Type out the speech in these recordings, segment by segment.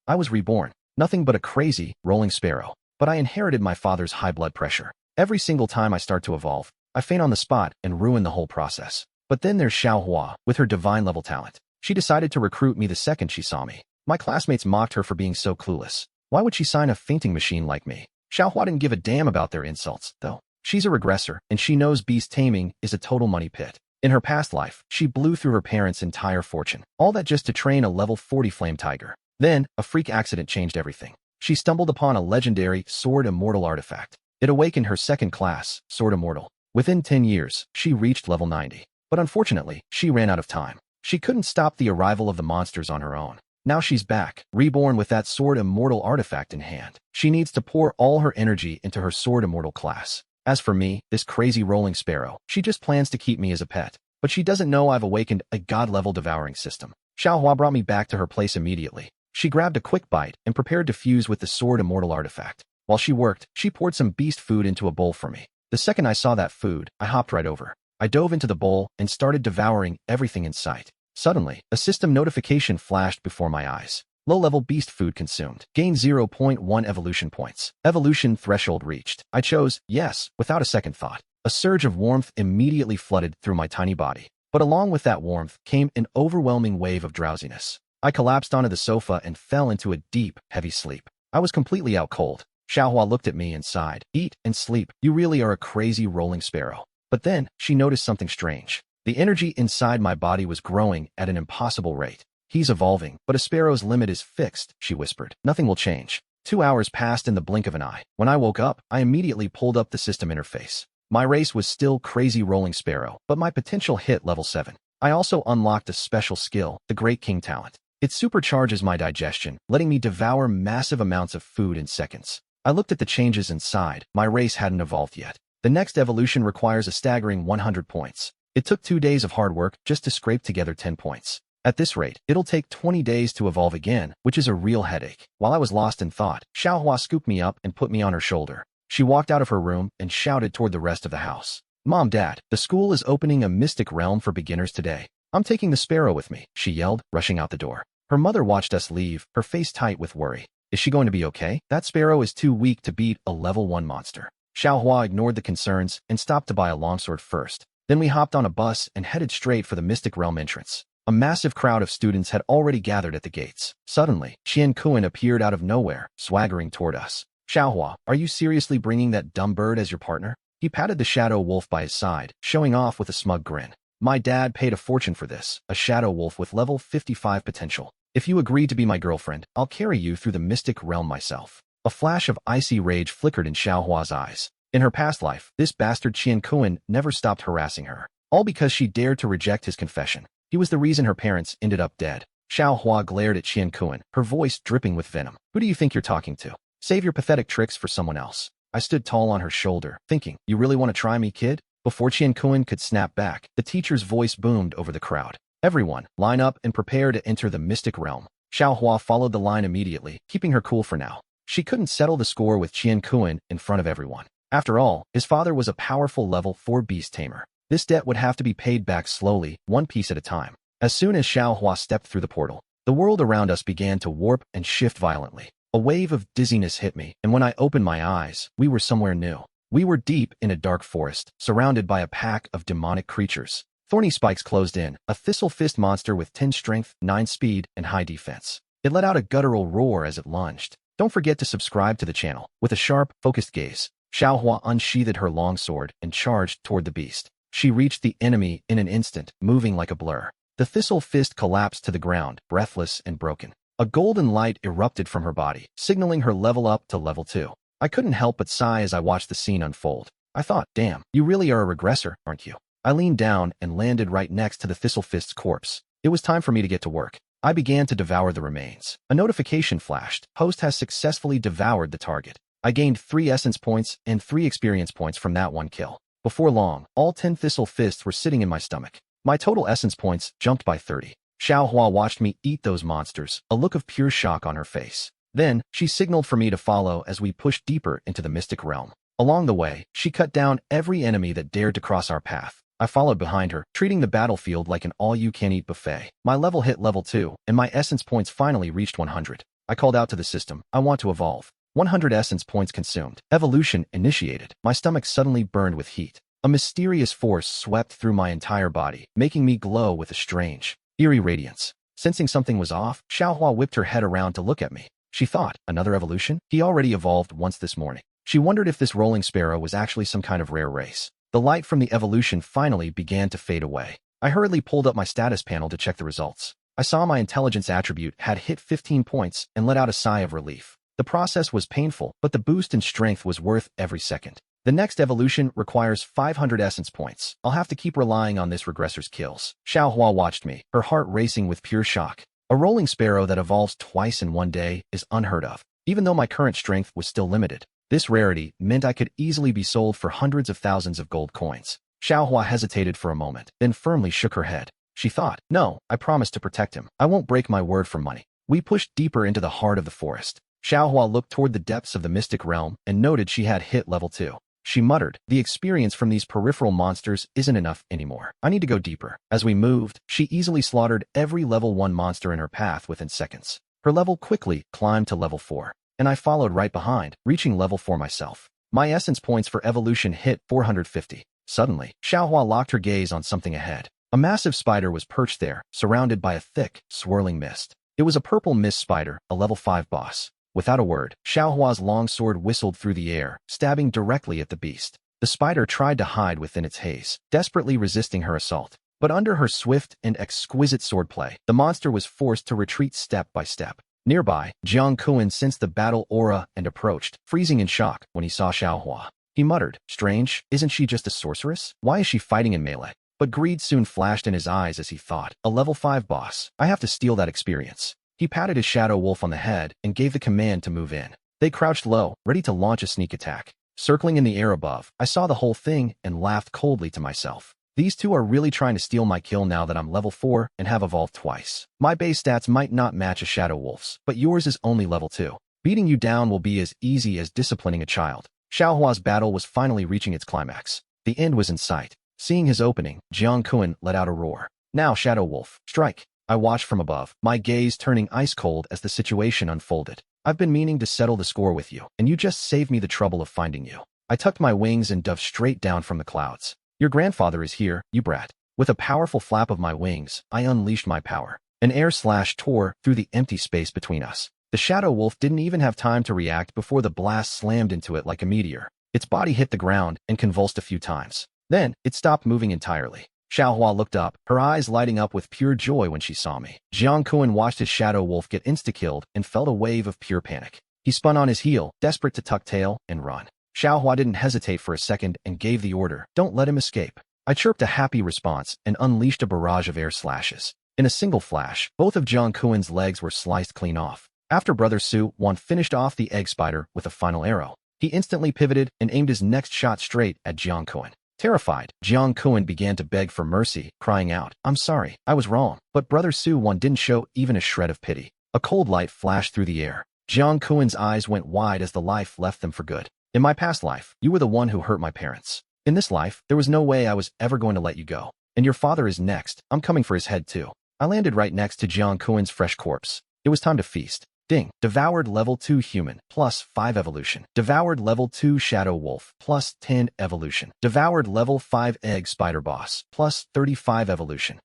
I was reborn. Nothing but a crazy, rolling sparrow. But I inherited my father's high blood pressure. Every single time I start to evolve, I faint on the spot and ruin the whole process. But then there's Xiaohua, with her divine level talent. She decided to recruit me the second she saw me. My classmates mocked her for being so clueless. Why would she sign a fainting machine like me? Xiaohua didn't give a damn about their insults, though. She's a regressor, and she knows beast taming is a total money pit. In her past life, she blew through her parents' entire fortune. All that just to train a level 40 flame tiger. Then, a freak accident changed everything. She stumbled upon a legendary Sword Immortal artifact. It awakened her second class, Sword Immortal. Within 10 years, she reached level 90. But unfortunately, she ran out of time. She couldn't stop the arrival of the monsters on her own. Now she's back, reborn with that Sword Immortal artifact in hand. She needs to pour all her energy into her Sword Immortal class. As for me, this crazy rolling sparrow, she just plans to keep me as a pet. But she doesn't know I've awakened a god-level devouring system. Xiaohua brought me back to her place immediately. She grabbed a quick bite and prepared to fuse with the Sword Immortal artifact. While she worked, she poured some beast food into a bowl for me. The second I saw that food, I hopped right over. I dove into the bowl and started devouring everything in sight. Suddenly, a system notification flashed before my eyes. Low-level beast food consumed. Gain 0.1 evolution points. Evolution threshold reached. I chose yes, without a second thought. A surge of warmth immediately flooded through my tiny body. But along with that warmth came an overwhelming wave of drowsiness. I collapsed onto the sofa and fell into a deep, heavy sleep. I was completely out cold. Xiaohua looked at me and sighed. Eat and sleep. You really are a crazy rolling sparrow. But then, she noticed something strange. The energy inside my body was growing at an impossible rate. He's evolving, but a sparrow's limit is fixed, she whispered. Nothing will change. 2 hours passed in the blink of an eye. When I woke up, I immediately pulled up the system interface. My race was still crazy rolling sparrow, but my potential hit level 7. I also unlocked a special skill, the Great King talent. It supercharges my digestion, letting me devour massive amounts of food in seconds. I looked at the changes inside. My race hadn't evolved yet. The next evolution requires a staggering 100 points. It took 2 days of hard work just to scrape together 10 points. At this rate, it'll take 20 days to evolve again, which is a real headache. While I was lost in thought, Xiaohua scooped me up and put me on her shoulder. She walked out of her room and shouted toward the rest of the house. Mom, Dad, the school is opening a mystic realm for beginners today. I'm taking the sparrow with me, she yelled, rushing out the door. Her mother watched us leave, her face tight with worry. Is she going to be okay? That sparrow is too weak to beat a level 1 monster. Xiaohua ignored the concerns and stopped to buy a longsword first. Then we hopped on a bus and headed straight for the Mystic Realm entrance. A massive crowd of students had already gathered at the gates. Suddenly, Qian Kuan appeared out of nowhere, swaggering toward us. Xiaohua, are you seriously bringing that dumb bird as your partner? He patted the shadow wolf by his side, showing off with a smug grin. My dad paid a fortune for this, a shadow wolf with level 55 potential. If you agree to be my girlfriend, I'll carry you through the Mystic Realm myself. A flash of icy rage flickered in Xiaohua's eyes. In her past life, this bastard Qian Kuan never stopped harassing her. All because she dared to reject his confession. He was the reason her parents ended up dead. Xiaohua glared at Qian Kuan, her voice dripping with venom. Who do you think you're talking to? Save your pathetic tricks for someone else. I stood tall on her shoulder, thinking, you really want to try me, kid? Before Qian Kuan could snap back, the teacher's voice boomed over the crowd. Everyone, line up and prepare to enter the Mystic Realm. Xiaohua followed the line immediately, keeping her cool for now. She couldn't settle the score with Qian Kuan in front of everyone. After all, his father was a powerful level 4 beast tamer. This debt would have to be paid back slowly, one piece at a time. As soon as Xiaohua stepped through the portal, the world around us began to warp and shift violently. A wave of dizziness hit me, and when I opened my eyes, we were somewhere new. We were deep in a dark forest, surrounded by a pack of demonic creatures. Thorny spikes closed in, a thistle fist monster with 10 strength, 9 speed, and high defense. It let out a guttural roar as it lunged. Don't forget to subscribe to the channel. With a sharp, focused gaze, Xiaohua unsheathed her longsword and charged toward the beast. She reached the enemy in an instant, moving like a blur. The thistle fist collapsed to the ground, breathless and broken. A golden light erupted from her body, signaling her level up to level 2. I couldn't help but sigh as I watched the scene unfold. I thought, damn, you really are a regressor, aren't you? I leaned down and landed right next to the thistle fist's corpse. It was time for me to get to work. I began to devour the remains. A notification flashed. Host has successfully devoured the target. I gained 3 essence points and 3 experience points from that one kill. Before long, all 10 thistle fists were sitting in my stomach. My total essence points jumped by 30. Xiaohua watched me eat those monsters, a look of pure shock on her face. Then, she signaled for me to follow as we pushed deeper into the Mystic Realm. Along the way, she cut down every enemy that dared to cross our path. I followed behind her, treating the battlefield like an all-you-can-eat buffet. My level hit level 2, and my essence points finally reached 100. I called out to the system, I want to evolve. 100 essence points consumed. Evolution initiated. My stomach suddenly burned with heat. A mysterious force swept through my entire body, making me glow with a strange, eerie radiance. Sensing something was off, Xiaohua whipped her head around to look at me. She thought, another evolution? He already evolved once this morning. She wondered if this rolling sparrow was actually some kind of rare race. The light from the evolution finally began to fade away. I hurriedly pulled up my status panel to check the results. I saw my intelligence attribute had hit 15 points and let out a sigh of relief. The process was painful, but the boost in strength was worth every second. The next evolution requires 500 essence points. I'll have to keep relying on this regressor's kills. Xiaohua watched me, her heart racing with pure shock. A rolling sparrow that evolves twice in one day is unheard of. Even though my current strength was still limited, this rarity meant I could easily be sold for hundreds of thousands of gold coins. Xiaohua hesitated for a moment, then firmly shook her head. She thought, no, I promised to protect him. I won't break my word for money. We pushed deeper into the heart of the forest. Xiaohua looked toward the depths of the mystic realm and noted she had hit level 2. She muttered, the experience from these peripheral monsters isn't enough anymore. I need to go deeper. As we moved, she easily slaughtered every level 1 monster in her path within seconds. Her level quickly climbed to level 4, and I followed right behind, reaching level 4 myself. My essence points for evolution hit 450. Suddenly, Xiaohua locked her gaze on something ahead. A massive spider was perched there, surrounded by a thick, swirling mist. It was a purple mist spider, a level 5 boss. Without a word, Xiaohua's long sword whistled through the air, stabbing directly at the beast. The spider tried to hide within its haze, desperately resisting her assault. But under her swift and exquisite swordplay, the monster was forced to retreat step by step. Nearby, Jiang Kuan sensed the battle aura and approached, freezing in shock when he saw Xiaohua. He muttered, strange, isn't she just a sorceress? Why is she fighting in melee? But greed soon flashed in his eyes as he thought, a level 5 boss. I have to steal that experience. He patted his shadow wolf on the head and gave the command to move in. They crouched low, ready to launch a sneak attack. Circling in the air above, I saw the whole thing and laughed coldly to myself. These two are really trying to steal my kill now that I'm level 4 and have evolved twice. My base stats might not match a shadow wolf's, but yours is only level 2. Beating you down will be as easy as disciplining a child. Xiaohua's battle was finally reaching its climax. The end was in sight. Seeing his opening, Jiang Kuan let out a roar. Now, Shadow Wolf, strike. I watched from above, my gaze turning ice-cold as the situation unfolded. I've been meaning to settle the score with you, and you just saved me the trouble of finding you. I tucked my wings and dove straight down from the clouds. Your grandfather is here, you brat. With a powerful flap of my wings, I unleashed my power. An air slash tore through the empty space between us. The Shadow Wolf didn't even have time to react before the blast slammed into it like a meteor. Its body hit the ground and convulsed a few times. Then, it stopped moving entirely. Xiaohua looked up, her eyes lighting up with pure joy when she saw me. Jiang Kuan watched his Shadow Wolf get insta-killed and felt a wave of pure panic. He spun on his heel, desperate to tuck tail and run. Xiaohua didn't hesitate for a second and gave the order, don't let him escape. I chirped a happy response and unleashed a barrage of air slashes. In a single flash, both of Jiang Kuan's legs were sliced clean off. After Brother Su Wan finished off the egg spider with a final arrow, he instantly pivoted and aimed his next shot straight at Jiang Kuan. Terrified, Jiang Kuan began to beg for mercy, crying out, I'm sorry, I was wrong. But Brother Su Wan didn't show even a shred of pity. A cold light flashed through the air. Jiang Kuan's eyes went wide as the life left them for good. In my past life, you were the one who hurt my parents. In this life, there was no way I was ever going to let you go. And your father is next. I'm coming for his head too. I landed right next to Jiang Kuan's fresh corpse. It was time to feast. Ding. Devoured level 2 human, plus 5 evolution. Devoured level 2 shadow wolf, plus 10 evolution. Devoured level 5 egg spider boss, plus 35 evolution.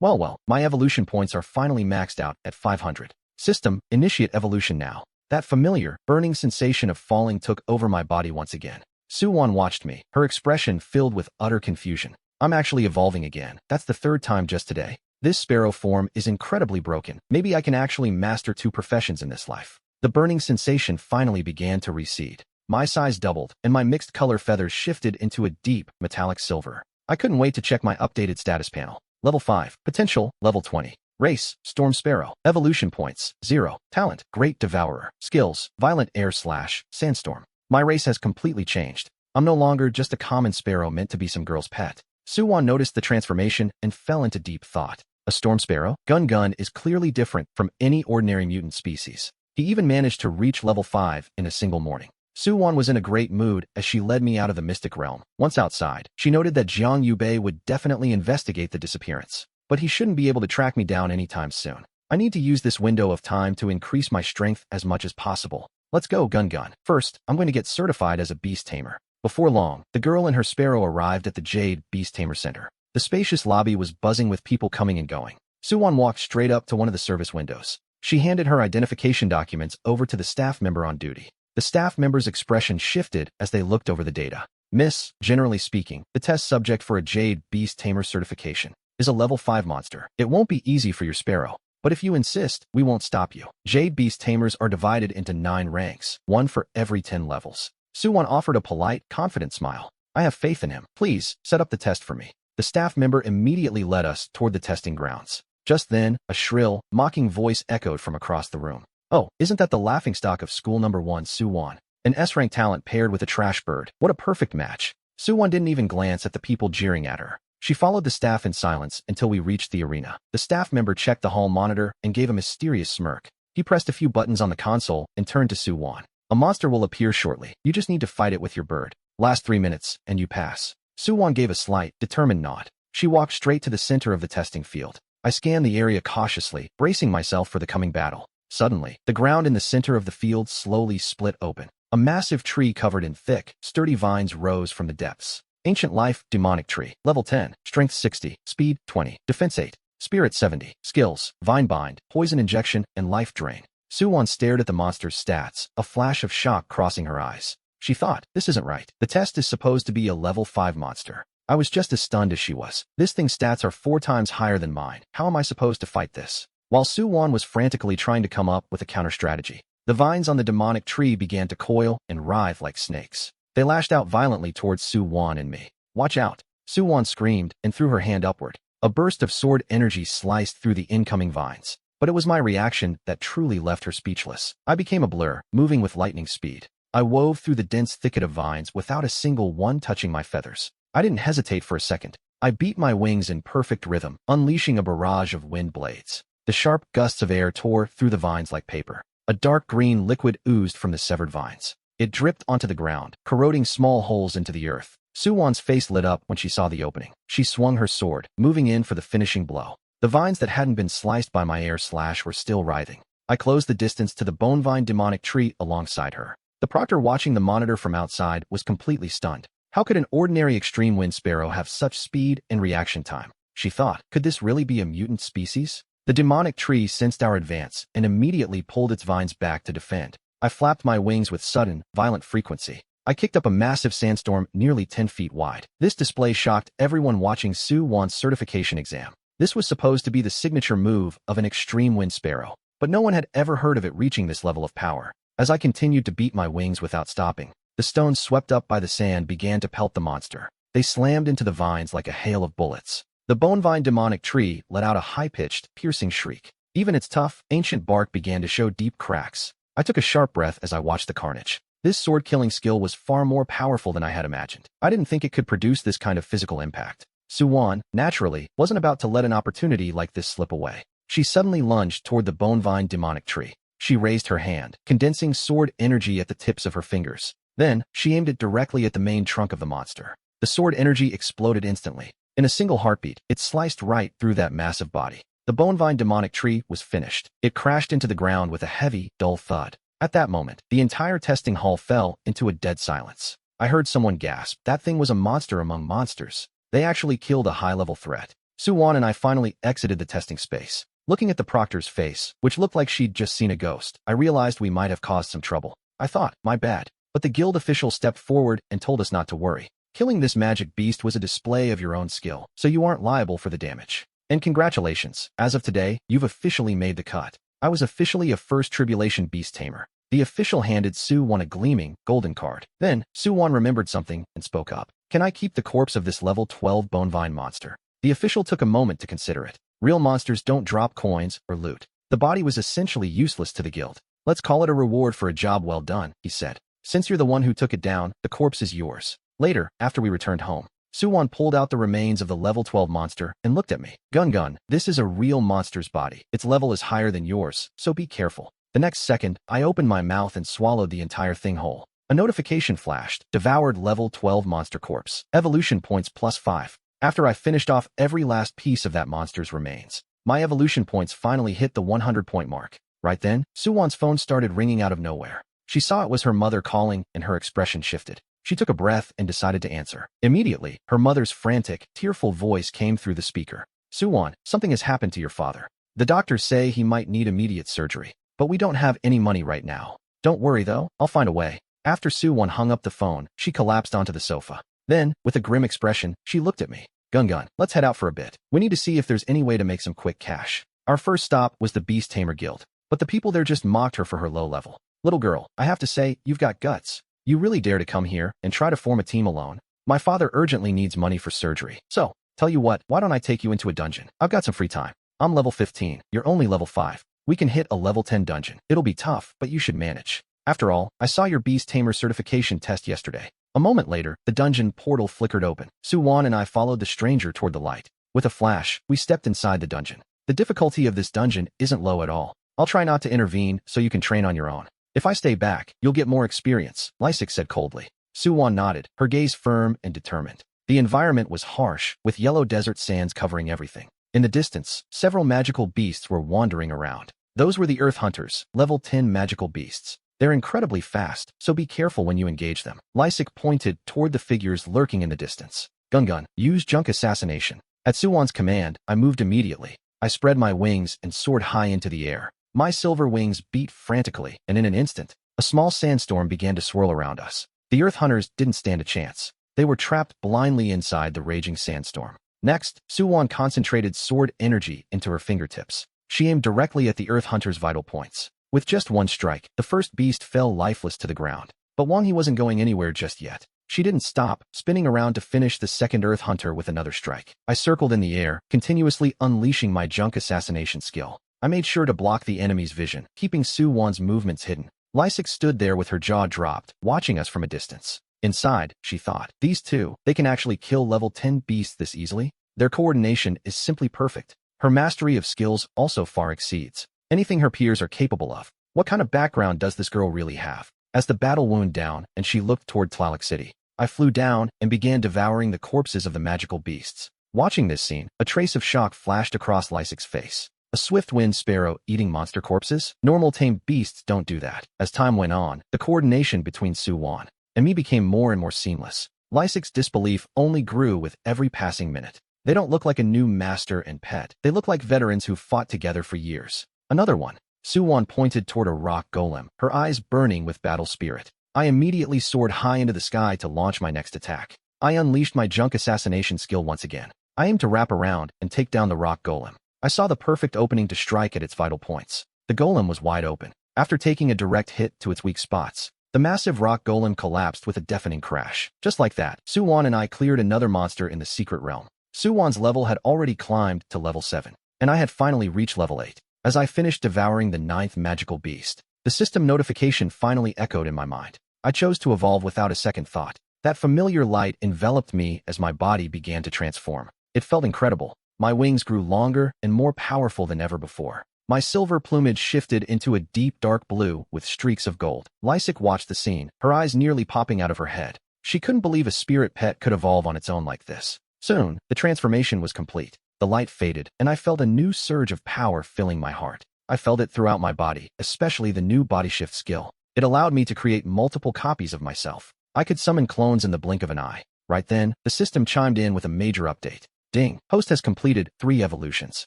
Well, my evolution points are finally maxed out at 500. System, initiate evolution now. That familiar, burning sensation of falling took over my body once again. Su Wan watched me, her expression filled with utter confusion. I'm actually evolving again. That's the 3rd time just today. This sparrow form is incredibly broken. Maybe I can actually master 2 professions in this life. The burning sensation finally began to recede. My size doubled, and my mixed color feathers shifted into a deep, metallic silver. I couldn't wait to check my updated status panel. Level 5. Potential, level 20. Race, Storm Sparrow. Evolution points, 0. Talent, Great Devourer. Skills, Violent Air Slash, Sandstorm. My race has completely changed. I'm no longer just a common sparrow meant to be some girl's pet. Su Wan noticed the transformation and fell into deep thought. A storm sparrow? Gun is clearly different from any ordinary mutant species. He even managed to reach level 5 in a single morning. Su Wan was in a great mood as she led me out of the mystic realm. Once outside, she noted that Jiang Yubei would definitely investigate the disappearance, but he shouldn't be able to track me down anytime soon. I need to use this window of time to increase my strength as much as possible. Let's go, Gun Gun. First, I'm going to get certified as a beast tamer. Before long, the girl and her sparrow arrived at the Jade Beast Tamer Center. The spacious lobby was buzzing with people coming and going. Suwon walked straight up to one of the service windows. She handed her identification documents over to the staff member on duty. The staff member's expression shifted as they looked over the data. Miss, generally speaking, the test subject for a Jade Beast Tamer certification is a level 5 monster. It won't be easy for your sparrow, but if you insist, we won't stop you. Jade Beast Tamers are divided into 9 ranks, one for every 10 levels. Suwon offered a polite, confident smile. I have faith in him. Please, set up the test for me. The staff member immediately led us toward the testing grounds. Just then, a shrill, mocking voice echoed from across the room. Oh, isn't that the laughingstock of school number 1, Suwon? An S-rank talent paired with a trash bird. What a perfect match. Suwon didn't even glance at the people jeering at her. She followed the staff in silence until we reached the arena. The staff member checked the hall monitor and gave a mysterious smirk. He pressed a few buttons on the console and turned to Suwon. A monster will appear shortly. You just need to fight it with your bird. Last 3 minutes, and you pass. Suwon gave a slight, determined nod. She walked straight to the center of the testing field. I scanned the area cautiously, bracing myself for the coming battle. Suddenly, the ground in the center of the field slowly split open. A massive tree covered in thick, sturdy vines rose from the depths. Ancient Life, Demonic Tree, Level 10, Strength 60, Speed 20, Defense 8, Spirit 70, Skills, Vine Bind, Poison Injection, and Life Drain. Suwon stared at the monster's stats, a flash of shock crossing her eyes. She thought, this isn't right. The test is supposed to be a Level 5 monster. I was just as stunned as she was. This thing's stats are 4 times higher than mine. How am I supposed to fight this? While Suwon was frantically trying to come up with a counter-strategy, the vines on the demonic tree began to coil and writhe like snakes. They lashed out violently towards Suwon and me. Watch out! Suwon screamed and threw her hand upward. A burst of sword energy sliced through the incoming vines. But it was my reaction that truly left her speechless. I became a blur, moving with lightning speed. I wove through the dense thicket of vines without a single one touching my feathers. I didn't hesitate for a second. I beat my wings in perfect rhythm, unleashing a barrage of wind blades. The sharp gusts of air tore through the vines like paper. A dark green liquid oozed from the severed vines. It dripped onto the ground, corroding small holes into the earth. Suwon's face lit up when she saw the opening. She swung her sword, moving in for the finishing blow. The vines that hadn't been sliced by my air slash were still writhing. I closed the distance to the bonevine demonic tree alongside her. The proctor watching the monitor from outside was completely stunned. How could an ordinary extreme wind sparrow have such speed and reaction time? She thought, could this really be a mutant species? The demonic tree sensed our advance and immediately pulled its vines back to defend. I flapped my wings with sudden, violent frequency. I kicked up a massive sandstorm nearly 10 feet wide. This display shocked everyone watching Suwon's certification exam. This was supposed to be the signature move of an extreme wind sparrow, but no one had ever heard of it reaching this level of power. As I continued to beat my wings without stopping, the stones swept up by the sand began to pelt the monster. They slammed into the vines like a hail of bullets. The bonevine demonic tree let out a high-pitched, piercing shriek. Even its tough, ancient bark began to show deep cracks. I took a sharp breath as I watched the carnage. This sword-killing skill was far more powerful than I had imagined. I didn't think it could produce this kind of physical impact. Suwon, naturally, wasn't about to let an opportunity like this slip away. She suddenly lunged toward the bonevine demonic tree. She raised her hand, condensing sword energy at the tips of her fingers. Then, she aimed it directly at the main trunk of the monster. The sword energy exploded instantly. In a single heartbeat, it sliced right through that massive body. The bonevine demonic tree was finished. It crashed into the ground with a heavy, dull thud. At that moment, the entire testing hall fell into a dead silence. I heard someone gasp. That thing was a monster among monsters. They actually killed a high-level threat. Suwon and I finally exited the testing space. Looking at the proctor's face, which looked like she'd just seen a ghost, I realized we might have caused some trouble. I thought, my bad. But the guild official stepped forward and told us not to worry. Killing this magic beast was a display of your own skill, so you aren't liable for the damage. And congratulations, as of today, you've officially made the cut. I was officially a First Tribulation Beast Tamer. The official handed Suwon a gleaming, golden card. Then, Suwon remembered something and spoke up. Can I keep the corpse of this level 12 bonevine monster? The official took a moment to consider it. Real monsters don't drop coins or loot. The body was essentially useless to the guild. Let's call it a reward for a job well done, he said. Since you're the one who took it down, the corpse is yours. Later, after we returned home, Suwon pulled out the remains of the level 12 monster and looked at me. Gun, this is a real monster's body. Its level is higher than yours, so be careful. The next second, I opened my mouth and swallowed the entire thing whole. A notification flashed. Devoured level 12 monster corpse. Evolution points +5. After I finished off every last piece of that monster's remains, My evolution points finally hit the 100-point mark. Right then, Suwon's phone started ringing out of nowhere. She saw it was her mother calling, and her expression shifted. She took a breath and decided to answer. Immediately, her mother's frantic, tearful voice came through the speaker. Suwon, something has happened to your father. The doctors say he might need immediate surgery, but we don't have any money right now. Don't worry though, I'll find a way. After Suwon hung up the phone, she collapsed onto the sofa. Then, with a grim expression, she looked at me. Gun, let's head out for a bit. We need to see if there's any way to make some quick cash. Our first stop was the Beast Tamer Guild, but the people there just mocked her for her low level. Little girl, I have to say, you've got guts. You really dare to come here and try to form a team alone. My father urgently needs money for surgery. So, tell you what, why don't I take you into a dungeon? I've got some free time. I'm level 15, you're only level 5. We can hit a level 10 dungeon. It'll be tough, but you should manage. After all, I saw your Beast Tamer certification test yesterday. A moment later, the dungeon portal flickered open. Suwon and I followed the stranger toward the light. With a flash, we stepped inside the dungeon. The difficulty of this dungeon isn't low at all. I'll try not to intervene so you can train on your own. If I stay back, you'll get more experience, Lysik said coldly. Suwon nodded, her gaze firm and determined. The environment was harsh, with yellow desert sands covering everything. In the distance, several magical beasts were wandering around. Those were the Earth Hunters, level 10 magical beasts. They're incredibly fast, so be careful when you engage them. Lysik pointed toward the figures lurking in the distance. Gun, use junk assassination. At Suwon's command, I moved immediately. I spread my wings and soared high into the air. My silver wings beat frantically, and in an instant, a small sandstorm began to swirl around us. The Earth Hunters didn't stand a chance. They were trapped blindly inside the raging sandstorm. Next, Suwon concentrated sword energy into her fingertips. She aimed directly at the Earth Hunter's vital points. With just one strike, the first beast fell lifeless to the ground. But Wang He wasn't going anywhere just yet. She didn't stop, spinning around to finish the second Earth Hunter with another strike. I circled in the air, continuously unleashing my junk assassination skill. I made sure to block the enemy's vision, keeping Suwon's movements hidden. Lysik stood there with her jaw dropped, watching us from a distance. Inside, she thought, these two, they can actually kill level 10 beasts this easily? Their coordination is simply perfect. Her mastery of skills also far exceeds anything her peers are capable of. What kind of background does this girl really have? As the battle wound down and she looked toward Tlaloc City, I flew down and began devouring the corpses of the magical beasts. Watching this scene, a trace of shock flashed across Lysik's face. A swift-winged sparrow eating monster corpses? Normal tame beasts don't do that. As time went on, the coordination between Suwon and me became more and more seamless. Lysik's disbelief only grew with every passing minute. They don't look like a new master and pet. They look like veterans who fought together for years. Another one. Suwon pointed toward a rock golem, her eyes burning with battle spirit. I immediately soared high into the sky to launch my next attack. I unleashed my junk assassination skill once again. I aimed to wrap around and take down the rock golem. I saw the perfect opening to strike at its vital points. The golem was wide open. After taking a direct hit to its weak spots, the massive rock golem collapsed with a deafening crash. Just like that, Suwon and I cleared another monster in the secret realm. Suwon's level had already climbed to level 7, and I had finally reached level 8. As I finished devouring the 9th magical beast, the system notification finally echoed in my mind. I chose to evolve without a second thought. That familiar light enveloped me as my body began to transform. It felt incredible. My wings grew longer and more powerful than ever before. My silver plumage shifted into a deep dark blue with streaks of gold. Lysik watched the scene, her eyes nearly popping out of her head. She couldn't believe a spirit pet could evolve on its own like this. Soon, the transformation was complete. The light faded, and I felt a new surge of power filling my heart. I felt it throughout my body, especially the new body shift skill. It allowed me to create multiple copies of myself. I could summon clones in the blink of an eye. Right then, the system chimed in with a major update. Ding! Host has completed 3 evolutions,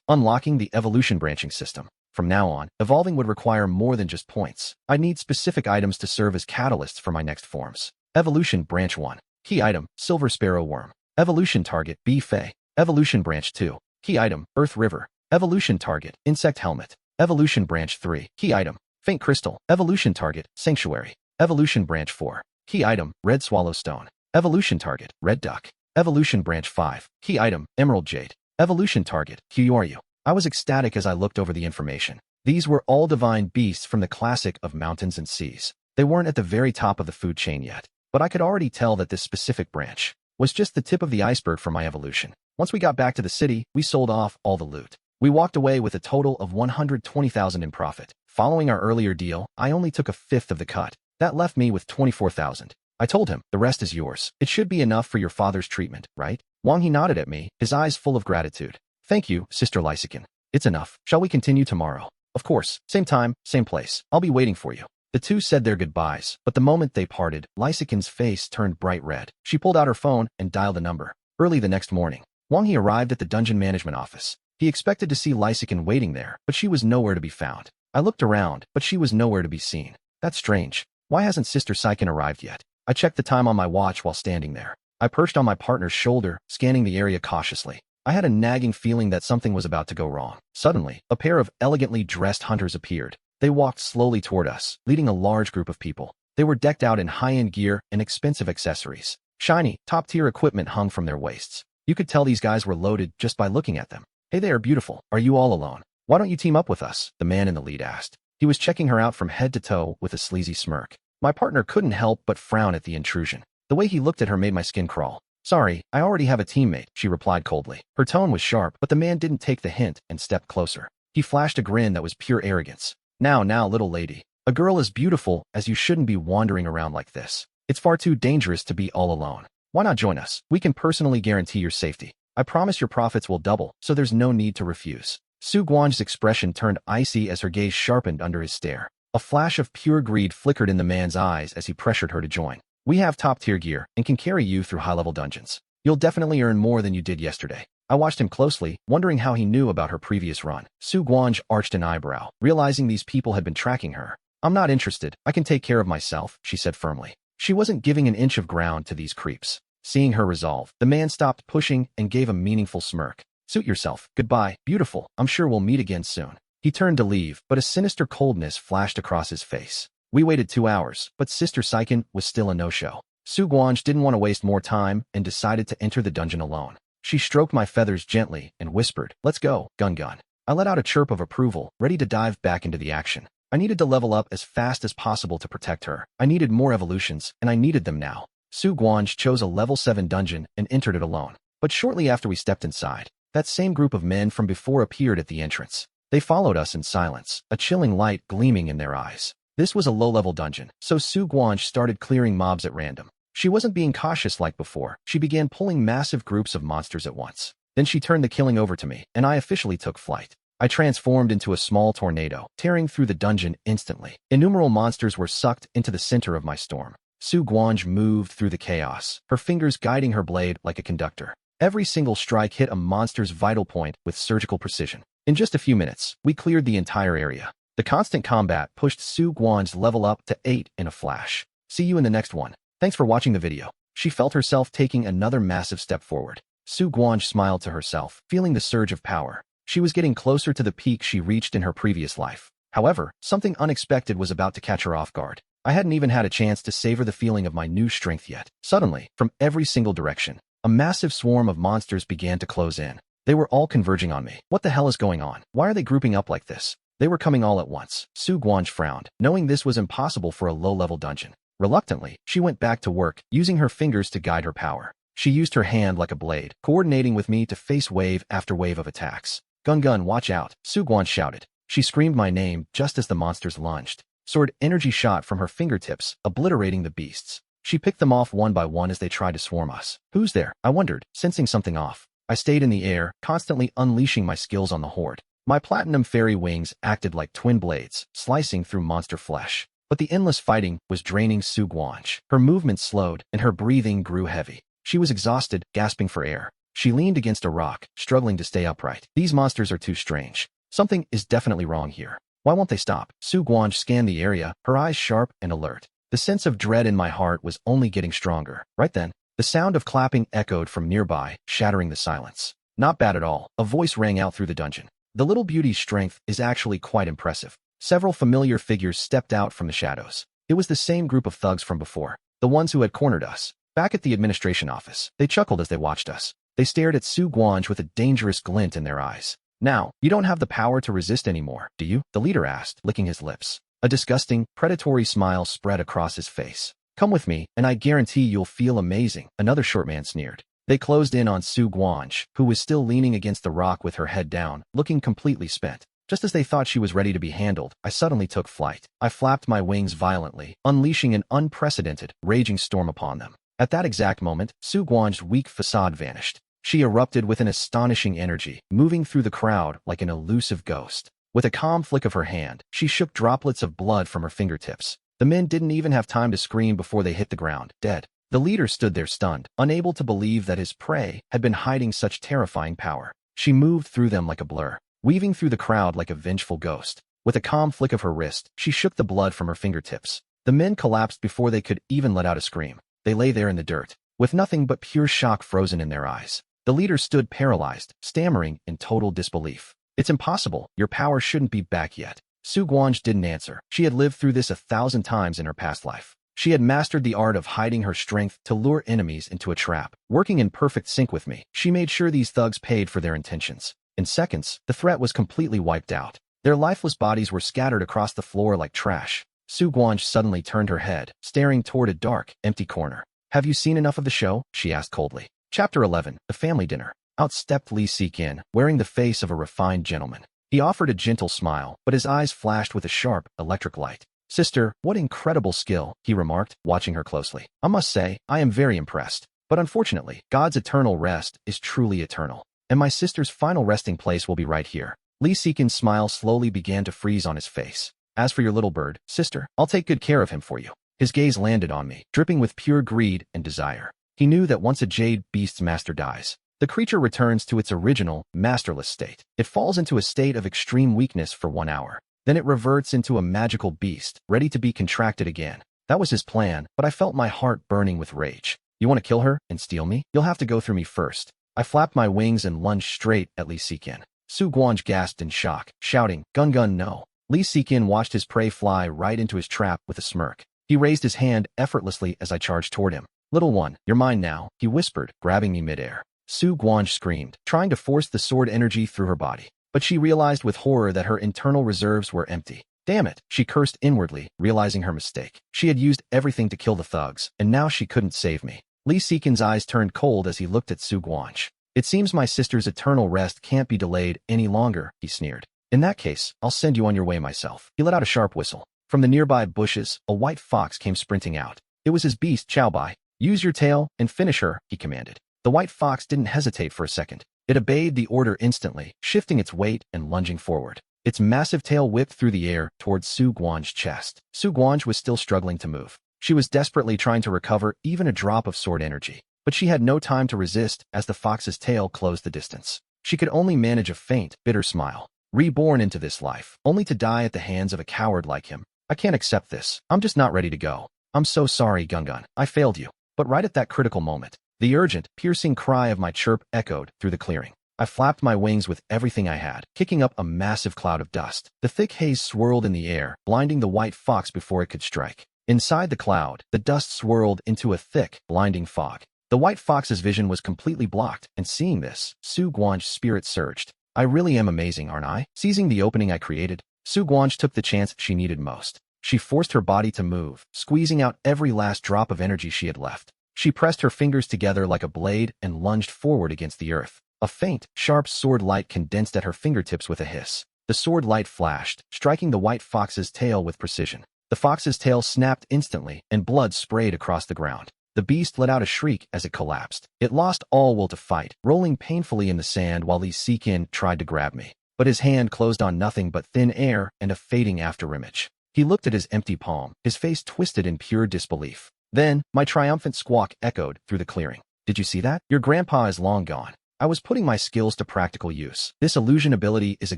unlocking the evolution branching system. From now on, evolving would require more than just points. I'd need specific items to serve as catalysts for my next forms. Evolution Branch 1. Key item, Silver Sparrow Worm. Evolution target, Bee Fay. Evolution Branch 2. Key item, Earth River. Evolution target, Insect Helmet. Evolution Branch 3. Key item, Faint Crystal. Evolution target, Sanctuary. Evolution Branch 4. Key item, Red Swallow Stone. Evolution target, Red Duck. Evolution Branch 5. Key item, Emerald Jade. Evolution target, Kyoryu. I was ecstatic as I looked over the information. These were all divine beasts from the classic of mountains and seas. They weren't at the very top of the food chain yet, but I could already tell that this specific branch was just the tip of the iceberg for my evolution. Once we got back to the city, we sold off all the loot. We walked away with a total of 120,000 in profit. Following our earlier deal, I only took a fifth of the cut. That left me with 24,000. I told him, the rest is yours. It should be enough for your father's treatment, right? Wang He nodded at me, his eyes full of gratitude. Thank you, Sister Lysikin. It's enough. Shall we continue tomorrow? Of course. Same time, same place. I'll be waiting for you. The two said their goodbyes, but the moment they parted, Lysican's face turned bright red. She pulled out her phone and dialed a number. Early the next morning, Wang He arrived at the dungeon management office. He expected to see Lysican waiting there, but she was nowhere to be found. I looked around, but she was nowhere to be seen. That's strange. Why hasn't Sister Saikin arrived yet? I checked the time on my watch while standing there. I perched on my partner's shoulder, scanning the area cautiously. I had a nagging feeling that something was about to go wrong. Suddenly, a pair of elegantly dressed hunters appeared. They walked slowly toward us, leading a large group of people. They were decked out in high-end gear and expensive accessories. Shiny, top-tier equipment hung from their waists. You could tell these guys were loaded just by looking at them. Hey, they are beautiful. Are you all alone? Why don't you team up with us? The man in the lead asked. He was checking her out from head to toe with a sleazy smirk. My partner couldn't help but frown at the intrusion. The way he looked at her made my skin crawl. Sorry, I already have a teammate, she replied coldly. Her tone was sharp, but the man didn't take the hint and stepped closer. He flashed a grin that was pure arrogance. Now, little lady. A girl as beautiful as you shouldn't be wandering around like this. It's far too dangerous to be all alone. Why not join us? We can personally guarantee your safety. I promise your profits will double, so there's no need to refuse. Su Guan's expression turned icy as her gaze sharpened under his stare. A flash of pure greed flickered in the man's eyes as he pressured her to join. We have top-tier gear and can carry you through high-level dungeons. You'll definitely earn more than you did yesterday. I watched him closely, wondering how he knew about her previous run. Su Guanj arched an eyebrow, realizing these people had been tracking her. I'm not interested. I can take care of myself, she said firmly. She wasn't giving an inch of ground to these creeps. Seeing her resolve, the man stopped pushing and gave a meaningful smirk. Suit yourself. Goodbye, beautiful. I'm sure we'll meet again soon. He turned to leave, but a sinister coldness flashed across his face. We waited 2 hours, but Sister Saikin was still a no-show. Su Guanj didn't want to waste more time and decided to enter the dungeon alone. She stroked my feathers gently and whispered, "Let's go, Gun Gun." I let out a chirp of approval, ready to dive back into the action. I needed to level up as fast as possible to protect her. I needed more evolutions, and I needed them now. Su Guanj chose a level 7 dungeon and entered it alone. But shortly after we stepped inside, that same group of men from before appeared at the entrance. They followed us in silence, a chilling light gleaming in their eyes. This was a low-level dungeon, so Su Guanj started clearing mobs at random. She wasn't being cautious like before. She began pulling massive groups of monsters at once. Then she turned the killing over to me, and I officially took flight. I transformed into a small tornado, tearing through the dungeon instantly. Innumerable monsters were sucked into the center of my storm. Su Guanj moved through the chaos, her fingers guiding her blade like a conductor. Every single strike hit a monster's vital point with surgical precision. In just a few minutes, we cleared the entire area. The constant combat pushed Su Guanj's level up to 8 in a flash. See you in the next one. Thanks for watching the video. She felt herself taking another massive step forward. Su Guanj smiled to herself, feeling the surge of power. She was getting closer to the peak she reached in her previous life. However, something unexpected was about to catch her off guard. I hadn't even had a chance to savor the feeling of my new strength yet. Suddenly, from every single direction, a massive swarm of monsters began to close in. They were all converging on me. What the hell is going on? Why are they grouping up like this? They were coming all at once. Su Guanj frowned, knowing this was impossible for a low-level dungeon. Reluctantly, she went back to work, using her fingers to guide her power. She used her hand like a blade, coordinating with me to face wave after wave of attacks. Gun Gun, watch out, Su Guanj shouted. She screamed my name just as the monsters lunged. Sword energy shot from her fingertips, obliterating the beasts. She picked them off one by one as they tried to swarm us. Who's there? I wondered, sensing something off. I stayed in the air, constantly unleashing my skills on the horde. My platinum fairy wings acted like twin blades, slicing through monster flesh. But the endless fighting was draining Su Guanj. Her movements slowed, and her breathing grew heavy. She was exhausted, gasping for air. She leaned against a rock, struggling to stay upright. These monsters are too strange. Something is definitely wrong here. Why won't they stop? Su Guanj scanned the area, her eyes sharp and alert. The sense of dread in my heart was only getting stronger. Right then, the sound of clapping echoed from nearby, shattering the silence. Not bad at all. A voice rang out through the dungeon. The little beauty's strength is actually quite impressive. Several familiar figures stepped out from the shadows. It was the same group of thugs from before, the ones who had cornered us. Back at the administration office, they chuckled as they watched us. They stared at Su Guanj with a dangerous glint in their eyes. Now, you don't have the power to resist anymore, do you? The leader asked, licking his lips. A disgusting, predatory smile spread across his face. Come with me, and I guarantee you'll feel amazing, another short man sneered. They closed in on Su Guanj, who was still leaning against the rock with her head down, looking completely spent. Just as they thought she was ready to be handled, I suddenly took flight. I flapped my wings violently, unleashing an unprecedented, raging storm upon them. At that exact moment, Su Guanj's weak facade vanished. She erupted with an astonishing energy, moving through the crowd like an elusive ghost. With a calm flick of her hand, she shook droplets of blood from her fingertips. The men didn't even have time to scream before they hit the ground, dead. The leader stood there stunned, unable to believe that his prey had been hiding such terrifying power. She moved through them like a blur, weaving through the crowd like a vengeful ghost. With a calm flick of her wrist, she shook the blood from her fingertips. The men collapsed before they could even let out a scream. They lay there in the dirt, with nothing but pure shock frozen in their eyes. The leader stood paralyzed, stammering in total disbelief. "It's impossible. Your power shouldn't be back yet." Su Guanj didn't answer. She had lived through this 1,000 times in her past life. She had mastered the art of hiding her strength to lure enemies into a trap. Working in perfect sync with me, she made sure these thugs paid for their intentions. In seconds, the threat was completely wiped out. Their lifeless bodies were scattered across the floor like trash. Su Guanj suddenly turned her head, staring toward a dark, empty corner. "Have you seen enough of the show?" she asked coldly. Chapter 11, The Family Dinner. Out stepped Li Siqin, wearing the face of a refined gentleman. He offered a gentle smile, but his eyes flashed with a sharp, electric light. "Sister, what incredible skill," he remarked, watching her closely. "I must say, I am very impressed. But unfortunately, God's eternal rest is truly eternal. And my sister's final resting place will be right here." Li Siqin's smile slowly began to freeze on his face. "As for your little bird, sister, I'll take good care of him for you." His gaze landed on me, dripping with pure greed and desire. He knew that once a jade beast's master dies, the creature returns to its original, masterless state. It falls into a state of extreme weakness for 1 hour. Then it reverts into a magical beast, ready to be contracted again. That was his plan, but I felt my heart burning with rage. "You want to kill her and steal me? You'll have to go through me first." I flapped my wings and lunged straight at Li Siqin. Su Guanj gasped in shock, shouting, "Gun gun no." Li Siqin watched his prey fly right into his trap with a smirk. He raised his hand effortlessly as I charged toward him. "Little one, you're mine now," he whispered, grabbing me midair. Su Guanj screamed, trying to force the sword energy through her body. But she realized with horror that her internal reserves were empty. "Damn it," she cursed inwardly, realizing her mistake. She had used everything to kill the thugs, and now she couldn't save me. Li Siqin's eyes turned cold as he looked at Su Guanj. "It seems my sister's eternal rest can't be delayed any longer," he sneered. "In that case, I'll send you on your way myself." He let out a sharp whistle. From the nearby bushes, a white fox came sprinting out. It was his beast, Chow Bai. "Use your tail and finish her," he commanded. The white fox didn't hesitate for a second. It obeyed the order instantly, shifting its weight and lunging forward. Its massive tail whipped through the air towards Su Guanj's chest. Su Guanj was still struggling to move. She was desperately trying to recover even a drop of sword energy. But she had no time to resist as the fox's tail closed the distance. She could only manage a faint, bitter smile. Reborn into this life, only to die at the hands of a coward like him. "I can't accept this. I'm just not ready to go. I'm so sorry, Gungun. I failed you." But right at that critical moment, the urgent, piercing cry of my chirp echoed through the clearing. I flapped my wings with everything I had, kicking up a massive cloud of dust. The thick haze swirled in the air, blinding the white fox before it could strike. Inside the cloud, the dust swirled into a thick, blinding fog. The white fox's vision was completely blocked, and seeing this, Su Guanj's spirit surged. "I really am amazing, aren't I?" Seizing the opening I created, Su Guanj took the chance she needed most. She forced her body to move, squeezing out every last drop of energy she had left. She pressed her fingers together like a blade and lunged forward against the earth. A faint, sharp sword light condensed at her fingertips with a hiss. The sword light flashed, striking the white fox's tail with precision. The fox's tail snapped instantly, and blood sprayed across the ground. The beast let out a shriek as it collapsed. It lost all will to fight, rolling painfully in the sand while Li Siqin tried to grab me. But his hand closed on nothing but thin air and a fading afterimage. He looked at his empty palm, his face twisted in pure disbelief. Then, my triumphant squawk echoed through the clearing. "Did you see that? Your grandpa is long gone." I was putting my skills to practical use. This illusion ability is a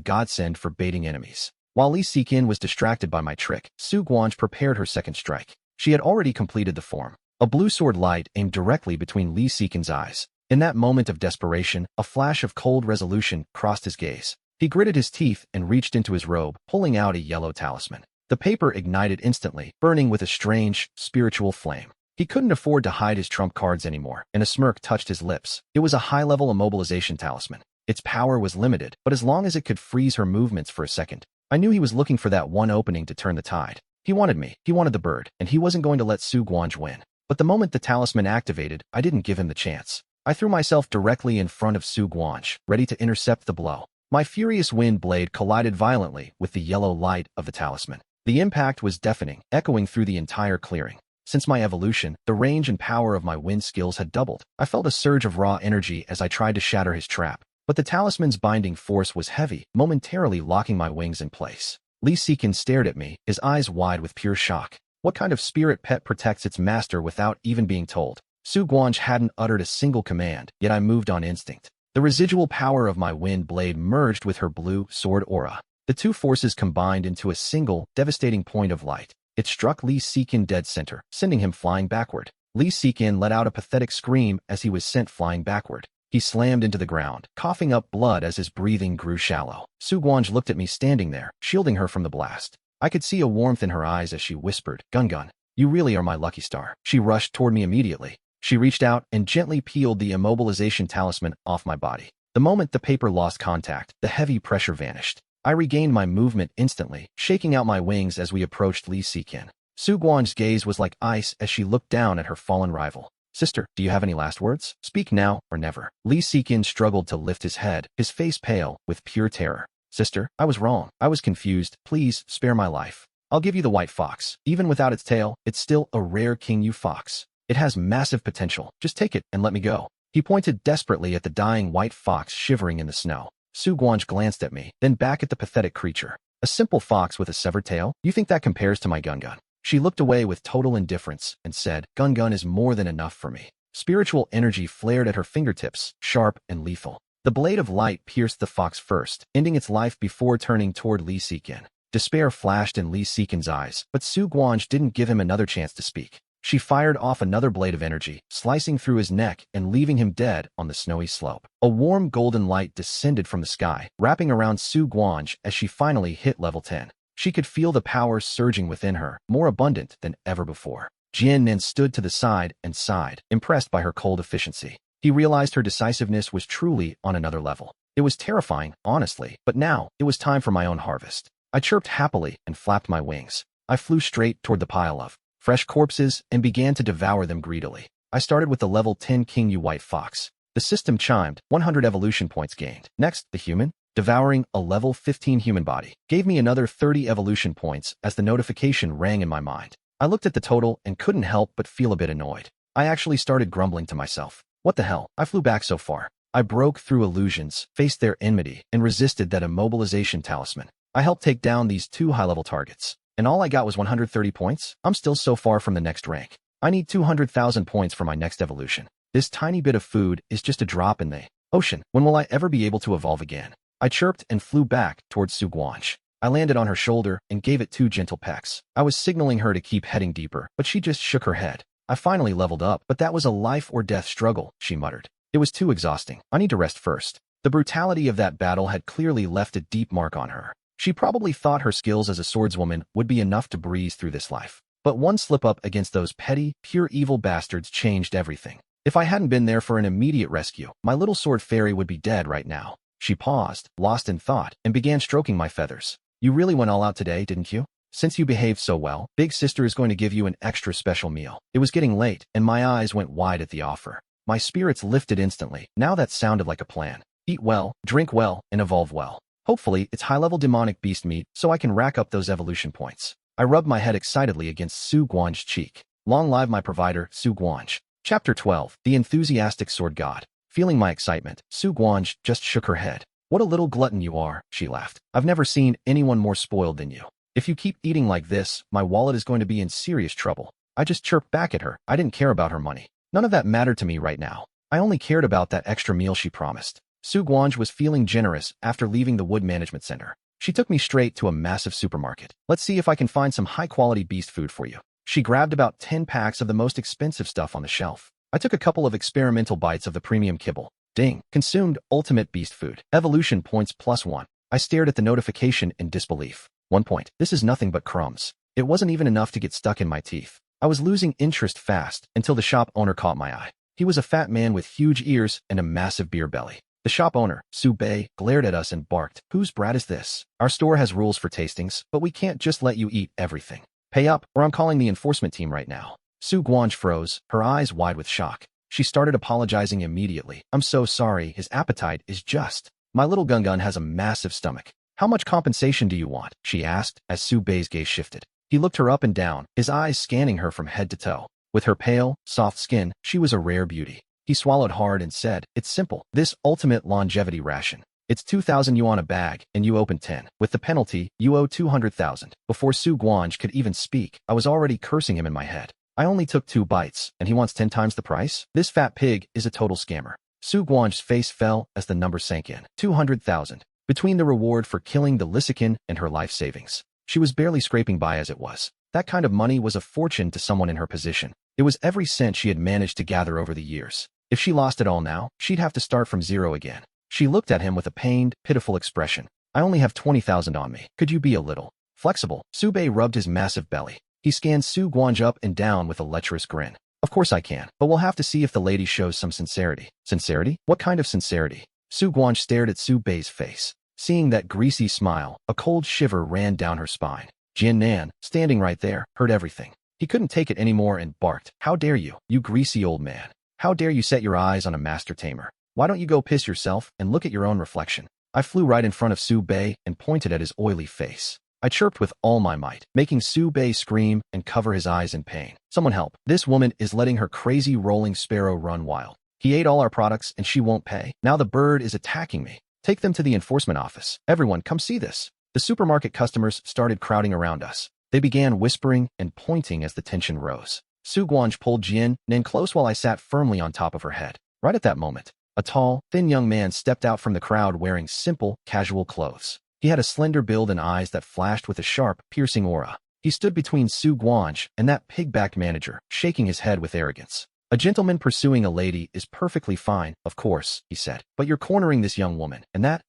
godsend for baiting enemies. While Li Siqin was distracted by my trick, Su Guanj prepared her second strike. She had already completed the form. A blue sword light aimed directly between Li Siqin's eyes. In that moment of desperation, a flash of cold resolution crossed his gaze. He gritted his teeth and reached into his robe, pulling out a yellow talisman. The paper ignited instantly, burning with a strange, spiritual flame. He couldn't afford to hide his trump cards anymore, and a smirk touched his lips. It was a high-level immobilization talisman. Its power was limited, but as long as it could freeze her movements for a second, I knew he was looking for that one opening to turn the tide. He wanted me, he wanted the bird, and he wasn't going to let Su Guanj win. But the moment the talisman activated, I didn't give him the chance. I threw myself directly in front of Su Guanj, ready to intercept the blow. My furious wind blade collided violently with the yellow light of the talisman. The impact was deafening, echoing through the entire clearing. Since my evolution, the range and power of my wind skills had doubled. I felt a surge of raw energy as I tried to shatter his trap. But the talisman's binding force was heavy, momentarily locking my wings in place. Lee Seekin stared at me, his eyes wide with pure shock. What kind of spirit pet protects its master without even being told? Su Guanj hadn't uttered a single command, yet I moved on instinct. The residual power of my wind blade merged with her blue sword aura. The two forces combined into a single, devastating point of light. It struck Lee Seekin dead center, sending him flying backward. Lee Seekin let out a pathetic scream as he was sent flying backward. He slammed into the ground, coughing up blood as his breathing grew shallow. Su Guanj looked at me standing there, shielding her from the blast. I could see a warmth in her eyes as she whispered, "Gun, you really are my lucky star." She rushed toward me immediately. She reached out and gently peeled the immobilization talisman off my body. The moment the paper lost contact, the heavy pressure vanished. I regained my movement instantly, shaking out my wings as we approached Lee Seekin. Su Guanj's gaze was like ice as she looked down at her fallen rival. "Sister, do you have any last words? Speak now or never." Lee Seekin struggled to lift his head, his face pale with pure terror. "Sister, I was wrong. I was confused. Please, spare my life. I'll give you the white fox. Even without its tail, it's still a rare King-Yu fox. It has massive potential. Just take it and let me go." He pointed desperately at the dying white fox shivering in the snow. Su Guanj glanced at me, then back at the pathetic creature. "A simple fox with a severed tail? You think that compares to my Gun?" She looked away with total indifference and said, Gun is more than enough for me." Spiritual energy flared at her fingertips, sharp and lethal. The blade of light pierced the fox first, ending its life before turning toward Lee Seekin. Despair flashed in Lee Seekin's eyes, but Su Guanj didn't give him another chance to speak. She fired off another blade of energy, slicing through his neck and leaving him dead on the snowy slope. A warm golden light descended from the sky, wrapping around Su Guanj as she finally hit level 10. She could feel the power surging within her, more abundant than ever before. Jian Nin stood to the side and sighed, impressed by her cold efficiency. He realized her decisiveness was truly on another level. It was terrifying, honestly, but now it was time for my own harvest. I chirped happily and flapped my wings. I flew straight toward the pile of fresh corpses and began to devour them greedily. I started with the level 10 King-Yu white fox. The system chimed, 100 evolution points gained. Next, the human. Devouring a level 15 human body gave me another 30 evolution points as the notification rang in my mind. I looked at the total and couldn't help but feel a bit annoyed. I actually started grumbling to myself. What the hell? I flew back so far. I broke through illusions, faced their enmity, and resisted that immobilization talisman. I helped take down these two high-level targets. And all I got was 130 points? I'm still so far from the next rank. I need 200,000 points for my next evolution. This tiny bit of food is just a drop in the ocean. When will I ever be able to evolve again? I chirped and flew back towards Su Guanj. I landed on her shoulder and gave it 2 gentle pecks. I was signaling her to keep heading deeper, but she just shook her head. "I finally leveled up, but that was a life-or-death struggle," she muttered. "It was too exhausting. I need to rest first." The brutality of that battle had clearly left a deep mark on her. She probably thought her skills as a swordswoman would be enough to breeze through this life. But one slip-up against those petty, pure evil bastards changed everything. If I hadn't been there for an immediate rescue, my little sword fairy would be dead right now. She paused, lost in thought, and began stroking my feathers. "You really went all out today, didn't you? Since you behaved so well, Big Sister is going to give you an extra special meal." It was getting late, and my eyes went wide at the offer. My spirits lifted instantly. Now that sounded like a plan. Eat well, drink well, and evolve well. Hopefully, it's high-level demonic beast meat, so I can rack up those evolution points. I rubbed my head excitedly against Su Guanj's cheek. Long live my provider, Su Guanj. Chapter 12. The Enthusiastic Sword God. Feeling my excitement, Su Guanj just shook her head. "What a little glutton you are," she laughed. "I've never seen anyone more spoiled than you. If you keep eating like this, my wallet is going to be in serious trouble." I just chirped back at her. I didn't care about her money. None of that mattered to me right now. I only cared about that extra meal she promised. Su Guanj was feeling generous after leaving the Wood Management Center. She took me straight to a massive supermarket. "Let's see if I can find some high-quality beast food for you." She grabbed about 10 packs of the most expensive stuff on the shelf. I took a couple of experimental bites of the premium kibble. Ding. Consumed ultimate beast food. Evolution points +1. I stared at the notification in disbelief. 1 point. This is nothing but crumbs. It wasn't even enough to get stuck in my teeth. I was losing interest fast until the shop owner caught my eye. He was a fat man with huge ears and a massive beer belly. The shop owner, Su Bei, glared at us and barked, "Whose brat is this? Our store has rules for tastings, but we can't just let you eat everything. Pay up, or I'm calling the enforcement team right now." Su Guanj froze, her eyes wide with shock. She started apologizing immediately. "I'm so sorry, his appetite is just. My little Gun has a massive stomach. How much compensation do you want?" she asked as Su Bei's gaze shifted. He looked her up and down, his eyes scanning her from head to toe. With her pale, soft skin, she was a rare beauty. He swallowed hard and said, "It's simple. This ultimate longevity ration. It's 2,000 yuan a bag, and you open 10. With the penalty, you owe 200,000. Before Su Guanj could even speak, I was already cursing him in my head. I only took 2 bites, and he wants 10 times the price? This fat pig is a total scammer. Su Guanj's face fell as the number sank in. 200,000. Between the reward for killing the Lysican and her life savings. She was barely scraping by as it was. That kind of money was a fortune to someone in her position. It was every cent she had managed to gather over the years. If she lost it all now, she'd have to start from zero again. She looked at him with a pained, pitiful expression. "I only have 20,000 on me. Could you be a little flexible?" Su Bei rubbed his massive belly. He scanned Su Guanj up and down with a lecherous grin. "Of course I can, but we'll have to see if the lady shows some sincerity." "Sincerity? What kind of sincerity?" Su Guanj stared at Su Bei's face. Seeing that greasy smile, a cold shiver ran down her spine. Jin Nan, standing right there, heard everything. He couldn't take it anymore and barked, "How dare you, you greasy old man? How dare you set your eyes on a master tamer? Why don't you go piss yourself and look at your own reflection?" I flew right in front of Su Bei and pointed at his oily face. I chirped with all my might, making Su Bei scream and cover his eyes in pain. "Someone help. This woman is letting her crazy rolling sparrow run wild. He ate all our products and she won't pay. Now the bird is attacking me. Take them to the enforcement office. Everyone, come see this." The supermarket customers started crowding around us. They began whispering and pointing as the tension rose. Su Guanj pulled Jin Nan close while I sat firmly on top of her head. Right at that moment, a tall, thin young man stepped out from the crowd wearing simple, casual clothes. He had a slender build and eyes that flashed with a sharp, piercing aura. He stood between Su Guanj and that pig-backed manager, shaking his head with arrogance. "A gentleman pursuing a lady is perfectly fine, of course," he said. "But you're cornering this young woman, and that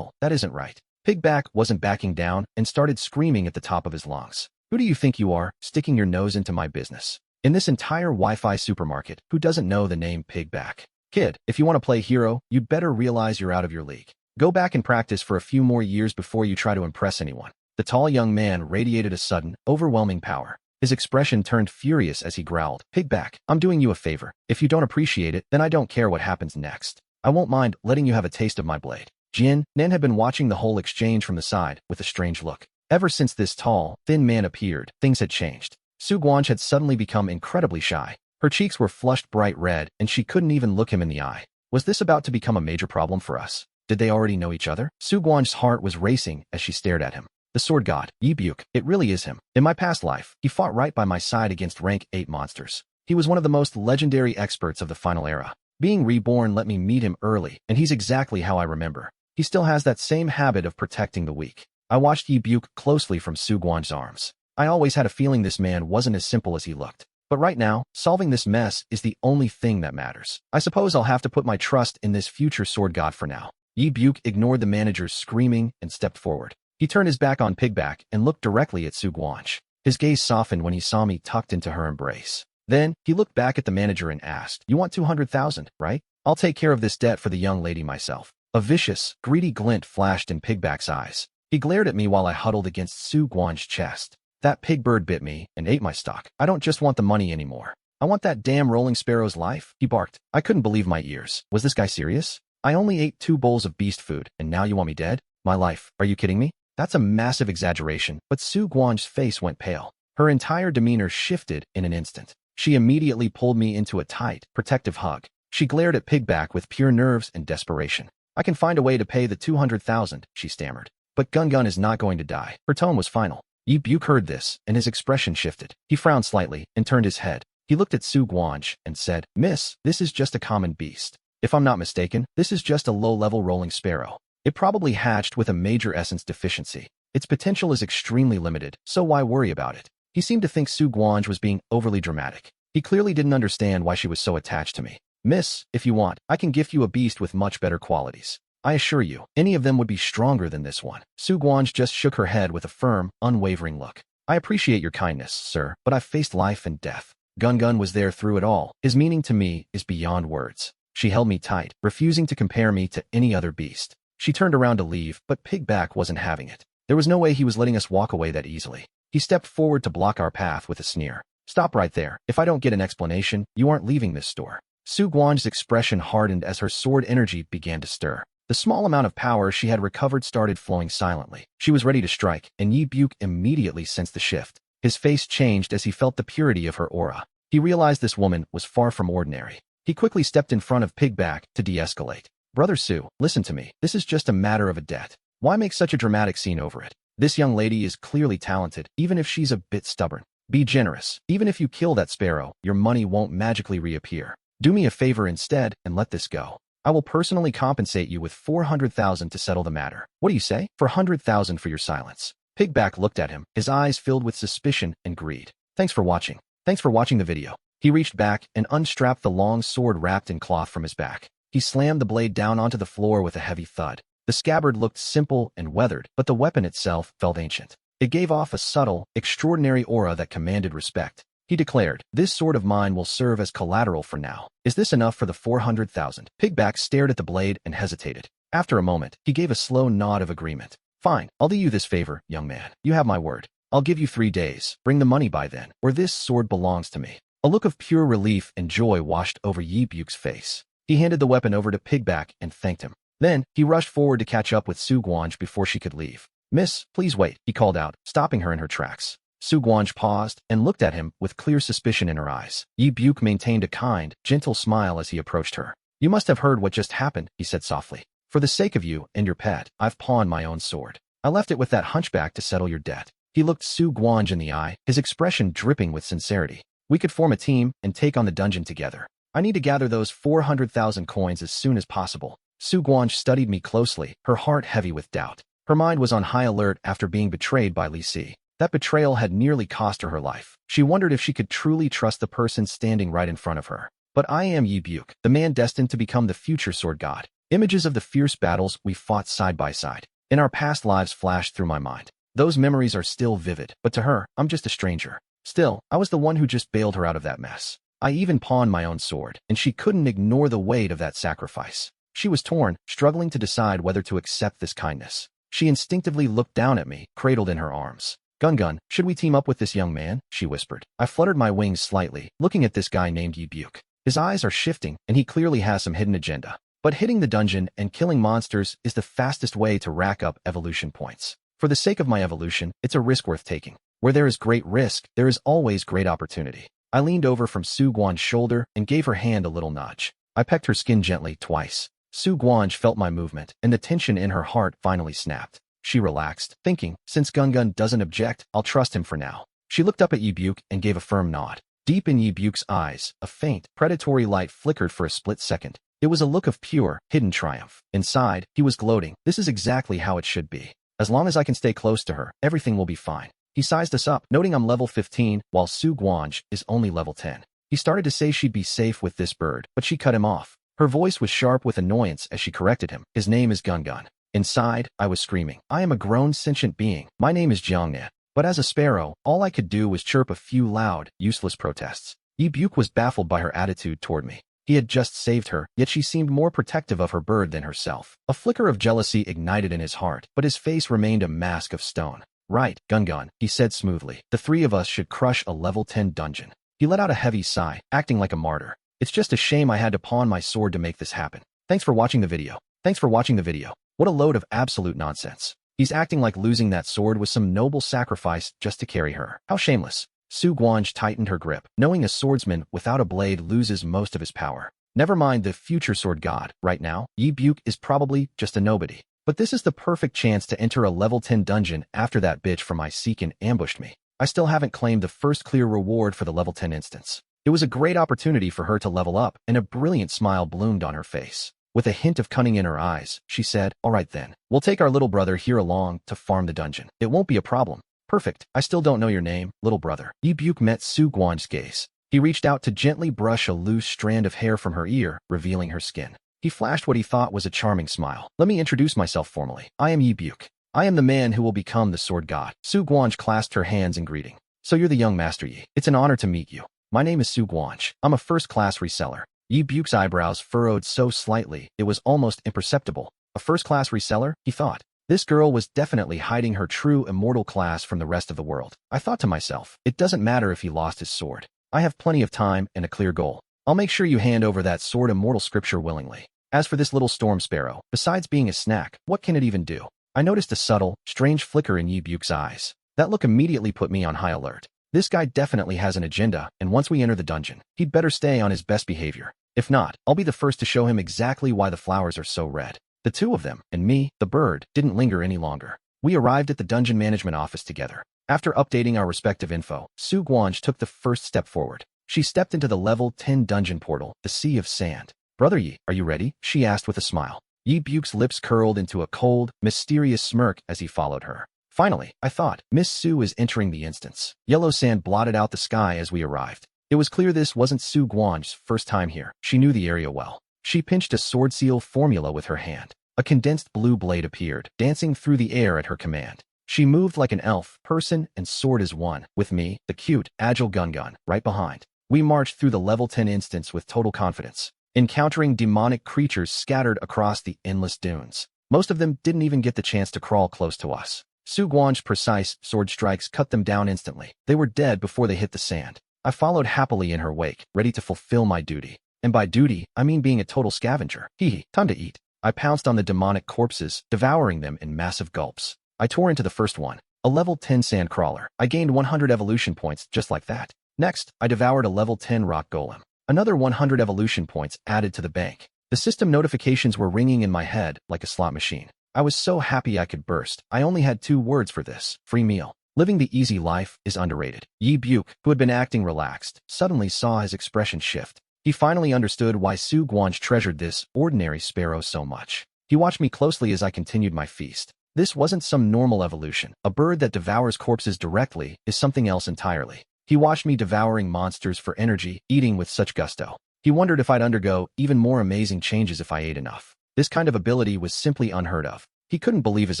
isn't right." Pigback wasn't backing down and started screaming at the top of his lungs. "Who do you think you are, sticking your nose into my business? In this entire Wi-Fi supermarket, who doesn't know the name Pigback? Kid, if you want to play hero, you'd better realize you're out of your league. Go back and practice for a few more years before you try to impress anyone." The tall young man radiated a sudden, overwhelming power. His expression turned furious as he growled, "Pigback, I'm doing you a favor. If you don't appreciate it, then I don't care what happens next. I won't mind letting you have a taste of my blade." Jin Nan had been watching the whole exchange from the side with a strange look. Ever since this tall, thin man appeared, things had changed. Su Guanj had suddenly become incredibly shy. Her cheeks were flushed bright red, and she couldn't even look him in the eye. Was this about to become a major problem for us? Did they already know each other? Su Guanj's heart was racing as she stared at him. The sword god, Yi Buke, it really is him. In my past life, he fought right by my side against rank 8 monsters. He was one of the most legendary experts of the final era. Being reborn let me meet him early, and he's exactly how I remember. He still has that same habit of protecting the weak. I watched Yi Buke closely from Su Guanj's arms. I always had a feeling this man wasn't as simple as he looked. But right now, solving this mess is the only thing that matters. I suppose I'll have to put my trust in this future sword god for now. Yi Buke ignored the manager's screaming and stepped forward. He turned his back on Pigback and looked directly at Su Guanj. His gaze softened when he saw me tucked into her embrace. Then, he looked back at the manager and asked, "You want 200,000, right? I'll take care of this debt for the young lady myself." A vicious, greedy glint flashed in Pigback's eyes. He glared at me while I huddled against Su Guanj's chest. "That pig bird bit me and ate my stock. I don't just want the money anymore. I want that damn rolling sparrow's life," he barked. I couldn't believe my ears. Was this guy serious? I only ate 2 bowls of beast food, and now you want me dead? My life. Are you kidding me? That's a massive exaggeration, but Su Guanj's face went pale. Her entire demeanor shifted in an instant. She immediately pulled me into a tight, protective hug. She glared at Pigback with pure nerves and desperation. "I can find a way to pay the 200,000, she stammered. "But Gun Gun is not going to die." Her tone was final. Yi Buke heard this, and his expression shifted. He frowned slightly and turned his head. He looked at Su Guanj and said, "Miss, this is just a common beast. If I'm not mistaken, this is just a low-level rolling sparrow. It probably hatched with a major essence deficiency. Its potential is extremely limited, so why worry about it?" He seemed to think Su Guanj was being overly dramatic. He clearly didn't understand why she was so attached to me. "Miss, if you want, I can gift you a beast with much better qualities. I assure you, any of them would be stronger than this one." Su Guanj just shook her head with a firm, unwavering look. "I appreciate your kindness, sir, but I've faced life and death. Gun Gun was there through it all. His meaning to me is beyond words." She held me tight, refusing to compare me to any other beast. She turned around to leave, but Pigback wasn't having it. There was no way he was letting us walk away that easily. He stepped forward to block our path with a sneer. "Stop right there. If I don't get an explanation, you aren't leaving this store." Su Guanj's expression hardened as her sword energy began to stir. The small amount of power she had recovered started flowing silently. She was ready to strike, and Yi Buke immediately sensed the shift. His face changed as he felt the purity of her aura. He realized this woman was far from ordinary. He quickly stepped in front of Pigback to de-escalate. Brother Sue, listen to me. This is just a matter of a debt. Why make such a dramatic scene over it? This young lady is clearly talented, even if she's a bit stubborn. Be generous. Even if you kill that sparrow, your money won't magically reappear. Do me a favor instead and let this go. I will personally compensate you with 400,000 to settle the matter. What do you say? For 100,000 for your silence. Pigback looked at him, his eyes filled with suspicion and greed. Thanks for watching. Thanks for watching the video. He reached back and unstrapped the long sword wrapped in cloth from his back. He slammed the blade down onto the floor with a heavy thud. The scabbard looked simple and weathered, but the weapon itself felt ancient. It gave off a subtle, extraordinary aura that commanded respect. He declared, "This sword of mine will serve as collateral for now. Is this enough for the 400,000? Pigback stared at the blade and hesitated. After a moment, he gave a slow nod of agreement. Fine, I'll do you this favor, young man. You have my word. I'll give you 3 days. Bring the money by then, or this sword belongs to me." A look of pure relief and joy washed over Yi Buke's face. He handed the weapon over to Pigback and thanked him. Then, he rushed forward to catch up with Su Guange before she could leave. "Miss, please wait," he called out, stopping her in her tracks. Su Guange paused and looked at him with clear suspicion in her eyes. Yi Buke maintained a kind, gentle smile as he approached her. "You must have heard what just happened," he said softly. "For the sake of you and your pet, I've pawned my own sword. I left it with that hunchback to settle your debt." He looked Su Guange in the eye, his expression dripping with sincerity. "We could form a team and take on the dungeon together. I need to gather those 400,000 coins as soon as possible." Su Guange studied me closely, her heart heavy with doubt. Her mind was on high alert after being betrayed by Li Si. That betrayal had nearly cost her life. She wondered if she could truly trust the person standing right in front of her. But I am Yi Buke, the man destined to become the future sword god. Images of the fierce battles we fought side by side in our past lives flashed through my mind. Those memories are still vivid, but to her, I'm just a stranger. Still, I was the one who just bailed her out of that mess. I even pawned my own sword, and she couldn't ignore the weight of that sacrifice. She was torn, struggling to decide whether to accept this kindness. She instinctively looked down at me, cradled in her arms. "Gun, should we team up with this young man?" she whispered. I fluttered my wings slightly, looking at this guy named Yi Buke. His eyes are shifting, and he clearly has some hidden agenda. But hitting the dungeon and killing monsters is the fastest way to rack up evolution points. For the sake of my evolution, it's a risk worth taking. Where there is great risk, there is always great opportunity. I leaned over from Su Guange's shoulder and gave her hand a little nudge. I pecked her skin gently twice. Su Guange felt my movement, and the tension in her heart finally snapped. She relaxed, thinking, since Gun doesn't object, I'll trust him for now. She looked up at Yi Buke and gave a firm nod. Deep in Yi Buke's eyes, a faint, predatory light flickered for a split second. It was a look of pure, hidden triumph. Inside, he was gloating. This is exactly how it should be. As long as I can stay close to her, everything will be fine. He sized us up, noting I'm level 15, while Su Guange is only level 10. He started to say she'd be safe with this bird, but she cut him off. Her voice was sharp with annoyance as she corrected him. His name is Gun. Inside, I was screaming. I am a grown sentient being. My name is Jiangnia. But as a sparrow, all I could do was chirp a few loud, useless protests. Yi Buke was baffled by her attitude toward me. He had just saved her, yet she seemed more protective of her bird than herself. A flicker of jealousy ignited in his heart, but his face remained a mask of stone. Right, Gun, he said smoothly. The 3 of us should crush a level 10 dungeon. He let out a heavy sigh, acting like a martyr. It's just a shame I had to pawn my sword to make this happen. Thanks for watching the video. What a load of absolute nonsense. He's acting like losing that sword was some noble sacrifice just to carry her. How shameless. Su Guange tightened her grip, knowing a swordsman without a blade loses most of his power. Never mind the future sword god. Right now, Yi Buke is probably just a nobody. But this is the perfect chance to enter a level 10 dungeon after that bitch from Isekan ambushed me. I still haven't claimed the first clear reward for the level 10 instance. It was a great opportunity for her to level up, and a brilliant smile bloomed on her face. With a hint of cunning in her eyes, she said, "All right then, we'll take our little brother here along to farm the dungeon. It won't be a problem." "Perfect. I still don't know your name, little brother." Yi Buke met Su Guange's gaze. He reached out to gently brush a loose strand of hair from her ear, revealing her skin. He flashed what he thought was a charming smile. "Let me introduce myself formally. I am Yi Buke. I am the man who will become the sword god." Su Guange clasped her hands in greeting. "So you're the young Master Yi. It's an honor to meet you. My name is Su Guange. I'm a first-class reseller." Yi Buke's eyebrows furrowed so slightly, it was almost imperceptible. A first-class reseller, he thought. This girl was definitely hiding her true immortal class from the rest of the world. I thought to myself, it doesn't matter if he lost his sword. I have plenty of time and a clear goal. I'll make sure you hand over that sword immortal scripture willingly. As for this little storm sparrow, besides being a snack, what can it even do? I noticed a subtle, strange flicker in Yi Buke's eyes. That look immediately put me on high alert. This guy definitely has an agenda, and once we enter the dungeon, he'd better stay on his best behavior. If not, I'll be the first to show him exactly why the flowers are so red. The two of them, and me, the bird, didn't linger any longer. We arrived at the dungeon management office together. After updating our respective info, Su Guanj took the first step forward. She stepped into the level 10 dungeon portal, the Sea of Sand. "Brother Yi, are you ready?" she asked with a smile. Yi Buke's lips curled into a cold, mysterious smirk as he followed her. Finally, I thought, Miss Su is entering the instance. Yellow sand blotted out the sky as we arrived. It was clear this wasn't Su Guanj's first time here. She knew the area well. She pinched a sword seal formula with her hand. A condensed blue blade appeared, dancing through the air at her command. She moved like an elf, person and sword as one, with me, the cute, agile Gun, right behind. We marched through the level 10 instance with total confidence, encountering demonic creatures scattered across the endless dunes. Most of them didn't even get the chance to crawl close to us. Su Guanj's precise sword strikes cut them down instantly. They were dead before they hit the sand. I followed happily in her wake, ready to fulfill my duty. And by duty, I mean being a total scavenger. Hee, time to eat. I pounced on the demonic corpses, devouring them in massive gulps. I tore into the first one, a level 10 sand crawler. I gained 100 evolution points just like that. Next, I devoured a level 10 rock golem. Another 100 evolution points added to the bank. The system notifications were ringing in my head like a slot machine. I was so happy I could burst. I only had 2 words for this: free meal. Living the easy life is underrated. Yi Buke, who had been acting relaxed, suddenly saw his expression shift. He finally understood why Su Guanj treasured this ordinary sparrow so much. He watched me closely as I continued my feast. This wasn't some normal evolution. A bird that devours corpses directly is something else entirely. He watched me devouring monsters for energy, eating with such gusto. He wondered if I'd undergo even more amazing changes if I ate enough. This kind of ability was simply unheard of. He couldn't believe his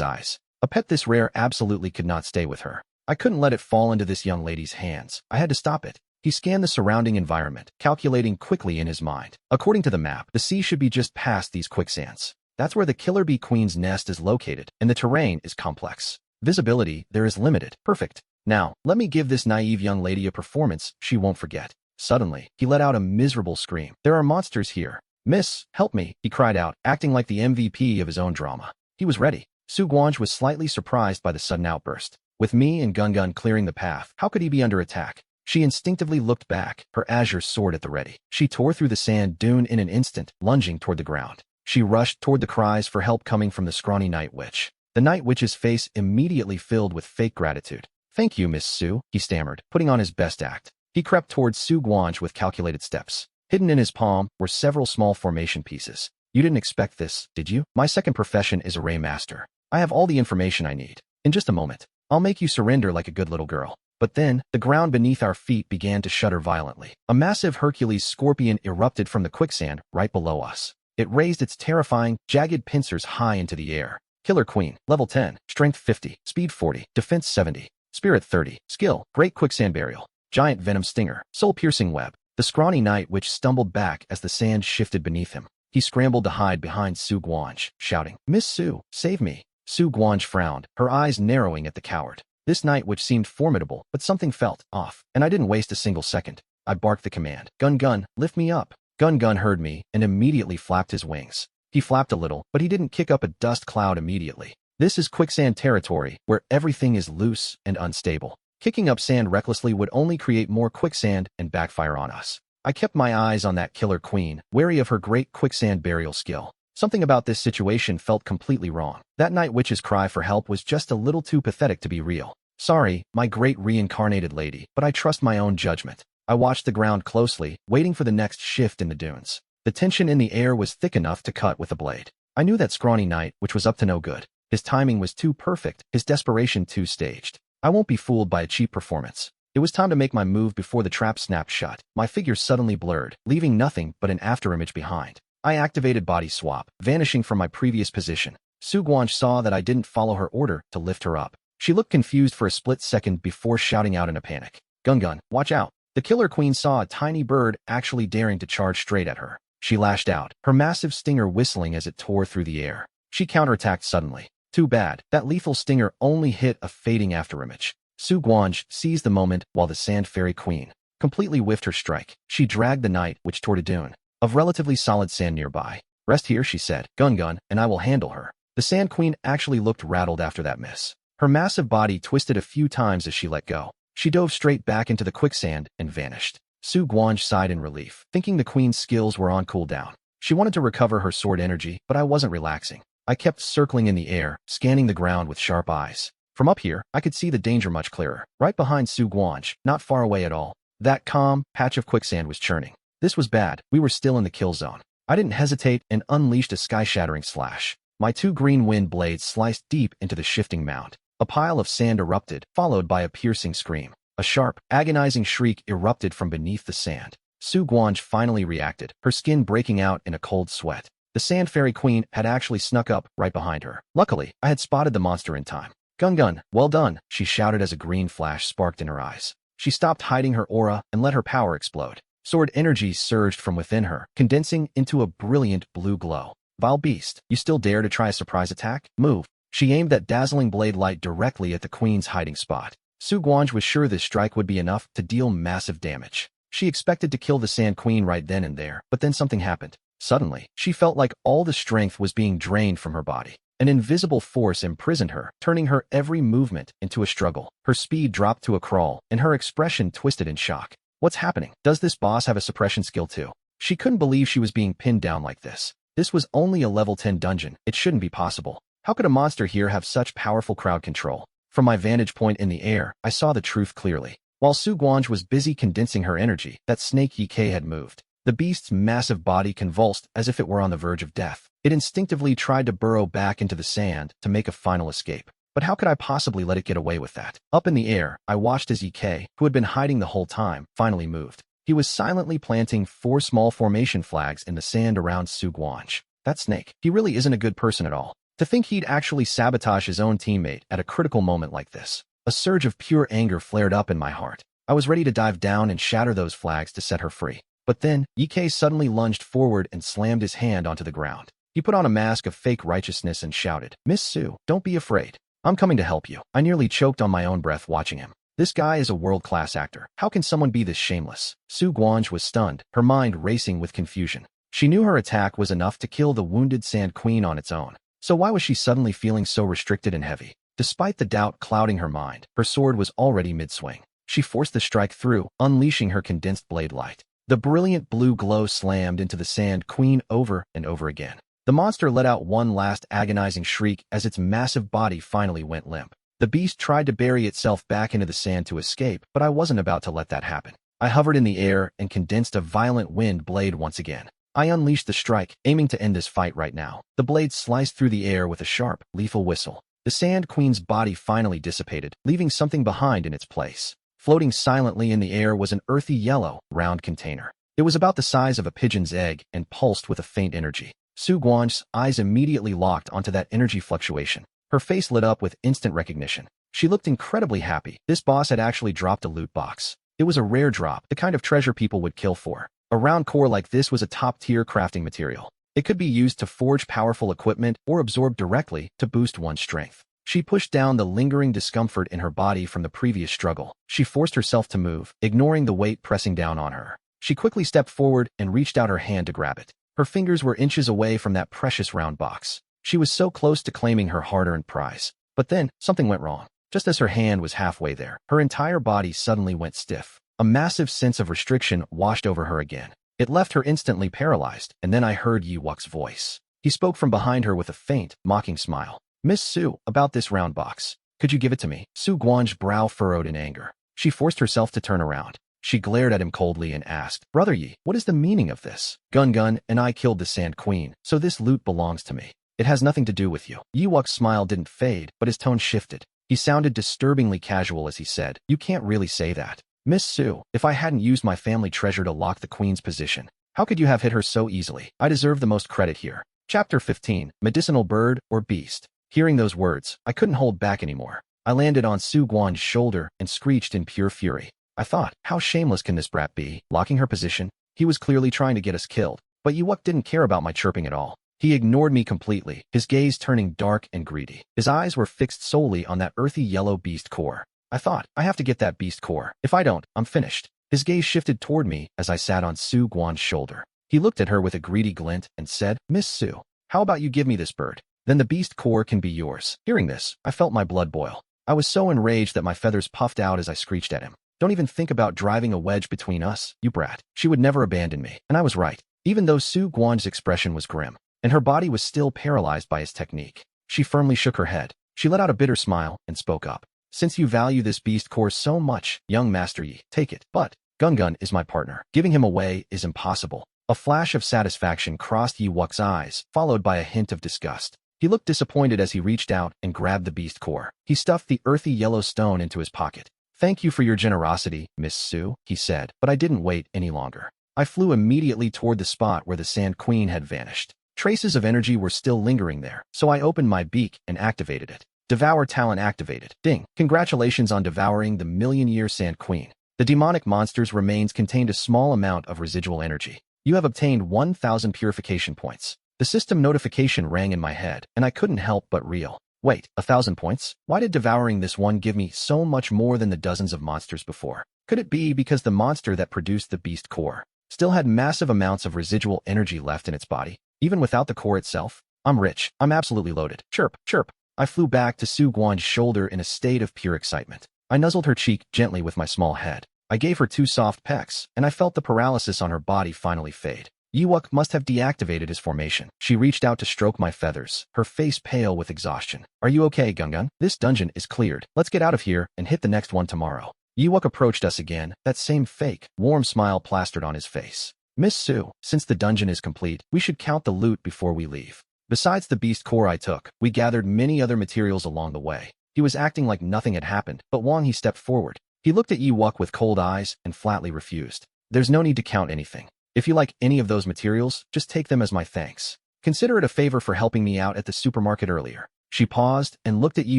eyes. A pet this rare absolutely could not stay with her. I couldn't let it fall into this young lady's hands. I had to stop it. He scanned the surrounding environment, calculating quickly in his mind. According to the map, the sea should be just past these quicksands. That's where the Killer Bee Queen's nest is located, and the terrain is complex. Visibility there is limited. Perfect. Now, let me give this naive young lady a performance she won't forget. Suddenly, he let out a miserable scream. "There are monsters here. Miss, help me," he cried out, acting like the MVP of his own drama. He was ready. Su Guanj was slightly surprised by the sudden outburst. With me and Gun clearing the path, how could he be under attack? She instinctively looked back, her azure sword at the ready. She tore through the sand dune in an instant, lunging toward the ground. She rushed toward the cries for help coming from the scrawny night witch. The night witch's face immediately filled with fake gratitude. "Thank you, Miss Su," he stammered, putting on his best act. He crept towards Su Guanj with calculated steps. Hidden in his palm were several small formation pieces. "You didn't expect this, did you? My second profession is a ray master. I have all the information I need. In just a moment, I'll make you surrender like a good little girl." But then, the ground beneath our feet began to shudder violently. A massive Hercules scorpion erupted from the quicksand right below us. It raised its terrifying, jagged pincers high into the air. Killer Queen, level 10, strength 50, speed 40, defense 70, spirit 30, skill, great quicksand burial, giant venom stinger, soul-piercing web. The scrawny night witch stumbled back as the sand shifted beneath him. He scrambled to hide behind Su Guanj, shouting, "Miss Su, save me." Su Guanj frowned, her eyes narrowing at the coward. This night witch seemed formidable, but something felt off, and I didn't waste a single second. I barked the command, Gun, lift me up." Gun heard me and immediately flapped his wings. He flapped a little, but he didn't kick up a dust cloud immediately. This is quicksand territory, where everything is loose and unstable. Kicking up sand recklessly would only create more quicksand and backfire on us. I kept my eyes on that killer queen, wary of her great quicksand burial skill. Something about this situation felt completely wrong. That night witch's cry for help was just a little too pathetic to be real. "Sorry, my great reincarnated lady, but I trust my own judgment." I watched the ground closely, waiting for the next shift in the dunes. The tension in the air was thick enough to cut with a blade. I knew that scrawny knight, which was up to no good. His timing was too perfect, his desperation too staged. I won't be fooled by a cheap performance. It was time to make my move before the trap snapped shut. My figure suddenly blurred, leaving nothing but an afterimage behind. I activated body swap, vanishing from my previous position. Su Guanj saw that I didn't follow her order to lift her up. She looked confused for a split second before shouting out in a panic, Gun, watch out." The killer queen saw a tiny bird actually daring to charge straight at her. She lashed out, her massive stinger whistling as it tore through the air. She counterattacked suddenly. Too bad, that lethal stinger only hit a fading afterimage. Su Guanj seized the moment while the Sand Fairy Queen completely whiffed her strike. She dragged the night witch toward a dune of relatively solid sand nearby. "Rest here," she said, Gun, and I will handle her." The Sand Queen actually looked rattled after that miss. Her massive body twisted a few times as she let go. She dove straight back into the quicksand and vanished. Su Guanj sighed in relief, thinking the queen's skills were on cooldown. She wanted to recover her sword energy, but I wasn't relaxing. I kept circling in the air, scanning the ground with sharp eyes. From up here, I could see the danger much clearer, right behind Su Guanj, not far away at all. That calm patch of quicksand was churning. This was bad. We were still in the kill zone. I didn't hesitate and unleashed a sky-shattering slash. My 2 green wind blades sliced deep into the shifting mound. A pile of sand erupted, followed by a piercing scream. A sharp, agonizing shriek erupted from beneath the sand. Su Guanj finally reacted, her skin breaking out in a cold sweat. The Sand Fairy Queen had actually snuck up right behind her. Luckily, I had spotted the monster in time. Gun, well done, she shouted as a green flash sparked in her eyes. She stopped hiding her aura and let her power explode. Sword energy surged from within her, condensing into a brilliant blue glow. Vile beast, you still dare to try a surprise attack? Move. She aimed that dazzling blade light directly at the queen's hiding spot. Su Guanj was sure this strike would be enough to deal massive damage. She expected to kill the Sand Queen right then and there, but then something happened. Suddenly, she felt like all the strength was being drained from her body. An invisible force imprisoned her, turning her every movement into a struggle. Her speed dropped to a crawl, and her expression twisted in shock. What's happening? Does this boss have a suppression skill too? She couldn't believe she was being pinned down like this. This was only a level 10 dungeon. It shouldn't be possible. How could a monster here have such powerful crowd control? From my vantage point in the air, I saw the truth clearly. While Su Guanj was busy condensing her energy, that snake Ye had moved. The beast's massive body convulsed as if it were on the verge of death. It instinctively tried to burrow back into the sand to make a final escape. But how could I possibly let it get away with that? Up in the air, I watched as Ye, who had been hiding the whole time, finally moved. He was silently planting 4 small formation flags in the sand around Su Guanj. That snake, he really isn't a good person at all. To think he'd actually sabotage his own teammate at a critical moment like this. A surge of pure anger flared up in my heart. I was ready to dive down and shatter those flags to set her free. But then, Ye suddenly lunged forward and slammed his hand onto the ground. He put on a mask of fake righteousness and shouted, "Miss Su, don't be afraid. I'm coming to help you." I nearly choked on my own breath watching him. This guy is a world-class actor. How can someone be this shameless? Su Guanj was stunned, her mind racing with confusion. She knew her attack was enough to kill the wounded Sand Queen on its own. So why was she suddenly feeling so restricted and heavy? Despite the doubt clouding her mind, her sword was already mid-swing. She forced the strike through, unleashing her condensed blade light. The brilliant blue glow slammed into the Sand Queen over and over again. The monster let out one last agonizing shriek as its massive body finally went limp. The beast tried to bury itself back into the sand to escape, but I wasn't about to let that happen. I hovered in the air and condensed a violent wind blade once again. I unleashed the strike, aiming to end this fight right now. The blade sliced through the air with a sharp, lethal whistle. The Sand Queen's body finally dissipated, leaving something behind in its place. Floating silently in the air was an earthy yellow, round container. It was about the size of a pigeon's egg and pulsed with a faint energy. Su Guanj's eyes immediately locked onto that energy fluctuation. Her face lit up with instant recognition. She looked incredibly happy. This boss had actually dropped a loot box. It was a rare drop, the kind of treasure people would kill for. A round core like this was a top-tier crafting material. It could be used to forge powerful equipment or absorb directly to boost one's strength. She pushed down the lingering discomfort in her body from the previous struggle. She forced herself to move, ignoring the weight pressing down on her. She quickly stepped forward and reached out her hand to grab it. Her fingers were inches away from that precious round box. She was so close to claiming her hard-earned prize. But then, something went wrong. Just as her hand was halfway there, her entire body suddenly went stiff. A massive sense of restriction washed over her again. It left her instantly paralyzed, and then I heard Yiwuk's voice. He spoke from behind her with a faint, mocking smile. "Miss Su, about this round box. Could you give it to me?" Su Guanj's brow furrowed in anger. She forced herself to turn around. She glared at him coldly and asked, "Brother Yi, what is the meaning of this? Gun and I killed the Sand Queen, so this loot belongs to me. It has nothing to do with you." Yiwuk's smile didn't fade, but his tone shifted. He sounded disturbingly casual as he said, "You can't really say that. Miss Su, if I hadn't used my family treasure to lock the Queen's position, how could you have hit her so easily? I deserve the most credit here." Chapter 15, Medicinal Bird or Beast. Hearing those words, I couldn't hold back anymore. I landed on Su Guanj's shoulder and screeched in pure fury. I thought, how shameless can this brat be, locking her position? He was clearly trying to get us killed, but Yiwuk didn't care about my chirping at all. He ignored me completely, his gaze turning dark and greedy. His eyes were fixed solely on that earthy yellow beast core. I thought, I have to get that beast core. If I don't, I'm finished. His gaze shifted toward me as I sat on Su Guanj's shoulder. He looked at her with a greedy glint and said, "Miss Su, how about you give me this bird? Then the beast core can be yours." Hearing this, I felt my blood boil. I was so enraged that my feathers puffed out as I screeched at him. Don't even think about driving a wedge between us, you brat. She would never abandon me, and I was right. Even though Su Guan's expression was grim, and her body was still paralyzed by his technique, she firmly shook her head. She let out a bitter smile and spoke up. Since you value this beast core so much, young Master Yi, take it. But Gun is my partner. Giving him away is impossible. A flash of satisfaction crossed Yi Wuck's eyes, followed by a hint of disgust. He looked disappointed as he reached out and grabbed the beast core. He stuffed the earthy yellow stone into his pocket. Thank you for your generosity, Miss Su, he said, but I didn't wait any longer. I flew immediately toward the spot where the Sand Queen had vanished. Traces of energy were still lingering there, so I opened my beak and activated it. Devour talent activated. Ding. Congratulations on devouring the million-year Sand Queen. The demonic monster's remains contained a small amount of residual energy. You have obtained 1,000 purification points. The system notification rang in my head, and I couldn't help but reel. Wait, 1,000 points? Why did devouring this one give me so much more than the dozens of monsters before? Could it be because the monster that produced the beast core still had massive amounts of residual energy left in its body, even without the core itself? I'm rich. I'm absolutely loaded. Chirp, chirp. I flew back to Su Guan's shoulder in a state of pure excitement. I nuzzled her cheek gently with my small head. I gave her 2 soft pecks, and I felt the paralysis on her body finally fade. Yi Wuck must have deactivated his formation. She reached out to stroke my feathers, her face pale with exhaustion. Are you okay, Gun? This dungeon is cleared. Let's get out of here and hit the next one tomorrow. Yi Wuck approached us again, that same fake, warm smile plastered on his face. Miss Su, since the dungeon is complete, we should count the loot before we leave. Besides the beast core I took, we gathered many other materials along the way. He was acting like nothing had happened, but he stepped forward. He looked at Yi Wuck with cold eyes and flatly refused. There's no need to count anything. If you like any of those materials, just take them as my thanks. Consider it a favor for helping me out at the supermarket earlier. She paused and looked at Yi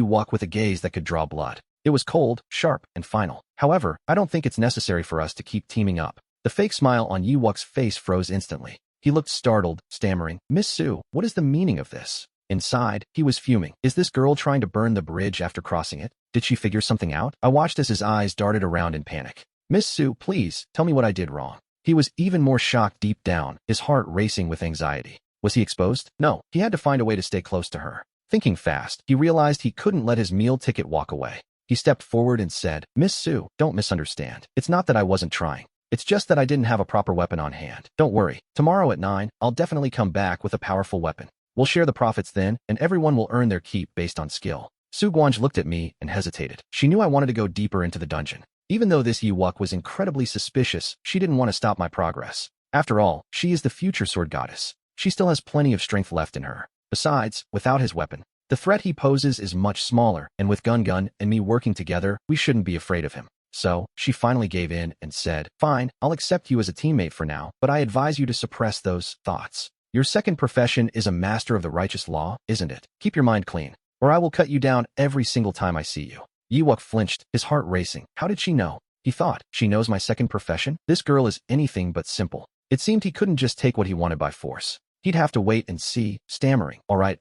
Wuck with a gaze that could draw blood. It was cold, sharp, and final. However, I don't think it's necessary for us to keep teaming up. The fake smile on Yi Wuck's face froze instantly. He looked startled, stammering, Miss Su, what is the meaning of this? Inside, he was fuming. Is this girl trying to burn the bridge after crossing it? Did she figure something out? I watched as his eyes darted around in panic. Miss Su, please, tell me what I did wrong. He was even more shocked deep down, his heart racing with anxiety. Was he exposed? No, he had to find a way to stay close to her. Thinking fast, he realized he couldn't let his meal ticket walk away. He stepped forward and said, Miss Su, don't misunderstand. It's not that I wasn't trying. It's just that I didn't have a proper weapon on hand. Don't worry. Tomorrow at 9, I'll definitely come back with a powerful weapon. We'll share the profits then, and everyone will earn their keep based on skill. Su Guanj looked at me and hesitated. She knew I wanted to go deeper into the dungeon. Even though this Yi Wuck was incredibly suspicious, she didn't want to stop my progress. After all, she is the future sword goddess. She still has plenty of strength left in her. Besides, without his weapon, the threat he poses is much smaller, and with Gun and me working together, we shouldn't be afraid of him. So, she finally gave in and said, Fine, I'll accept you as a teammate for now, but I advise you to suppress those thoughts. Your second profession is a master of the righteous law, isn't it? Keep your mind clean, or I will cut you down every single time I see you. Yi Wuck flinched, his heart racing. How did she know? He thought, she knows my second profession? This girl is anything but simple. It seemed he couldn't just take what he wanted by force. He'd have to wait and see, stammering. All right.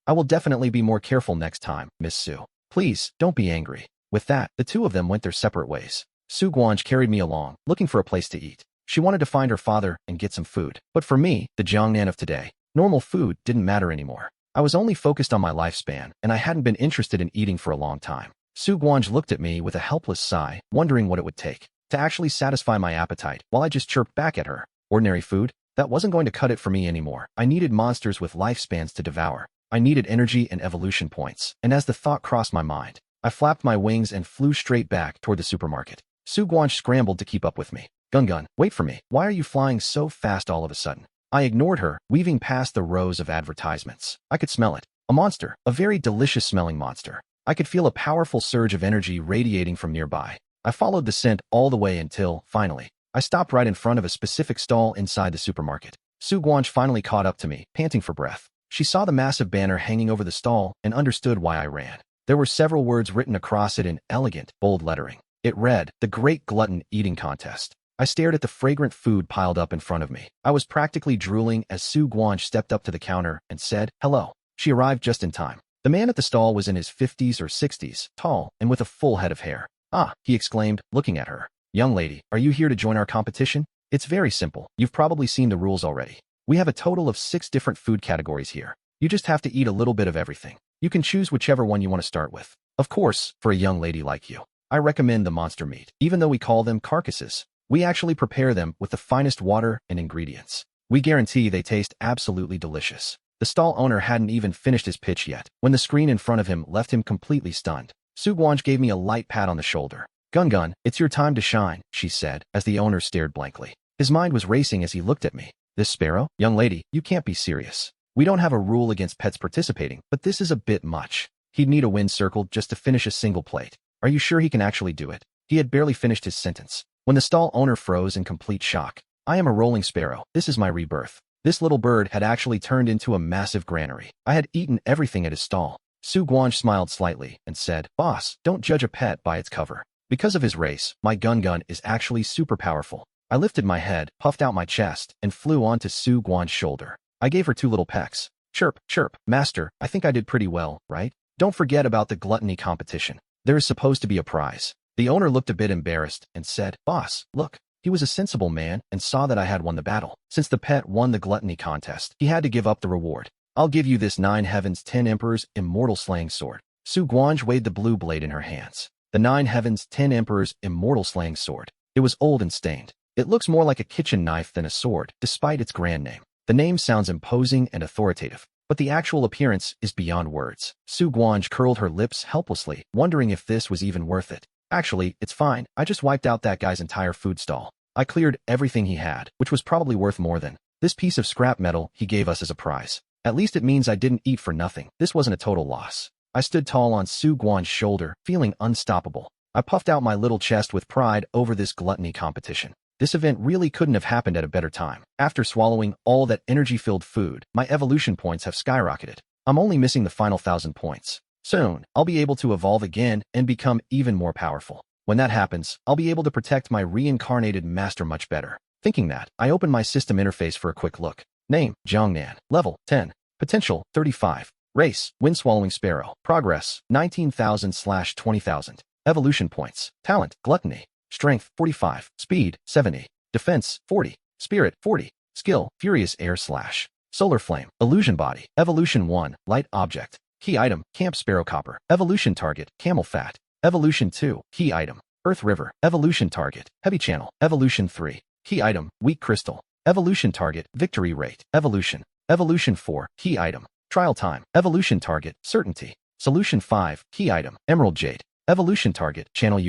I will definitely be more careful next time, Miss Su. Please, don't be angry. With that, the two of them went their separate ways. Su Guanj carried me along, looking for a place to eat. She wanted to find her father and get some food. But for me, the Jiangnan of today, normal food didn't matter anymore. I was only focused on my lifespan, and I hadn't been interested in eating for a long time. Su Guanj looked at me with a helpless sigh, wondering what it would take to actually satisfy my appetite, while I just chirped back at her. Ordinary food? That wasn't going to cut it for me anymore. I needed monsters with lifespans to devour. I needed energy and evolution points, and as the thought crossed my mind, I flapped my wings and flew straight back toward the supermarket. Su Guanj scrambled to keep up with me. Gun, wait for me. Why are you flying so fast all of a sudden? I ignored her, weaving past the rows of advertisements. I could smell it. A monster, a very delicious-smelling monster. I could feel a powerful surge of energy radiating from nearby. I followed the scent all the way until, finally, I stopped right in front of a specific stall inside the supermarket. Su Guanj finally caught up to me, panting for breath. She saw the massive banner hanging over the stall and understood why I ran. There were several words written across it in elegant, bold lettering. It read, The Great Glutton Eating Contest. I stared at the fragrant food piled up in front of me. I was practically drooling as Su Guanj stepped up to the counter and said, Hello. She arrived just in time. The man at the stall was in his 50s or 60s, tall, and with a full head of hair. Ah, he exclaimed, looking at her. Young lady, are you here to join our competition? It's very simple. You've probably seen the rules already. We have a total of 6 different food categories here. You just have to eat a little bit of everything. You can choose whichever one you want to start with. Of course, for a young lady like you, I recommend the monster meat. Even though we call them carcasses, we actually prepare them with the finest water and ingredients. We guarantee they taste absolutely delicious. The stall owner hadn't even finished his pitch yet when the screen in front of him left him completely stunned. Su Guanj gave me a light pat on the shoulder. Gun, it's your time to shine, she said, as the owner stared blankly. His mind was racing as he looked at me. This sparrow? Young lady, you can't be serious. We don't have a rule against pets participating, but this is a bit much. He'd need a wind circle just to finish a single plate. Are you sure he can actually do it? He had barely finished his sentence when the stall owner froze in complete shock. I am a rolling sparrow. This is my rebirth. This little bird had actually turned into a massive granary. I had eaten everything at his stall. Su Guanj smiled slightly and said, Boss, don't judge a pet by its cover. Because of his race, my gun is actually super powerful. I lifted my head, puffed out my chest, and flew onto Su Guanj's shoulder. I gave her 2 little pecks. Chirp, chirp, master, I think I did pretty well, right? Don't forget about the gluttony competition. There is supposed to be a prize. The owner looked a bit embarrassed and said, Boss, look. He was a sensible man and saw that I had won the battle. Since the pet won the gluttony contest, he had to give up the reward. I'll give you this 9 Heavens 10 Emperors immortal slaying sword. Su Guanj weighed the blue blade in her hands. The 9 Heavens 10 Emperors immortal slaying sword. It was old and stained. It looks more like a kitchen knife than a sword, despite its grand name. The name sounds imposing and authoritative, but the actual appearance is beyond words. Su Guanj curled her lips helplessly, wondering if this was even worth it. Actually, it's fine. I just wiped out that guy's entire food stall. I cleared everything he had, which was probably worth more than this piece of scrap metal he gave us as a prize. At least it means I didn't eat for nothing. This wasn't a total loss. I stood tall on Su Guanj's shoulder, feeling unstoppable. I puffed out my little chest with pride over this gluttony competition. This event really couldn't have happened at a better time. After swallowing all that energy-filled food, my evolution points have skyrocketed. I'm only missing the final 1,000 points. Soon, I'll be able to evolve again and become even more powerful. When that happens, I'll be able to protect my reincarnated master much better. Thinking that, I opened my system interface for a quick look. Name, Jiangnan. Level, 10. Potential, 35. Race, wind-swallowing sparrow. Progress, 19,000/20,000. Evolution points. Talent, gluttony. Strength, 45. Speed, 70. Defense, 40. Spirit, 40. Skill, furious air slash. Solar flame. Illusion body. Evolution 1. Light object. Key item, camp sparrow copper. Evolution target, camel fat. Evolution 2. Key item, earth river. Evolution target, heavy channel. Evolution 3. Key item, weak crystal. Evolution target, victory rate. Evolution 4. Key item, trial time. Evolution target, certainty. Solution 5. Key item, emerald jade. Evolution target, channel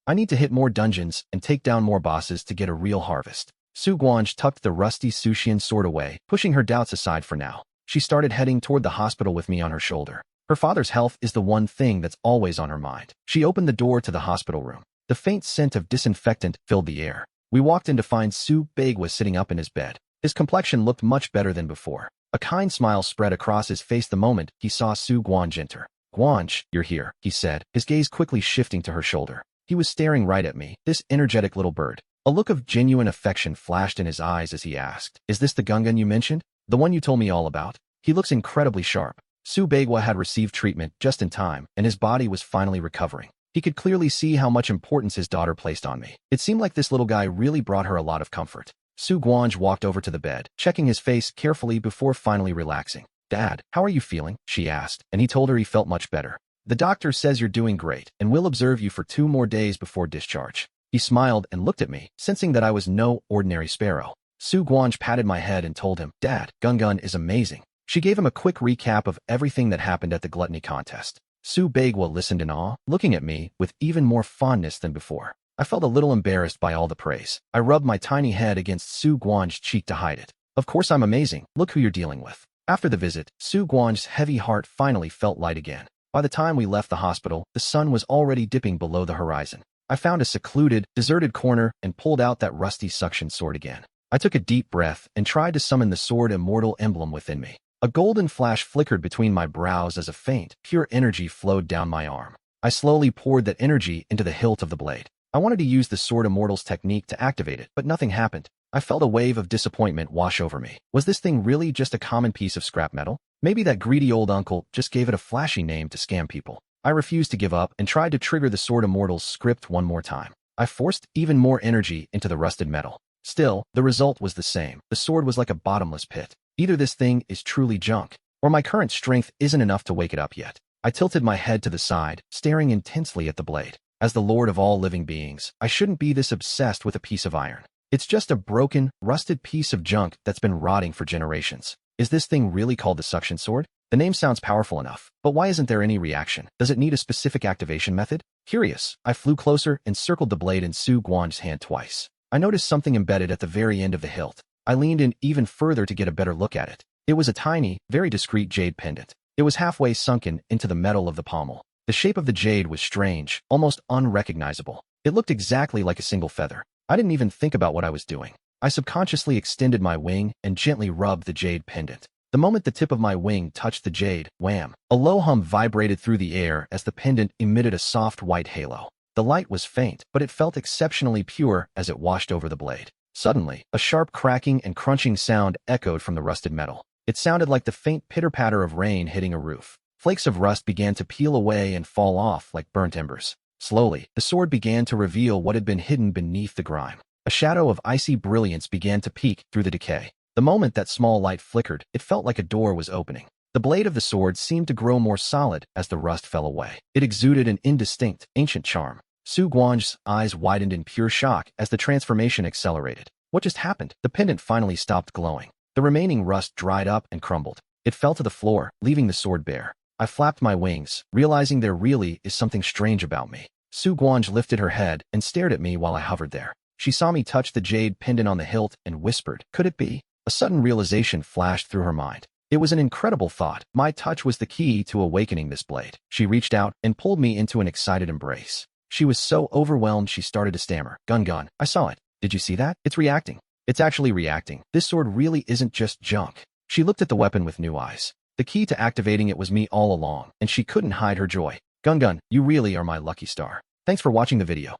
I need to hit more dungeons and take down more bosses to get a real harvest. Su Guanj tucked the rusty Sushian sword away, pushing her doubts aside for now. She started heading toward the hospital with me on her shoulder. Her father's health is the one thing that's always on her mind. She opened the door to the hospital room. The faint scent of disinfectant filled the air. We walked in to find Su Beg was sitting up in his bed. His complexion looked much better than before. A kind smile spread across his face the moment he saw Su Guanj enter. Guanj, you're here, he said, his gaze quickly shifting to her shoulder. He was staring right at me, this energetic little bird. A look of genuine affection flashed in his eyes as he asked, Is this the Gungan you mentioned? The one you told me all about? He looks incredibly sharp. Su Begwa had received treatment just in time, and his body was finally recovering. He could clearly see how much importance his daughter placed on me. It seemed like this little guy really brought her a lot of comfort. Su Guanj walked over to the bed, checking his face carefully before finally relaxing. Dad, how are you feeling? She asked, and he told her he felt much better. The doctor says you're doing great, and will observe you for 2 more days before discharge. He smiled and looked at me, sensing that I was no ordinary sparrow. Su Guanj patted my head and told him, Dad, Gungan is amazing. She gave him a quick recap of everything that happened at the gluttony contest. Su Begwa listened in awe, looking at me with even more fondness than before. I felt a little embarrassed by all the praise. I rubbed my tiny head against Su Guanj's cheek to hide it. Of course I'm amazing. Look who you're dealing with. After the visit, Su Guanj's heavy heart finally felt light again. By the time we left the hospital, the sun was already dipping below the horizon. I found a secluded, deserted corner and pulled out that rusty suction sword again. I took a deep breath and tried to summon the sword immortal emblem within me. A golden flash flickered between my brows as a faint, pure energy flowed down my arm. I slowly poured that energy into the hilt of the blade. I wanted to use the sword immortal's technique to activate it, but nothing happened. I felt a wave of disappointment wash over me. Was this thing really just a common piece of scrap metal? Maybe that greedy old uncle just gave it a flashy name to scam people. I refused to give up and tried to trigger the sword immortal's script one more time. I forced even more energy into the rusted metal. Still, the result was the same. The sword was like a bottomless pit. Either this thing is truly junk, or my current strength isn't enough to wake it up yet. I tilted my head to the side, staring intensely at the blade. As the lord of all living beings, I shouldn't be this obsessed with a piece of iron. It's just a broken, rusted piece of junk that's been rotting for generations. Is this thing really called the suction sword? The name sounds powerful enough, but why isn't there any reaction? Does it need a specific activation method? Curious, I flew closer and circled the blade in Su Guan's hand twice. I noticed something embedded at the very end of the hilt. I leaned in even further to get a better look at it. It was a tiny, very discreet jade pendant. It was halfway sunken into the metal of the pommel. The shape of the jade was strange, almost unrecognizable. It looked exactly like a single feather. I didn't even think about what I was doing. I subconsciously extended my wing and gently rubbed the jade pendant. The moment the tip of my wing touched the jade, wham! A low hum vibrated through the air as the pendant emitted a soft white halo. The light was faint, but it felt exceptionally pure as it washed over the blade. Suddenly, a sharp cracking and crunching sound echoed from the rusted metal. It sounded like the faint pitter-patter of rain hitting a roof. Flakes of rust began to peel away and fall off like burnt embers. Slowly, the sword began to reveal what had been hidden beneath the grime. A shadow of icy brilliance began to peek through the decay. The moment that small light flickered, it felt like a door was opening. The blade of the sword seemed to grow more solid as the rust fell away. It exuded an indistinct, ancient charm. Su Guan's eyes widened in pure shock as the transformation accelerated. What just happened? The pendant finally stopped glowing. The remaining rust dried up and crumbled. It fell to the floor, leaving the sword bare. I flapped my wings, realizing there really is something strange about me. Su Guanj lifted her head and stared at me while I hovered there. She saw me touch the jade pendant on the hilt and whispered, "Could it be?" A sudden realization flashed through her mind. It was an incredible thought. My touch was the key to awakening this blade. She reached out and pulled me into an excited embrace. She was so overwhelmed she started to stammer. Gun, I saw it. Did you see that? It's reacting. It's actually reacting. This sword really isn't just junk. She looked at the weapon with new eyes. The key to activating it was me all along, and she couldn't hide her joy. Gun, you really are my lucky star. Thanks for watching the video.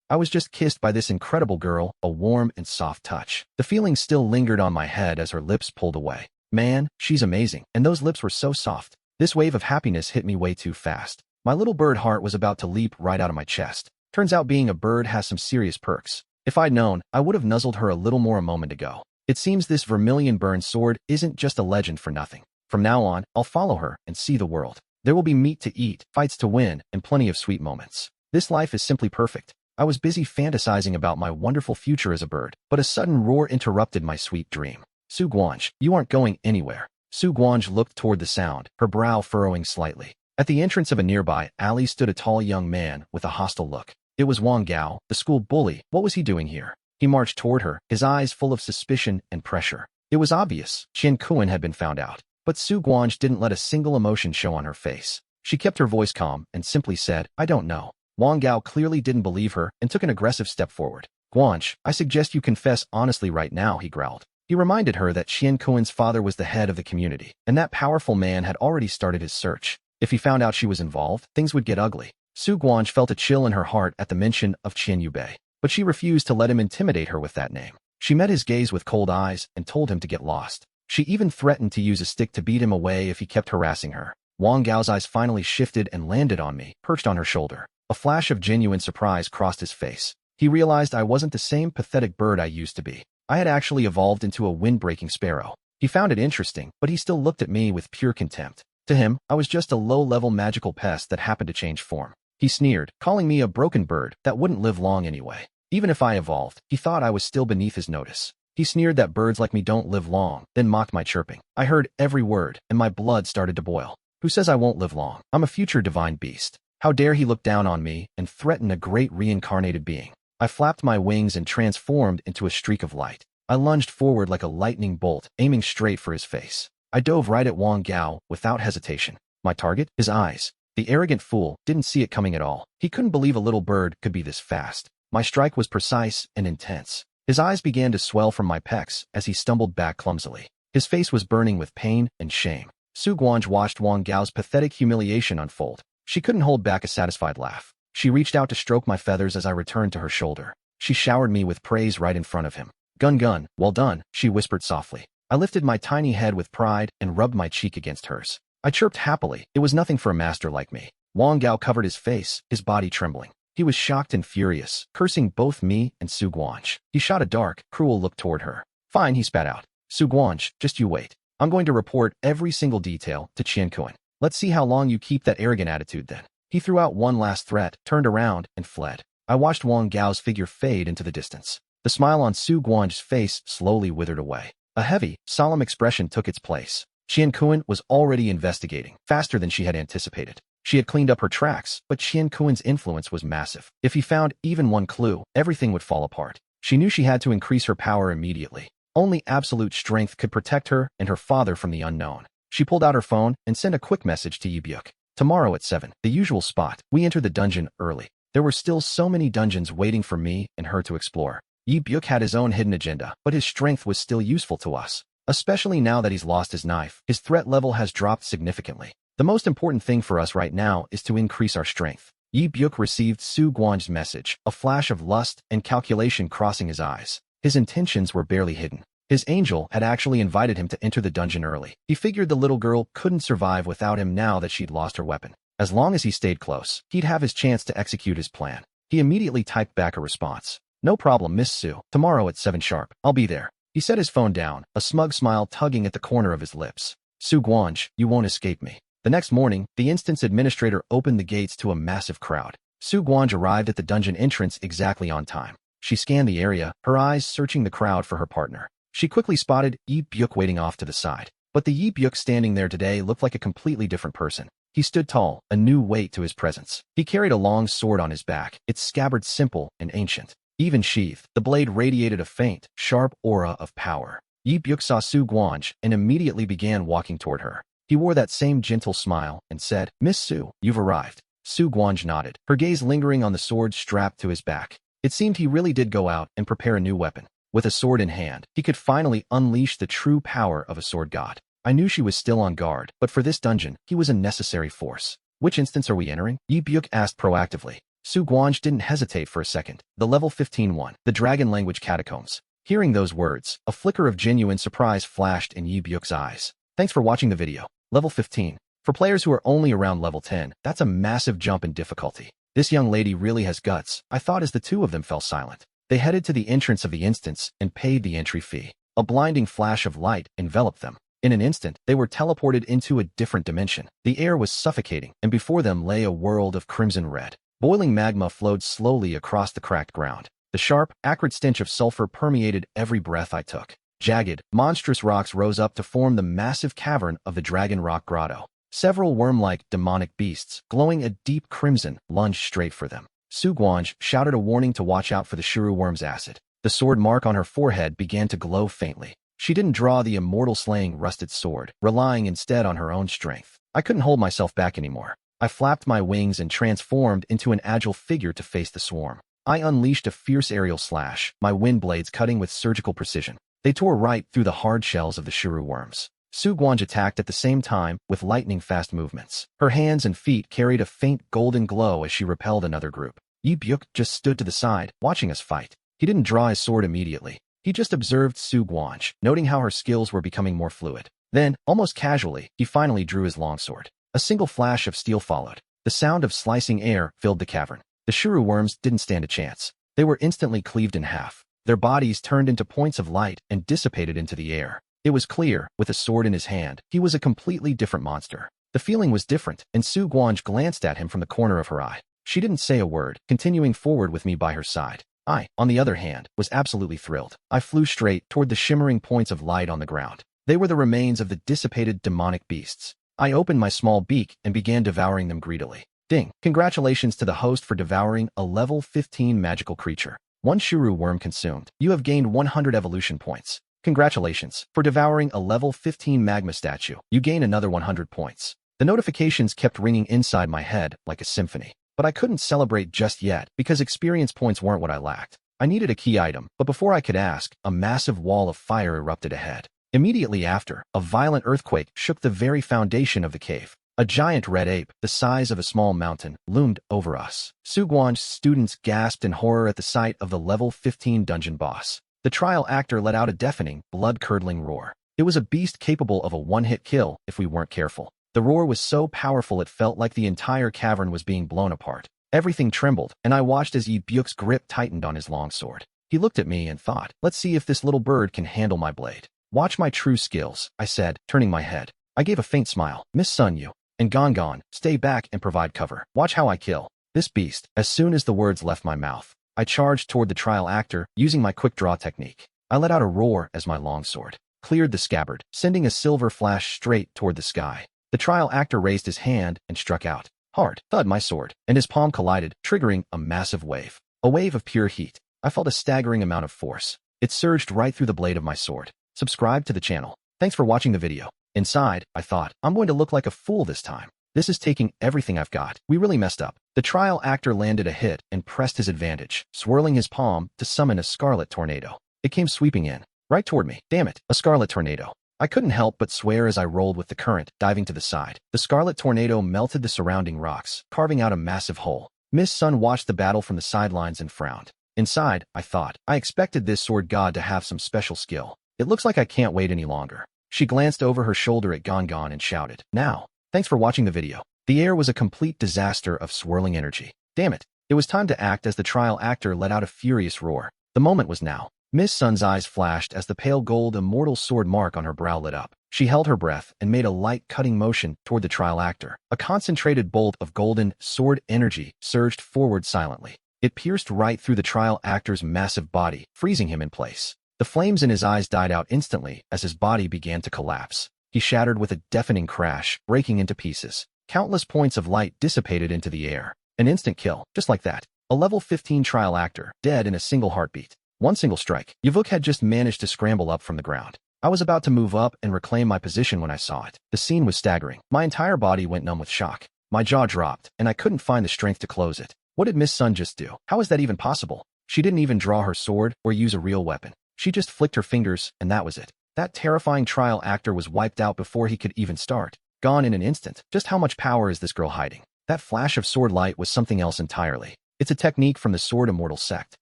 I was just kissed by this incredible girl, a warm and soft touch. The feeling still lingered on my head as her lips pulled away. Man, she's amazing, and those lips were so soft. This wave of happiness hit me way too fast. My little bird heart was about to leap right out of my chest. Turns out being a bird has some serious perks. If I'd known, I would have nuzzled her a little more a moment ago. It seems this vermilion burned sword isn't just a legend for nothing. From now on, I'll follow her and see the world. There will be meat to eat, fights to win, and plenty of sweet moments. This life is simply perfect. I was busy fantasizing about my wonderful future as a bird, but a sudden roar interrupted my sweet dream. Su Guanj, you aren't going anywhere. Su Guanj looked toward the sound, her brow furrowing slightly. At the entrance of a nearby alley stood a tall young man with a hostile look. It was Wang Gao, the school bully. What was he doing here? He marched toward her, his eyes full of suspicion and pressure. It was obvious Qian Kuan had been found out, but Su Guanj didn't let a single emotion show on her face. She kept her voice calm and simply said, "I don't know." Wang Gao clearly didn't believe her and took an aggressive step forward. "Guanj, I suggest you confess honestly right now," he growled. He reminded her that Qian Kuan's father was the head of the community, and that powerful man had already started his search. If he found out she was involved, things would get ugly. Su Guanj felt a chill in her heart at the mention of Qian Yubei, but she refused to let him intimidate her with that name. She met his gaze with cold eyes and told him to get lost. She even threatened to use a stick to beat him away if he kept harassing her. Wang Gao's eyes finally shifted and landed on me, perched on her shoulder. A flash of genuine surprise crossed his face. He realized I wasn't the same pathetic bird I used to be. I had actually evolved into a wind-breaking sparrow. He found it interesting, but he still looked at me with pure contempt. To him, I was just a low-level magical pest that happened to change form. He sneered, calling me a broken bird that wouldn't live long anyway. Even if I evolved, he thought I was still beneath his notice. He sneered that birds like me don't live long, then mocked my chirping. I heard every word, and my blood started to boil. Who says I won't live long? I'm a future divine beast. How dare he look down on me and threaten a great reincarnated being? I flapped my wings and transformed into a streak of light. I lunged forward like a lightning bolt, aiming straight for his face. I dove right at Wang Gao without hesitation. My target? His eyes. The arrogant fool didn't see it coming at all. He couldn't believe a little bird could be this fast. My strike was precise and intense. His eyes began to swell from my pecs as he stumbled back clumsily. His face was burning with pain and shame. Su Guanj watched Wang Gao's pathetic humiliation unfold. She couldn't hold back a satisfied laugh. She reached out to stroke my feathers as I returned to her shoulder. She showered me with praise right in front of him. Gun, well done, she whispered softly. I lifted my tiny head with pride and rubbed my cheek against hers. I chirped happily. It was nothing for a master like me. Wang Gao covered his face, his body trembling. He was shocked and furious, cursing both me and Su Guanj. He shot a dark, cruel look toward her. Fine, he spat out. Su Guanj, just you wait. I'm going to report every single detail to Qian Kuan. Let's see how long you keep that arrogant attitude then. He threw out one last threat, turned around, and fled. I watched Wang Gao's figure fade into the distance. The smile on Su Guanzhi's face slowly withered away. A heavy, solemn expression took its place. Qian Kuan was already investigating, faster than she had anticipated. She had cleaned up her tracks, but Qian Kuan's influence was massive. If he found even one clue, everything would fall apart. She knew she had to increase her power immediately. Only absolute strength could protect her and her father from the unknown. She pulled out her phone and sent a quick message to Yi Byuk. Tomorrow at 7, the usual spot. We enter the dungeon early. There were still so many dungeons waiting for me and her to explore. Yi Byuk had his own hidden agenda, but his strength was still useful to us. Especially now that he's lost his knife, his threat level has dropped significantly. The most important thing for us right now is to increase our strength. Yi Byuk received Su Guanzhi's message, a flash of lust and calculation crossing his eyes. His intentions were barely hidden. His angel had actually invited him to enter the dungeon early. He figured the little girl couldn't survive without him now that she'd lost her weapon. As long as he stayed close, he'd have his chance to execute his plan. He immediately typed back a response. No problem, Miss Su. Tomorrow at 7 sharp. I'll be there. He set his phone down, a smug smile tugging at the corner of his lips. Su Guanzhi, you won't escape me. The next morning, the instance administrator opened the gates to a massive crowd. Su Guanzhi arrived at the dungeon entrance exactly on time. She scanned the area, her eyes searching the crowd for her partner. She quickly spotted Yi Byuk waiting off to the side. But the Yi Byuk standing there today looked like a completely different person. He stood tall, a new weight to his presence. He carried a long sword on his back, its scabbard simple and ancient. Even sheathed, the blade radiated a faint, sharp aura of power. Yi Byuk saw Su Guanzhi and immediately began walking toward her. He wore that same gentle smile and said, Miss Su, you've arrived. Su Guanzhi nodded, her gaze lingering on the sword strapped to his back. It seemed he really did go out and prepare a new weapon. With a sword in hand, he could finally unleash the true power of a sword god. I knew she was still on guard, but for this dungeon, he was a necessary force. Which instance are we entering? Yi Byuk asked proactively. Su Guanzhi didn't hesitate for a second. The level 15 one, the dragon language catacombs. Hearing those words, a flicker of genuine surprise flashed in Yi Byuk's eyes. Thanks for watching the video. Level 15. For players who are only around level 10, that's a massive jump in difficulty. This young lady really has guts, I thought as the two of them fell silent. They headed to the entrance of the instance and paid the entry fee. A blinding flash of light enveloped them. In an instant, they were teleported into a different dimension. The air was suffocating, and before them lay a world of crimson red. Boiling magma flowed slowly across the cracked ground. The sharp, acrid stench of sulfur permeated every breath I took. Jagged, monstrous rocks rose up to form the massive cavern of the Dragon Rock Grotto. Several worm-like, demonic beasts, glowing a deep crimson, lunged straight for them. Su Guanzhi shouted a warning to watch out for the Shuru worm's acid. The sword mark on her forehead began to glow faintly. She didn't draw the immortal-slaying rusted sword, relying instead on her own strength. I couldn't hold myself back anymore. I flapped my wings and transformed into an agile figure to face the swarm. I unleashed a fierce aerial slash, my wind blades cutting with surgical precision. They tore right through the hard shells of the Shuru worms. Su Guanzhi attacked at the same time with lightning-fast movements. Her hands and feet carried a faint golden glow as she repelled another group. Yi Byuk just stood to the side, watching us fight. He didn't draw his sword immediately. He just observed Su Guanzhi, noting how her skills were becoming more fluid. Then, almost casually, he finally drew his longsword. A single flash of steel followed. The sound of slicing air filled the cavern. The Shuru worms didn't stand a chance. They were instantly cleaved in half. Their bodies turned into points of light and dissipated into the air. It was clear, with a sword in his hand, he was a completely different monster. The feeling was different, and Su Guanzhi glanced at him from the corner of her eye. She didn't say a word, continuing forward with me by her side. I, on the other hand, was absolutely thrilled. I flew straight toward the shimmering points of light on the ground. They were the remains of the dissipated demonic beasts. I opened my small beak and began devouring them greedily. Ding! Congratulations to the host for devouring a level 15 magical creature. 1 Shuru worm consumed. You have gained 100 evolution points. Congratulations for devouring a level 15 magma statue. You gain another 100 points. The notifications kept ringing inside my head like a symphony. But I couldn't celebrate just yet because experience points weren't what I lacked. I needed a key item, but before I could ask, a massive wall of fire erupted ahead. Immediately after, a violent earthquake shook the very foundation of the cave. A giant red ape, the size of a small mountain, loomed over us. Su Guanzhi's students gasped in horror at the sight of the level 15 dungeon boss. The trial actor let out a deafening, blood-curdling roar. It was a beast capable of a one-hit kill if we weren't careful. The roar was so powerful it felt like the entire cavern was being blown apart. Everything trembled, and I watched as Yi Byuk's grip tightened on his longsword. He looked at me and thought, let's see if this little bird can handle my blade. Watch my true skills, I said, turning my head. I gave a faint smile. Miss Sun Yu. And Gon, stay back and provide cover. Watch how I kill this beast. As soon as the words left my mouth, I charged toward the trial actor using my quick draw technique. I let out a roar as my longsword cleared the scabbard, sending a silver flash straight toward the sky. The trial actor raised his hand and struck out. Hard, thud my sword, and his palm collided, triggering a massive wave. A wave of pure heat. I felt a staggering amount of force. It surged right through the blade of my sword. Subscribe to the channel. Thanks for watching the video. Inside, I thought, I'm going to look like a fool this time. This is taking everything I've got. We really messed up. The trial actor landed a hit and pressed his advantage, swirling his palm to summon a scarlet tornado. It came sweeping in, right toward me. Damn it, a scarlet tornado. I couldn't help but swear as I rolled with the current, diving to the side. The scarlet tornado melted the surrounding rocks, carving out a massive hole. Miss Sun watched the battle from the sidelines and frowned. Inside, I thought, I expected this sword god to have some special skill. It looks like I can't wait any longer. She glanced over her shoulder at Gon and shouted, "Now!" Thanks for watching the video. The air was a complete disaster of swirling energy. Damn it. It was time to act as the trial actor let out a furious roar. The moment was now. Miss Sun's eyes flashed as the pale gold immortal sword mark on her brow lit up. She held her breath and made a light cutting motion toward the trial actor. A concentrated bolt of golden sword energy surged forward silently. It pierced right through the trial actor's massive body, freezing him in place. The flames in his eyes died out instantly as his body began to collapse. He shattered with a deafening crash, breaking into pieces. Countless points of light dissipated into the air. An instant kill, just like that. A level 15 trial actor, dead in a single heartbeat. One single strike. Yavuk had just managed to scramble up from the ground. I was about to move up and reclaim my position when I saw it. The scene was staggering. My entire body went numb with shock. My jaw dropped, and I couldn't find the strength to close it. What did Miss Sun just do? How is that even possible? She didn't even draw her sword or use a real weapon. She just flicked her fingers, and that was it. That terrifying trial actor was wiped out before he could even start. Gone in an instant. Just how much power is this girl hiding? That flash of sword light was something else entirely. It's a technique from the Sword Immortal sect.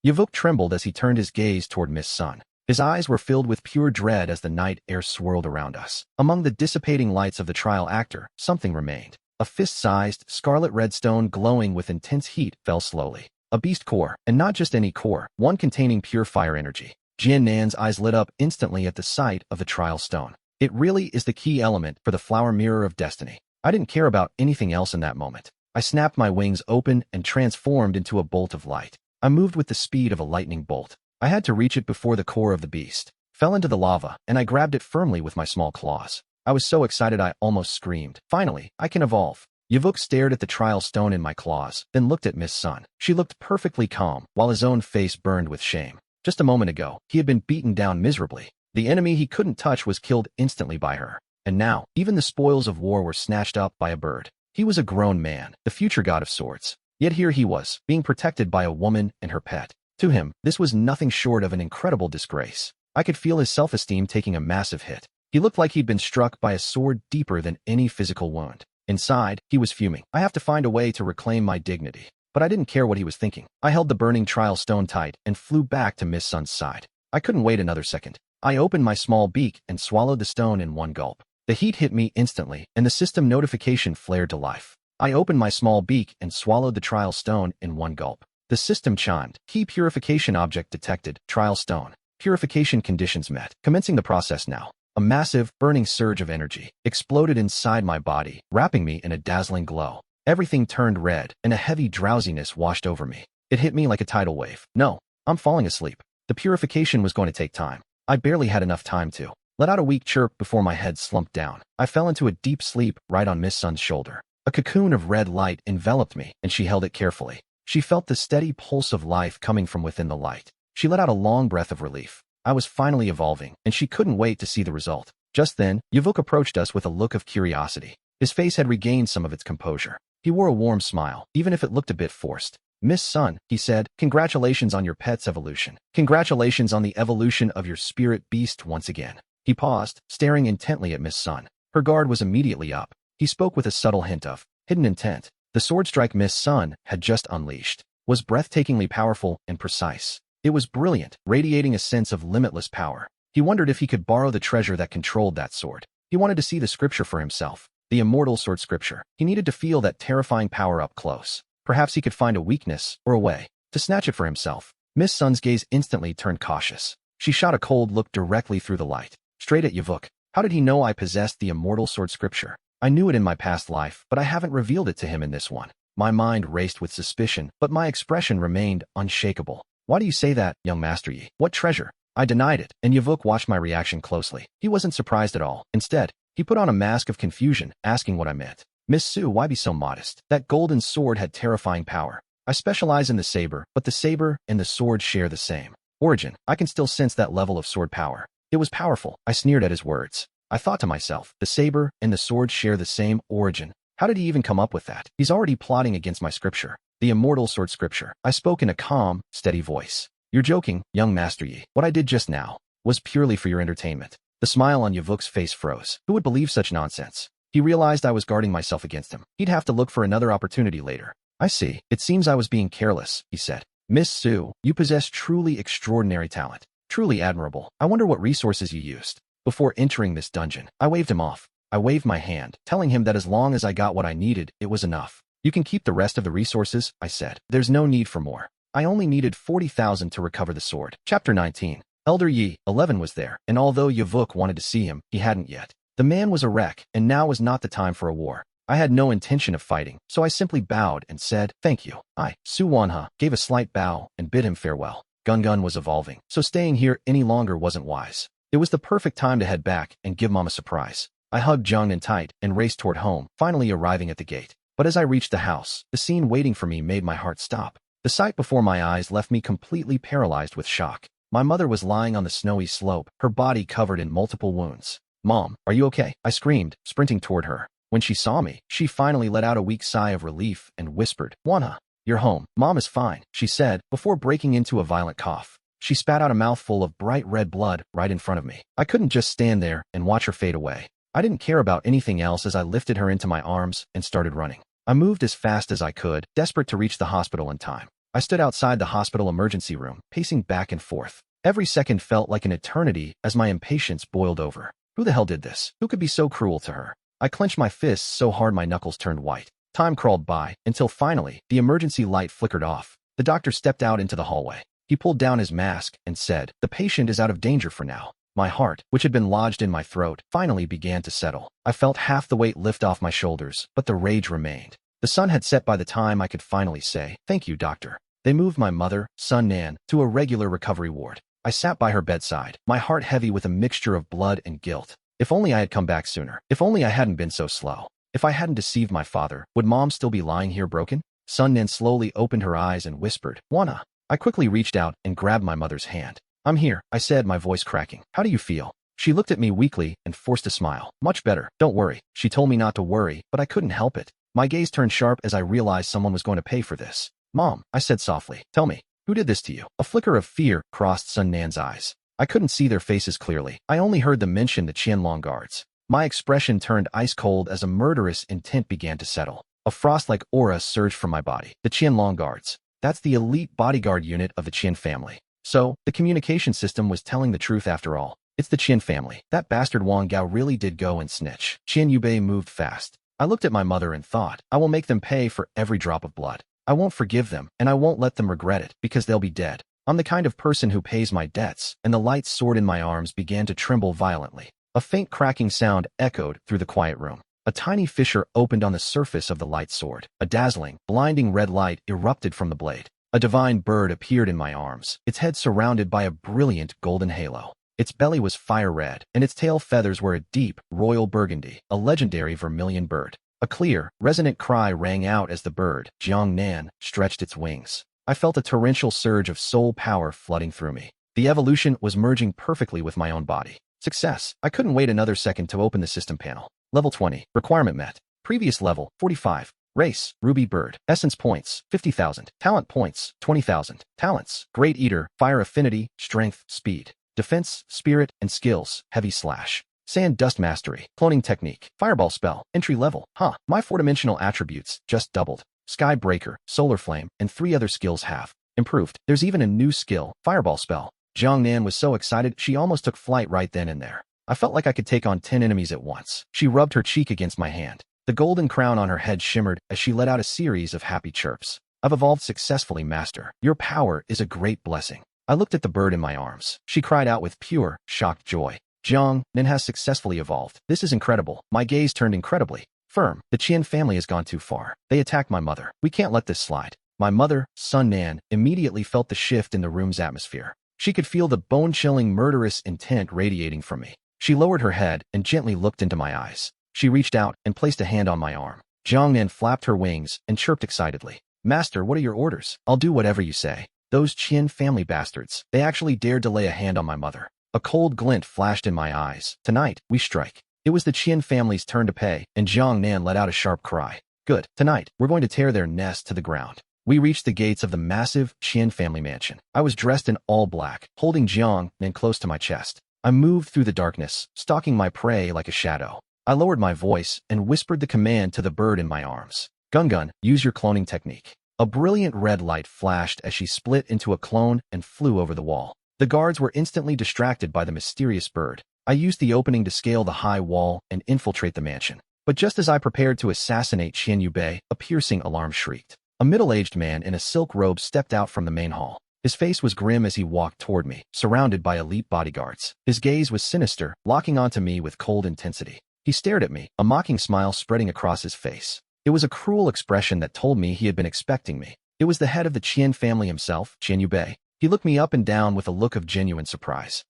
Yavuk trembled as he turned his gaze toward Miss Sun. His eyes were filled with pure dread as the night air swirled around us. Among the dissipating lights of the trial actor, something remained. A fist-sized, scarlet red stone glowing with intense heat fell slowly. A beast core, and not just any core, one containing pure fire energy. Jian Nan's eyes lit up instantly at the sight of the trial stone. It really is the key element for the flower mirror of destiny. I didn't care about anything else in that moment. I snapped my wings open and transformed into a bolt of light. I moved with the speed of a lightning bolt. I had to reach it before the core of the beast fell into the lava, and I grabbed it firmly with my small claws. I was so excited I almost screamed. Finally, I can evolve. Yavuk stared at the trial stone in my claws, then looked at Miss Sun. She looked perfectly calm, while his own face burned with shame. Just a moment ago, he had been beaten down miserably. The enemy he couldn't touch was killed instantly by her. And now, even the spoils of war were snatched up by a bird. He was a grown man, the future god of swords. Yet here he was, being protected by a woman and her pet. To him, this was nothing short of an incredible disgrace. I could feel his self-esteem taking a massive hit. He looked like he'd been struck by a sword deeper than any physical wound. Inside, he was fuming. I have to find a way to reclaim my dignity. But I didn't care what he was thinking. I held the burning trial stone tight and flew back to Miss Sun's side. I couldn't wait another second. I opened my small beak and swallowed the stone in one gulp. The heat hit me instantly, and the system notification flared to life. I opened my small beak and swallowed the trial stone in one gulp. The system chimed. Key purification object detected. Trial stone. Purification conditions met. Commencing the process now. A massive, burning surge of energy exploded inside my body, wrapping me in a dazzling glow. Everything turned red, and a heavy drowsiness washed over me. It hit me like a tidal wave. No, I'm falling asleep. The purification was going to take time. I barely had enough time to let out a weak chirp before my head slumped down. I fell into a deep sleep right on Miss Sun's shoulder. A cocoon of red light enveloped me, and she held it carefully. She felt the steady pulse of life coming from within the light. She let out a long breath of relief. I was finally evolving, and she couldn't wait to see the result. Just then, Yavuk approached us with a look of curiosity. His face had regained some of its composure. He wore a warm smile, even if it looked a bit forced. Miss Sun, he said, congratulations on your pet's evolution. Congratulations on the evolution of your spirit beast once again. He paused, staring intently at Miss Sun. Her guard was immediately up. He spoke with a subtle hint of hidden intent. The sword strike Miss Sun had just unleashed was breathtakingly powerful and precise. It was brilliant, radiating a sense of limitless power. He wondered if he could borrow the treasure that controlled that sword. He wanted to see the scripture for himself. The immortal sword scripture. He needed to feel that terrifying power up close. Perhaps he could find a weakness or a way to snatch it for himself. Miss Sun's gaze instantly turned cautious. She shot a cold look directly through the light, straight at Yavuk. How did he know I possessed the immortal sword scripture? I knew it in my past life, but I haven't revealed it to him in this one. My mind raced with suspicion, but my expression remained unshakable. Why do you say that, young Master Yi? What treasure? I denied it, and Yavuk watched my reaction closely. He wasn't surprised at all. Instead, he put on a mask of confusion, asking what I meant. Miss Su, why be so modest? That golden sword had terrifying power. I specialize in the saber, but the saber and the sword share the same origin. I can still sense that level of sword power. It was powerful. I sneered at his words. I thought to myself, the saber and the sword share the same origin. How did he even come up with that? He's already plotting against my scripture. The immortal sword scripture. I spoke in a calm, steady voice. You're joking, young Master Yi. What I did just now was purely for your entertainment. The smile on Yavuk's face froze. Who would believe such nonsense? He realized I was guarding myself against him. He'd have to look for another opportunity later. I see. It seems I was being careless, he said. Miss Su, you possess truly extraordinary talent. Truly admirable. I wonder what resources you used. Before entering this dungeon, I waved him off. I waved my hand, telling him that as long as I got what I needed, it was enough. You can keep the rest of the resources, I said. There's no need for more. I only needed 40,000 to recover the sword. Chapter 19. Elder Yi, 11 was there, and although Yavuk wanted to see him, he hadn't yet. The man was a wreck, and now was not the time for a war. I had no intention of fighting, so I simply bowed and said, thank you. Su Wanha, gave a slight bow and bid him farewell. Gun was evolving, so staying here any longer wasn't wise. It was the perfect time to head back and give Mom a surprise. I hugged Jiangnan tight and raced toward home, finally arriving at the gate. But as I reached the house, the scene waiting for me made my heart stop. The sight before my eyes left me completely paralyzed with shock. My mother was lying on the snowy slope, her body covered in multiple wounds. Mom, are you okay? I screamed, sprinting toward her. When she saw me, she finally let out a weak sigh of relief and whispered, Wanha, you're home. Mom is fine, she said, before breaking into a violent cough. She spat out a mouthful of bright red blood right in front of me. I couldn't just stand there and watch her fade away. I didn't care about anything else as I lifted her into my arms and started running. I moved as fast as I could, desperate to reach the hospital in time. I stood outside the hospital emergency room, pacing back and forth. Every second felt like an eternity as my impatience boiled over. Who the hell did this? Who could be so cruel to her? I clenched my fists so hard my knuckles turned white. Time crawled by, until finally, the emergency light flickered off. The doctor stepped out into the hallway. He pulled down his mask and said, the patient is out of danger for now. My heart, which had been lodged in my throat, finally began to settle. I felt half the weight lift off my shoulders, but the rage remained. The sun had set by the time I could finally say, thank you, doctor. They moved my mother, Sun Nan, to a regular recovery ward. I sat by her bedside, my heart heavy with a mixture of blood and guilt. If only I had come back sooner. If only I hadn't been so slow. If I hadn't deceived my father, would Mom still be lying here broken? Sun Nan slowly opened her eyes and whispered, Wanna. I quickly reached out and grabbed my mother's hand. I'm here, I said, my voice cracking. How do you feel? She looked at me weakly and forced a smile. Much better. Don't worry. She told me not to worry, but I couldn't help it. My gaze turned sharp as I realized someone was going to pay for this. Mom, I said softly. Tell me, who did this to you? A flicker of fear crossed Sun Nan's eyes. I couldn't see their faces clearly. I only heard them mention the Qianlong guards. My expression turned ice cold as a murderous intent began to settle. A frost-like aura surged from my body. The Qianlong guards. That's the elite bodyguard unit of the Qian family. So, the communication system was telling the truth after all. It's the Qian family. That bastard Wang Gao really did go and snitch. Qian Yubei moved fast. I looked at my mother and thought, I will make them pay for every drop of blood. I won't forgive them, and I won't let them regret it, because they'll be dead. I'm the kind of person who pays my debts, and the light sword in my arms began to tremble violently. A faint cracking sound echoed through the quiet room. A tiny fissure opened on the surface of the light sword. A dazzling, blinding red light erupted from the blade. A divine bird appeared in my arms, its head surrounded by a brilliant golden halo. Its belly was fire red, and its tail feathers were a deep, royal burgundy, a legendary vermilion bird. A clear, resonant cry rang out as the bird, Jiangnan, stretched its wings. I felt a torrential surge of soul power flooding through me. The evolution was merging perfectly with my own body. Success. I couldn't wait another second to open the system panel. Level 20. Requirement met. Previous level, 45. Race, Ruby Bird. Essence points, 50,000. Talent points, 20,000. Talents, Great Eater, Fire Affinity, Strength, Speed. Defense, Spirit, and Skills, Heavy Slash. Sand Dust Mastery, Cloning Technique, Fireball Spell, Entry Level. My 4-dimensional attributes just doubled. Sky Breaker, Solar Flame, and 3 other skills have improved. There's even a new skill, Fireball Spell. Jiangnan was so excited she almost took flight right then and there. I felt like I could take on 10 enemies at once. She rubbed her cheek against my hand. The golden crown on her head shimmered as she let out a series of happy chirps. I've evolved successfully, Master. Your power is a great blessing. I looked at the bird in my arms. She cried out with pure, shocked joy. Jiang Nin has successfully evolved. This is incredible. My gaze turned incredibly firm. The Qian family has gone too far. They attacked my mother. We can't let this slide. My mother, Sun Nan, immediately felt the shift in the room's atmosphere. She could feel the bone-chilling, murderous intent radiating from me. She lowered her head and gently looked into my eyes. She reached out and placed a hand on my arm. Jiang Nan flapped her wings and chirped excitedly. Master, what are your orders? I'll do whatever you say. Those Qian family bastards. They actually dared to lay a hand on my mother. A cold glint flashed in my eyes. Tonight, we strike. It was the Qian family's turn to pay, and Jiang Nan let out a sharp cry. Good. Tonight, we're going to tear their nest to the ground. We reached the gates of the massive Qian family mansion. I was dressed in all black, holding Jiang Nan close to my chest. I moved through the darkness, stalking my prey like a shadow. I lowered my voice and whispered the command to the bird in my arms. Gun, use your cloning technique. A brilliant red light flashed as she split into a clone and flew over the wall. The guards were instantly distracted by the mysterious bird. I used the opening to scale the high wall and infiltrate the mansion. But just as I prepared to assassinate Qian Yubei, a piercing alarm shrieked. A middle-aged man in a silk robe stepped out from the main hall. His face was grim as he walked toward me, surrounded by elite bodyguards. His gaze was sinister, locking onto me with cold intensity. He stared at me, a mocking smile spreading across his face. It was a cruel expression that told me he had been expecting me. It was the head of the Qian family himself, Qian Yubei. He looked me up and down with a look of genuine surprise.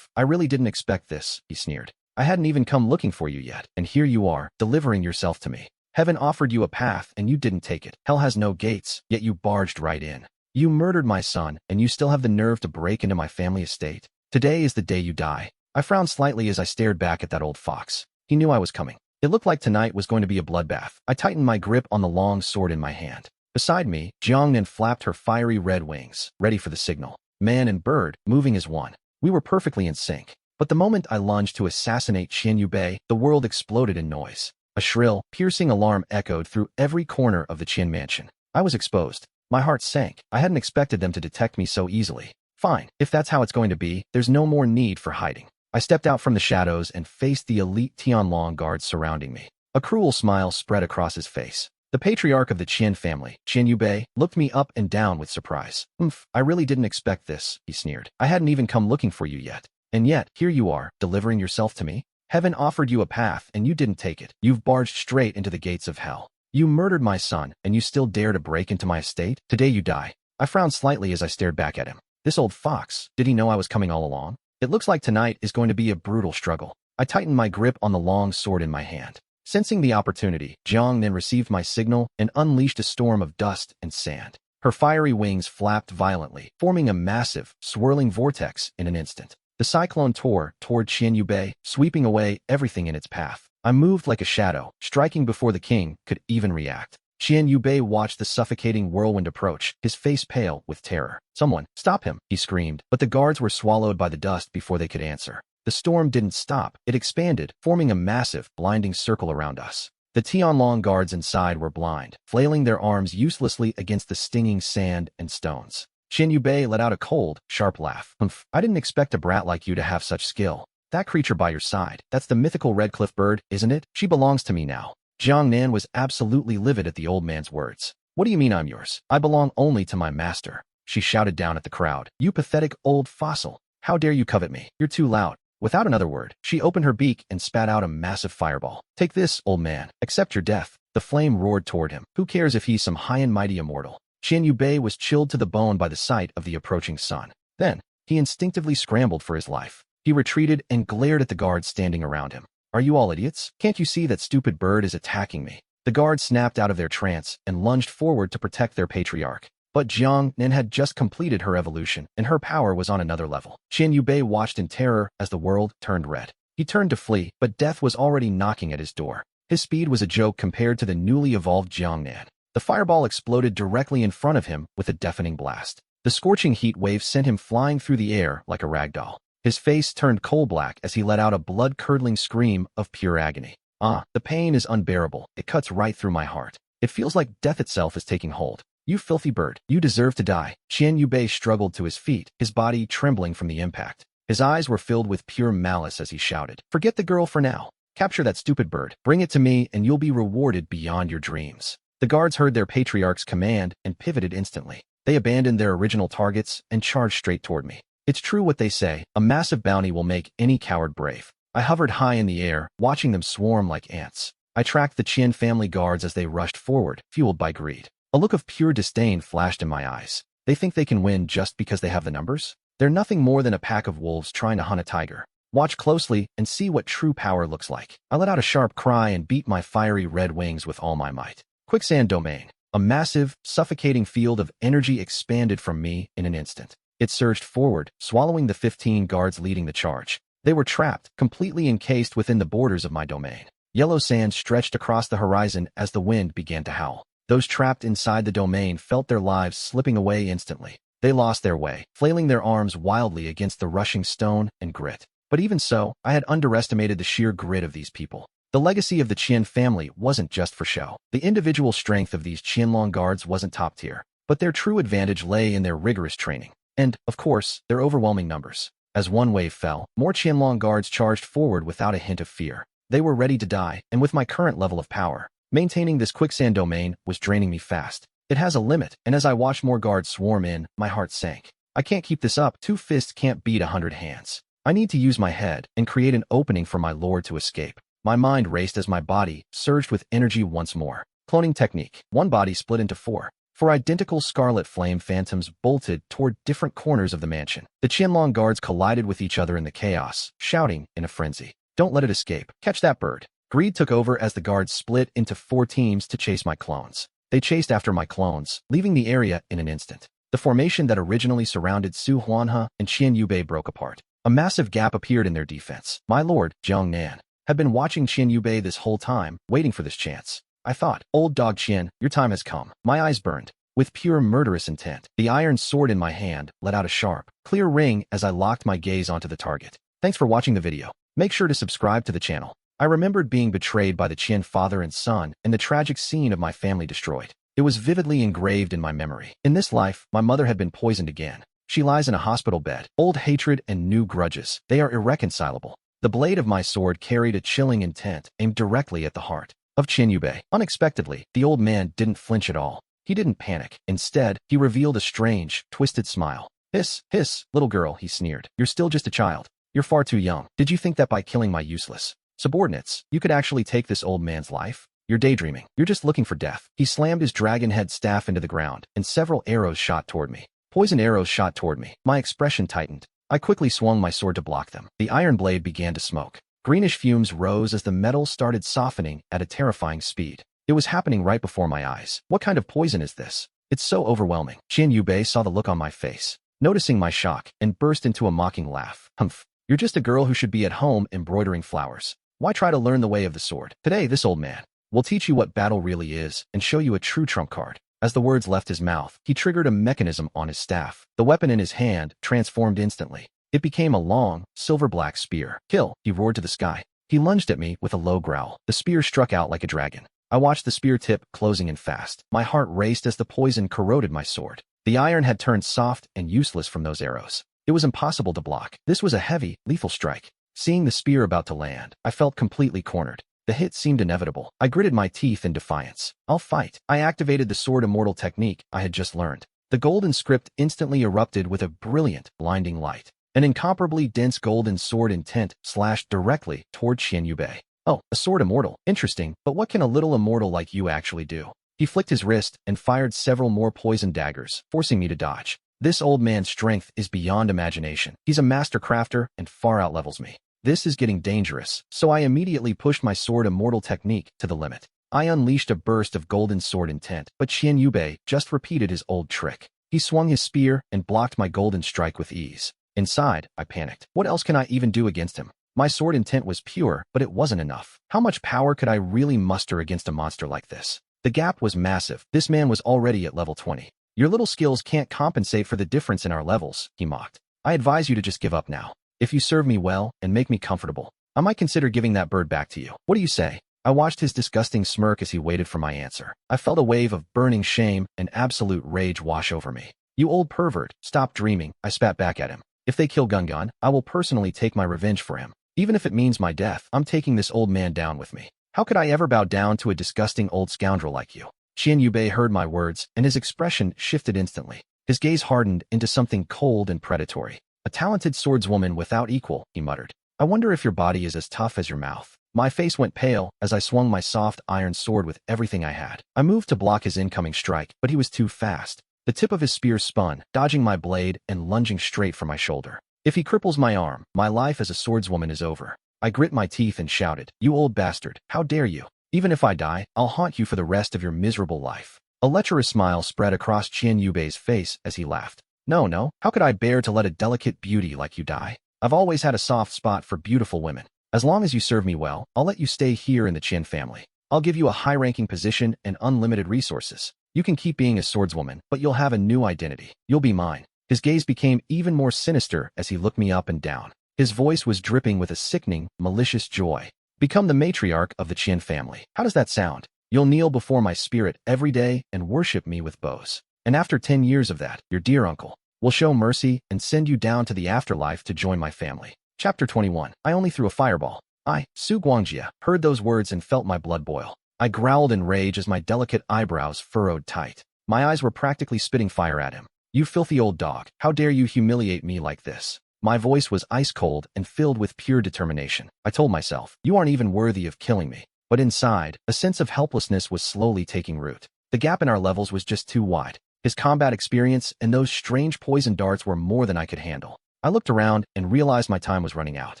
I really didn't expect this, he sneered. I hadn't even come looking for you yet, and here you are, delivering yourself to me. Heaven offered you a path, and you didn't take it. Hell has no gates, yet you barged right in. You murdered my son, and you still have the nerve to break into my family estate. Today is the day you die. I frowned slightly as I stared back at that old fox. He knew I was coming. It looked like tonight was going to be a bloodbath. I tightened my grip on the long sword in my hand. Beside me, Jiang Nan flapped her fiery red wings, ready for the signal. Man and bird, moving as one. We were perfectly in sync. But the moment I lunged to assassinate Qian Yubei, the world exploded in noise. A shrill, piercing alarm echoed through every corner of the Qian mansion. I was exposed. My heart sank. I hadn't expected them to detect me so easily. Fine, if that's how it's going to be, there's no more need for hiding. I stepped out from the shadows and faced the elite Tianlong guards surrounding me. A cruel smile spread across his face. The patriarch of the Qian family, Qian Yubei, looked me up and down with surprise. I really didn't expect this, he sneered. I hadn't even come looking for you yet. And yet, here you are, delivering yourself to me? Heaven offered you a path, and you didn't take it. You've barged straight into the gates of hell. You murdered my son, and you still dare to break into my estate? Today you die. I frowned slightly as I stared back at him. This old fox, did he know I was coming all along? It looks like tonight is going to be a brutal struggle. I tightened my grip on the long sword in my hand. Sensing the opportunity, Jiang Nan received my signal and unleashed a storm of dust and sand. Her fiery wings flapped violently, forming a massive, swirling vortex in an instant. The cyclone tore toward Qian Yubei, sweeping away everything in its path. I moved like a shadow, striking before the king could even react. Qian Yubei watched the suffocating whirlwind approach, his face pale with terror. Someone, stop him, he screamed, but the guards were swallowed by the dust before they could answer. The storm didn't stop, it expanded, forming a massive, blinding circle around us. The Tianlong guards inside were blind, flailing their arms uselessly against the stinging sand and stones. Qian Yubei let out a cold, sharp laugh. I didn't expect a brat like you to have such skill. That creature by your side, that's the mythical red cliff bird, isn't it? She belongs to me now. Jiang Nan was absolutely livid at the old man's words. What do you mean I'm yours? I belong only to my master. She shouted down at the crowd. You pathetic old fossil. How dare you covet me? You're too loud. Without another word, she opened her beak and spat out a massive fireball. Take this, old man. Accept your death. The flame roared toward him. Who cares if he's some high and mighty immortal? Qian Yubei was chilled to the bone by the sight of the approaching sun. Then, he instinctively scrambled for his life. He retreated and glared at the guards standing around him. Are you all idiots? Can't you see that stupid bird is attacking me? The guards snapped out of their trance and lunged forward to protect their patriarch. But Jiang Nan had just completed her evolution, and her power was on another level. Qian Yubei watched in terror as the world turned red. He turned to flee, but death was already knocking at his door. His speed was a joke compared to the newly evolved Jiang Nan. The fireball exploded directly in front of him with a deafening blast. The scorching heat wave sent him flying through the air like a rag doll. His face turned coal-black as he let out a blood-curdling scream of pure agony. The pain is unbearable. It cuts right through my heart. It feels like death itself is taking hold. You filthy bird. You deserve to die. Qian Yubei struggled to his feet, his body trembling from the impact. His eyes were filled with pure malice as he shouted. Forget the girl for now. Capture that stupid bird. Bring it to me and you'll be rewarded beyond your dreams. The guards heard their patriarch's command and pivoted instantly. They abandoned their original targets and charged straight toward me. It's true what they say, a massive bounty will make any coward brave. I hovered high in the air, watching them swarm like ants. I tracked the Qian family guards as they rushed forward, fueled by greed. A look of pure disdain flashed in my eyes. They think they can win just because they have the numbers? They're nothing more than a pack of wolves trying to hunt a tiger. Watch closely and see what true power looks like. I let out a sharp cry and beat my fiery red wings with all my might. Quicksand domain. A massive, suffocating field of energy expanded from me in an instant. It surged forward, swallowing the 15 guards leading the charge. They were trapped, completely encased within the borders of my domain. Yellow sand stretched across the horizon as the wind began to howl. Those trapped inside the domain felt their lives slipping away instantly. They lost their way, flailing their arms wildly against the rushing stone and grit. But even so, I had underestimated the sheer grit of these people. The legacy of the Qian family wasn't just for show. The individual strength of these Qianlong guards wasn't top tier, but their true advantage lay in their rigorous training. And, of course, their overwhelming numbers. As one wave fell, more Qianlong guards charged forward without a hint of fear. They were ready to die, and with my current level of power, maintaining this quicksand domain was draining me fast. It has a limit, and as I watched more guards swarm in, my heart sank. I can't keep this up. 2 fists can't beat 100 hands. I need to use my head and create an opening for my lord to escape. My mind raced as my body surged with energy once more. Cloning technique. One body split into 4. 4 identical scarlet flame phantoms bolted toward different corners of the mansion. The Qianlong guards collided with each other in the chaos, shouting in a frenzy. Don't let it escape. Catch that bird. Greed took over as the guards split into 4 teams to chase my clones. They chased after my clones, leaving the area in an instant. The formation that originally surrounded Su Huanhe and Qian Yubei broke apart. A massive gap appeared in their defense. My lord, Jiang Nan, had been watching Qian Yubei this whole time, waiting for this chance. I thought, old dog Qian, your time has come. My eyes burned. With pure murderous intent, the iron sword in my hand let out a sharp, clear ring as I locked my gaze onto the target. Thanks for watching the video. Make sure to subscribe to the channel. I remembered being betrayed by the Qian father and son and the tragic scene of my family destroyed. It was vividly engraved in my memory. In this life, my mother had been poisoned again. She lies in a hospital bed. Old hatred and new grudges. They are irreconcilable. The blade of my sword carried a chilling intent, aimed directly at the heart of Qian Yubei. Unexpectedly, the old man didn't flinch at all. He didn't panic. Instead, he revealed a strange, twisted smile. Hiss, hiss, little girl, he sneered. You're still just a child. You're far too young. Did you think that by killing my useless subordinates, you could actually take this old man's life? You're daydreaming. You're just looking for death. He slammed his dragon head staff into the ground, and several arrows shot toward me. Poison arrows shot toward me. My expression tightened. I quickly swung my sword to block them. The iron blade began to smoke. Greenish fumes rose as the metal started softening at a terrifying speed. It was happening right before my eyes. What kind of poison is this? It's so overwhelming. Qian Yubei saw the look on my face, noticing my shock, and burst into a mocking laugh. Humph. You're just a girl who should be at home embroidering flowers. Why try to learn the way of the sword? Today, this old man will teach you what battle really is and show you a true trump card. As the words left his mouth, he triggered a mechanism on his staff. The weapon in his hand transformed instantly. It became a long, silver-black spear. Kill, he roared to the sky. He lunged at me with a low growl. The spear struck out like a dragon. I watched the spear tip closing in fast. My heart raced as the poison corroded my sword. The iron had turned soft and useless from those arrows. It was impossible to block. This was a heavy, lethal strike. Seeing the spear about to land, I felt completely cornered. The hit seemed inevitable. I gritted my teeth in defiance. I'll fight. I activated the sword immortal technique I had just learned. The golden script instantly erupted with a brilliant, blinding light. An incomparably dense golden sword intent slashed directly toward Qian Yubei. Oh, a sword immortal. Interesting, but what can a little immortal like you actually do? He flicked his wrist and fired several more poison daggers, forcing me to dodge. This old man's strength is beyond imagination. He's a master crafter and far outlevels me. This is getting dangerous, so I immediately pushed my sword immortal technique to the limit. I unleashed a burst of golden sword intent, but Qian Yubei just repeated his old trick. He swung his spear and blocked my golden strike with ease. Inside, I panicked. What else can I even do against him? My sword intent was pure, but it wasn't enough. How much power could I really muster against a monster like this? The gap was massive. This man was already at level 20. Your little skills can't compensate for the difference in our levels, he mocked. I advise you to just give up now. If you serve me well and make me comfortable, I might consider giving that bird back to you. What do you say? I watched his disgusting smirk as he waited for my answer. I felt a wave of burning shame and absolute rage wash over me. You old pervert, stop dreaming, I spat back at him. If they kill Gungun, I will personally take my revenge for him. Even if it means my death, I'm taking this old man down with me. How could I ever bow down to a disgusting old scoundrel like you? Qian Yubei heard my words, and his expression shifted instantly. His gaze hardened into something cold and predatory. A talented swordswoman without equal, he muttered. I wonder if your body is as tough as your mouth. My face went pale as I swung my soft iron sword with everything I had. I moved to block his incoming strike, but he was too fast. The tip of his spear spun, dodging my blade and lunging straight for my shoulder. If he cripples my arm, my life as a swordswoman is over. I grit my teeth and shouted, "You old bastard, how dare you? Even if I die, I'll haunt you for the rest of your miserable life." A lecherous smile spread across Qian Yubei's face as he laughed. No, how could I bear to let a delicate beauty like you die? I've always had a soft spot for beautiful women. As long as you serve me well, I'll let you stay here in the Qian family. I'll give you a high-ranking position and unlimited resources. You can keep being a swordswoman, but you'll have a new identity. You'll be mine. His gaze became even more sinister as he looked me up and down. His voice was dripping with a sickening, malicious joy. Become the matriarch of the Qian family. How does that sound? You'll kneel before my spirit every day and worship me with bows. And after 10 years of that, your dear uncle will show mercy and send you down to the afterlife to join my family. Chapter 21. I only threw a fireball. I, Su Guangjia, heard those words and felt my blood boil. I growled in rage as my delicate eyebrows furrowed tight. My eyes were practically spitting fire at him. You filthy old dog, how dare you humiliate me like this? My voice was ice cold and filled with pure determination. I told myself, you aren't even worthy of killing me. But inside, a sense of helplessness was slowly taking root. The gap in our levels was just too wide. His combat experience and those strange poison darts were more than I could handle. I looked around and realized my time was running out.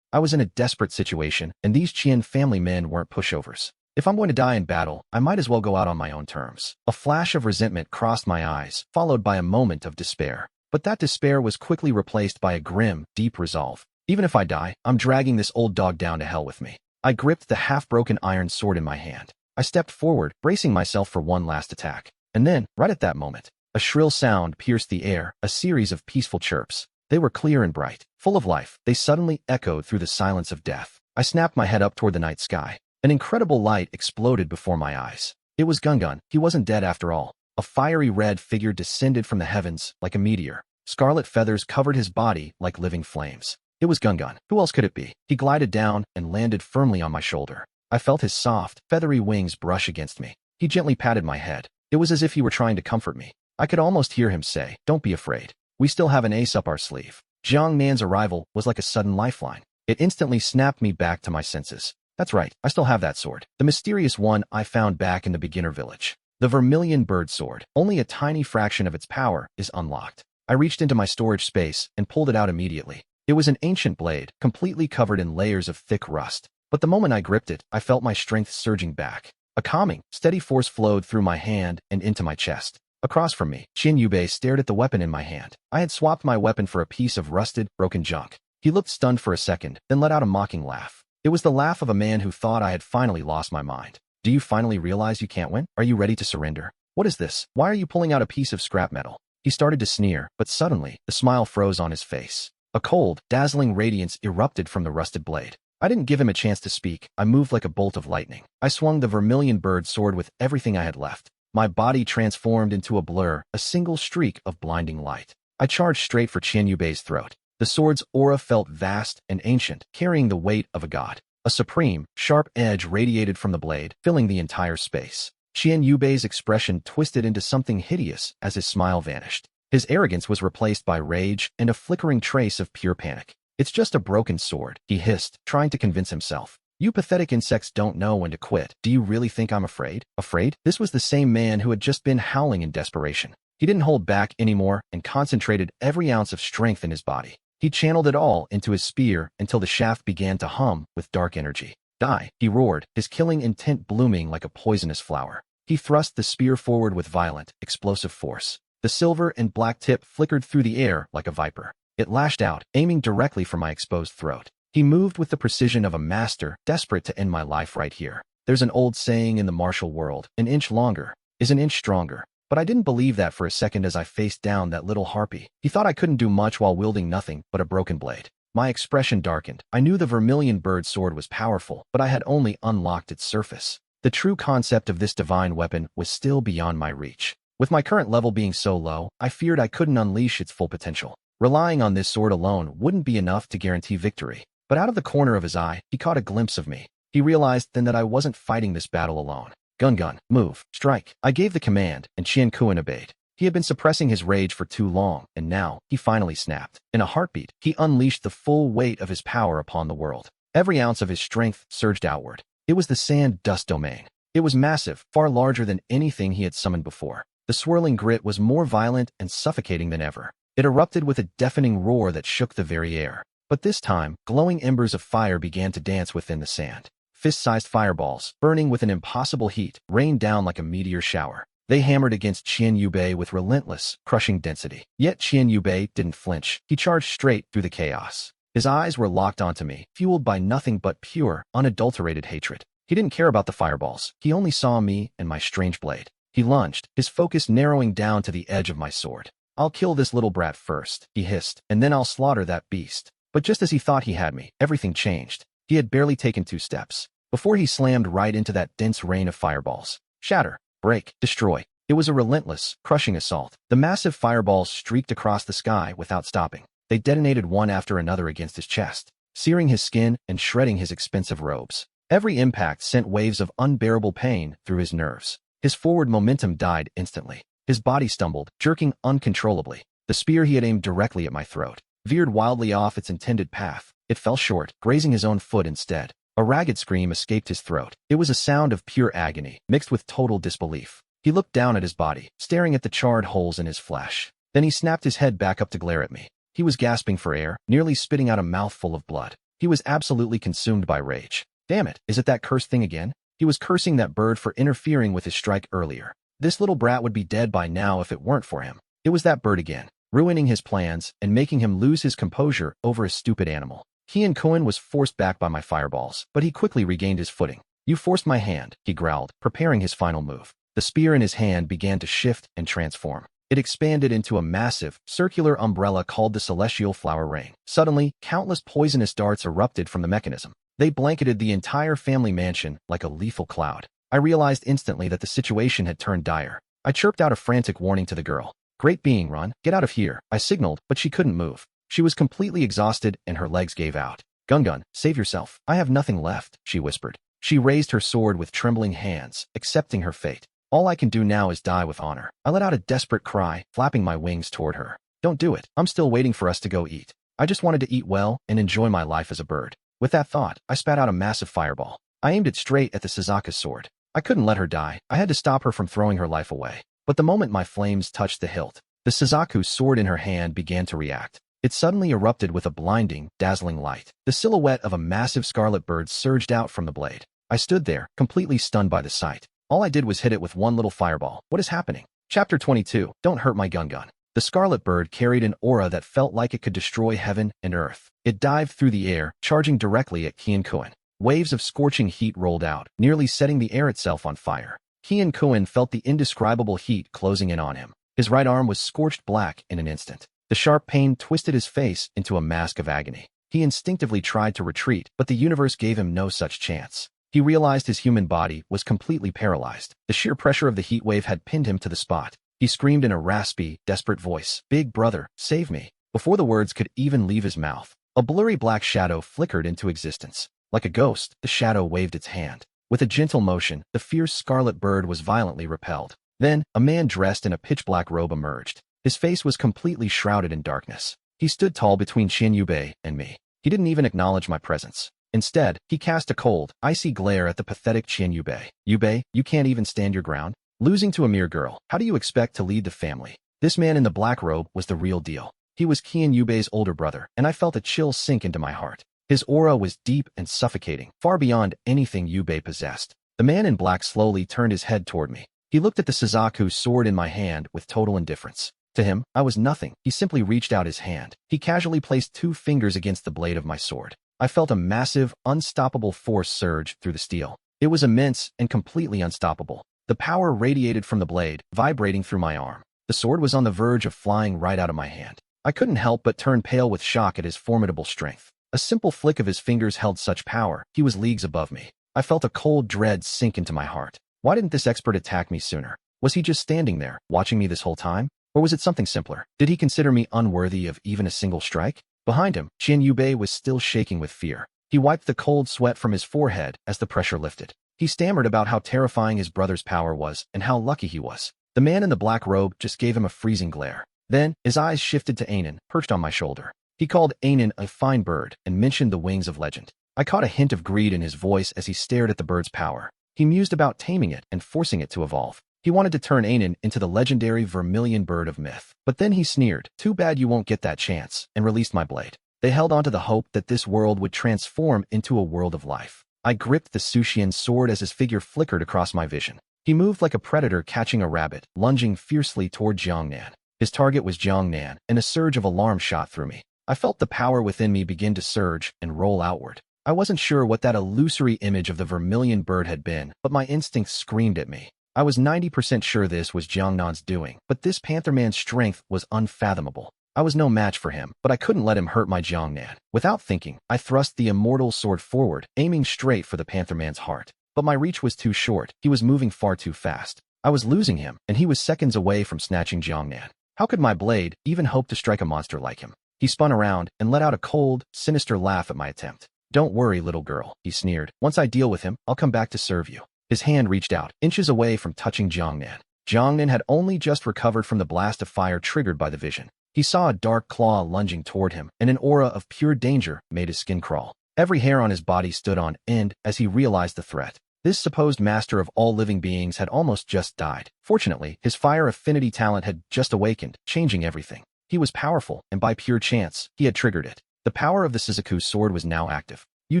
I was in a desperate situation, and these Qian family men weren't pushovers. If I'm going to die in battle, I might as well go out on my own terms. A flash of resentment crossed my eyes, followed by a moment of despair. But that despair was quickly replaced by a grim, deep resolve. Even if I die, I'm dragging this old dog down to hell with me. I gripped the half-broken iron sword in my hand. I stepped forward, bracing myself for one last attack. And then, right at that moment, a shrill sound pierced the air, a series of peaceful chirps. They were clear and bright, full of life. They suddenly echoed through the silence of death. I snapped my head up toward the night sky. An incredible light exploded before my eyes. It was Gungun. He wasn't dead after all. A fiery red figure descended from the heavens like a meteor. Scarlet feathers covered his body like living flames. It was Gungun. Who else could it be? He glided down and landed firmly on my shoulder. I felt his soft, feathery wings brush against me. He gently patted my head. It was as if he were trying to comfort me. I could almost hear him say, "Don't be afraid. We still have an ace up our sleeve." Jiang Nan's arrival was like a sudden lifeline. It instantly snapped me back to my senses. That's right, I still have that sword. The mysterious one I found back in the beginner village. The vermilion bird sword. Only a tiny fraction of its power is unlocked. I reached into my storage space and pulled it out immediately. It was an ancient blade, completely covered in layers of thick rust. But the moment I gripped it, I felt my strength surging back. A calming, steady force flowed through my hand and into my chest. Across from me, Qian Yubei stared at the weapon in my hand. I had swapped my weapon for a piece of rusted, broken junk. He looked stunned for a second, then let out a mocking laugh. It was the laugh of a man who thought I had finally lost my mind. Do you finally realize you can't win? Are you ready to surrender? What is this? Why are you pulling out a piece of scrap metal? He started to sneer, but suddenly, the smile froze on his face. A cold, dazzling radiance erupted from the rusted blade. I didn't give him a chance to speak. I moved like a bolt of lightning. I swung the vermilion bird sword with everything I had left. My body transformed into a blur, a single streak of blinding light. I charged straight for Qian Yubei's throat. The sword's aura felt vast and ancient, carrying the weight of a god. A supreme, sharp edge radiated from the blade, filling the entire space. Qian Yubei's expression twisted into something hideous as his smile vanished. His arrogance was replaced by rage and a flickering trace of pure panic. "It's just a broken sword," he hissed, trying to convince himself. "You pathetic insects don't know when to quit. Do you really think I'm afraid?" Afraid? This was the same man who had just been howling in desperation. He didn't hold back anymore and concentrated every ounce of strength in his body. He channeled it all into his spear until the shaft began to hum with dark energy. "Die," he roared, his killing intent blooming like a poisonous flower. He thrust the spear forward with violent, explosive force. The silver and black tip flickered through the air like a viper. It lashed out, aiming directly for my exposed throat. He moved with the precision of a master, desperate to end my life right here. There's an old saying in the martial world, an inch longer is an inch stronger. But I didn't believe that for a second as I faced down that little harpy. He thought I couldn't do much while wielding nothing but a broken blade. My expression darkened. I knew the vermilion bird sword was powerful, but I had only unlocked its surface. The true concept of this divine weapon was still beyond my reach. With my current level being so low, I feared I couldn't unleash its full potential. Relying on this sword alone wouldn't be enough to guarantee victory. But out of the corner of his eye, he caught a glimpse of me. He realized then that I wasn't fighting this battle alone. "Gun, move, strike." I gave the command, and Qian Kuan obeyed. He had been suppressing his rage for too long, and now he finally snapped. In a heartbeat, he unleashed the full weight of his power upon the world. Every ounce of his strength surged outward. It was the sand dust domain. It was massive, far larger than anything he had summoned before. The swirling grit was more violent and suffocating than ever. It erupted with a deafening roar that shook the very air. But this time, glowing embers of fire began to dance within the sand. Fist-sized fireballs, burning with an impossible heat, rained down like a meteor shower. They hammered against Qian Yubei with relentless, crushing density. Yet Qian Yubei didn't flinch. He charged straight through the chaos. His eyes were locked onto me, fueled by nothing but pure, unadulterated hatred. He didn't care about the fireballs. He only saw me and my strange blade. He lunged, his focus narrowing down to the edge of my sword. "I'll kill this little brat first," he hissed, "and then I'll slaughter that beast." But just as he thought he had me, everything changed. He had barely taken 2 steps before he slammed right into that dense rain of fireballs. Shatter, break, destroy. It was a relentless, crushing assault. The massive fireballs streaked across the sky without stopping. They detonated one after another against his chest, searing his skin and shredding his expensive robes. Every impact sent waves of unbearable pain through his nerves. His forward momentum died instantly. His body stumbled, jerking uncontrollably. The spear he had aimed directly at my throat veered wildly off its intended path. It fell short, grazing his own foot instead. A ragged scream escaped his throat. It was a sound of pure agony, mixed with total disbelief. He looked down at his body, staring at the charred holes in his flesh. Then he snapped his head back up to glare at me. He was gasping for air, nearly spitting out a mouthful of blood. He was absolutely consumed by rage. Damn it, is it that cursed thing again? He was cursing that bird for interfering with his strike earlier. This little brat would be dead by now if it weren't for him. It was that bird again, ruining his plans and making him lose his composure over a stupid animal. Qian Kuan was forced back by my fireballs, but he quickly regained his footing. "You forced my hand," he growled, preparing his final move. The spear in his hand began to shift and transform. It expanded into a massive, circular umbrella called the Celestial Flower Rain. Suddenly, countless poisonous darts erupted from the mechanism. They blanketed the entire family mansion like a lethal cloud. I realized instantly that the situation had turned dire. I chirped out a frantic warning to the girl. "Great being, run, get out of here," I signaled, but she couldn't move. She was completely exhausted and her legs gave out. Gun, save yourself. I have nothing left," she whispered. She raised her sword with trembling hands, accepting her fate. "All I can do now is die with honor." I let out a desperate cry, flapping my wings toward her. "Don't do it. I'm still waiting for us to go eat. I just wanted to eat well and enjoy my life as a bird." With that thought, I spat out a massive fireball. I aimed it straight at the Suzaku's sword. I couldn't let her die. I had to stop her from throwing her life away. But the moment my flames touched the hilt, the Suzaku's sword in her hand began to react. It suddenly erupted with a blinding, dazzling light. The silhouette of a massive scarlet bird surged out from the blade. I stood there, completely stunned by the sight. All I did was hit it with one little fireball. What is happening? Chapter 22. Don't hurt my gun. The scarlet bird carried an aura that felt like it could destroy heaven and earth. It dived through the air, charging directly at Qian Kuan. Waves of scorching heat rolled out, nearly setting the air itself on fire. Qian Kuan felt the indescribable heat closing in on him. His right arm was scorched black in an instant. The sharp pain twisted his face into a mask of agony. He instinctively tried to retreat, but the universe gave him no such chance. He realized his human body was completely paralyzed. The sheer pressure of the heat wave had pinned him to the spot. He screamed in a raspy, desperate voice, "Big brother, save me." Before the words could even leave his mouth, a blurry black shadow flickered into existence. Like a ghost, the shadow waved its hand. With a gentle motion, the fierce scarlet bird was violently repelled. Then, a man dressed in a pitch-black robe emerged. His face was completely shrouded in darkness. He stood tall between Qian Yubei and me. He didn't even acknowledge my presence. Instead, he cast a cold, icy glare at the pathetic Qian Yubei. "Yubei, you can't even stand your ground? Losing to a mere girl, how do you expect to lead the family?" This man in the black robe was the real deal. He was Qian Yubei's older brother, and I felt a chill sink into my heart. His aura was deep and suffocating, far beyond anything Yubei possessed. The man in black slowly turned his head toward me. He looked at the Suzaku's sword in my hand with total indifference. To him, I was nothing. He simply reached out his hand. He casually placed 2 fingers against the blade of my sword. I felt a massive, unstoppable force surge through the steel. It was immense and completely unstoppable. The power radiated from the blade, vibrating through my arm. The sword was on the verge of flying right out of my hand. I couldn't help but turn pale with shock at his formidable strength. A simple flick of his fingers held such power, he was leagues above me. I felt a cold dread sink into my heart. Why didn't this expert attack me sooner? Was he just standing there, watching me this whole time? Or was it something simpler? Did he consider me unworthy of even a single strike? Behind him, Qian Yubei was still shaking with fear. He wiped the cold sweat from his forehead as the pressure lifted. He stammered about how terrifying his brother's power was and how lucky he was. The man in the black robe just gave him a freezing glare. Then, his eyes shifted to Anan, perched on my shoulder. He called Anan a fine bird and mentioned the wings of legend. I caught a hint of greed in his voice as he stared at the bird's power. He mused about taming it and forcing it to evolve. He wanted to turn Anan into the legendary vermilion bird of myth. But then he sneered, "Too bad you won't get that chance," and released my blade. They held on to the hope that this world would transform into a world of life. I gripped the Sushian's sword as his figure flickered across my vision. He moved like a predator catching a rabbit, lunging fiercely toward Jiangnan. His target was Jiangnan, and a surge of alarm shot through me. I felt the power within me begin to surge and roll outward. I wasn't sure what that illusory image of the vermilion bird had been, but my instincts screamed at me. I was 90% sure this was Jiangnan's doing, but this Panther Man's strength was unfathomable. I was no match for him, but I couldn't let him hurt my Jiangnan. Without thinking, I thrust the immortal sword forward, aiming straight for the Panther Man's heart. But my reach was too short. He was moving far too fast. I was losing him, and he was seconds away from snatching Jiangnan. How could my blade even hope to strike a monster like him? He spun around and let out a cold, sinister laugh at my attempt. "Don't worry, little girl," he sneered. "Once I deal with him, I'll come back to serve you." His hand reached out, inches away from touching Jiangnan. Jiangnan had only just recovered from the blast of fire triggered by the vision. He saw a dark claw lunging toward him, and an aura of pure danger made his skin crawl. Every hair on his body stood on end as he realized the threat. This supposed master of all living beings had almost just died. Fortunately, his fire affinity talent had just awakened, changing everything. He was powerful, and by pure chance, he had triggered it. The power of the Suzaku's sword was now active. "You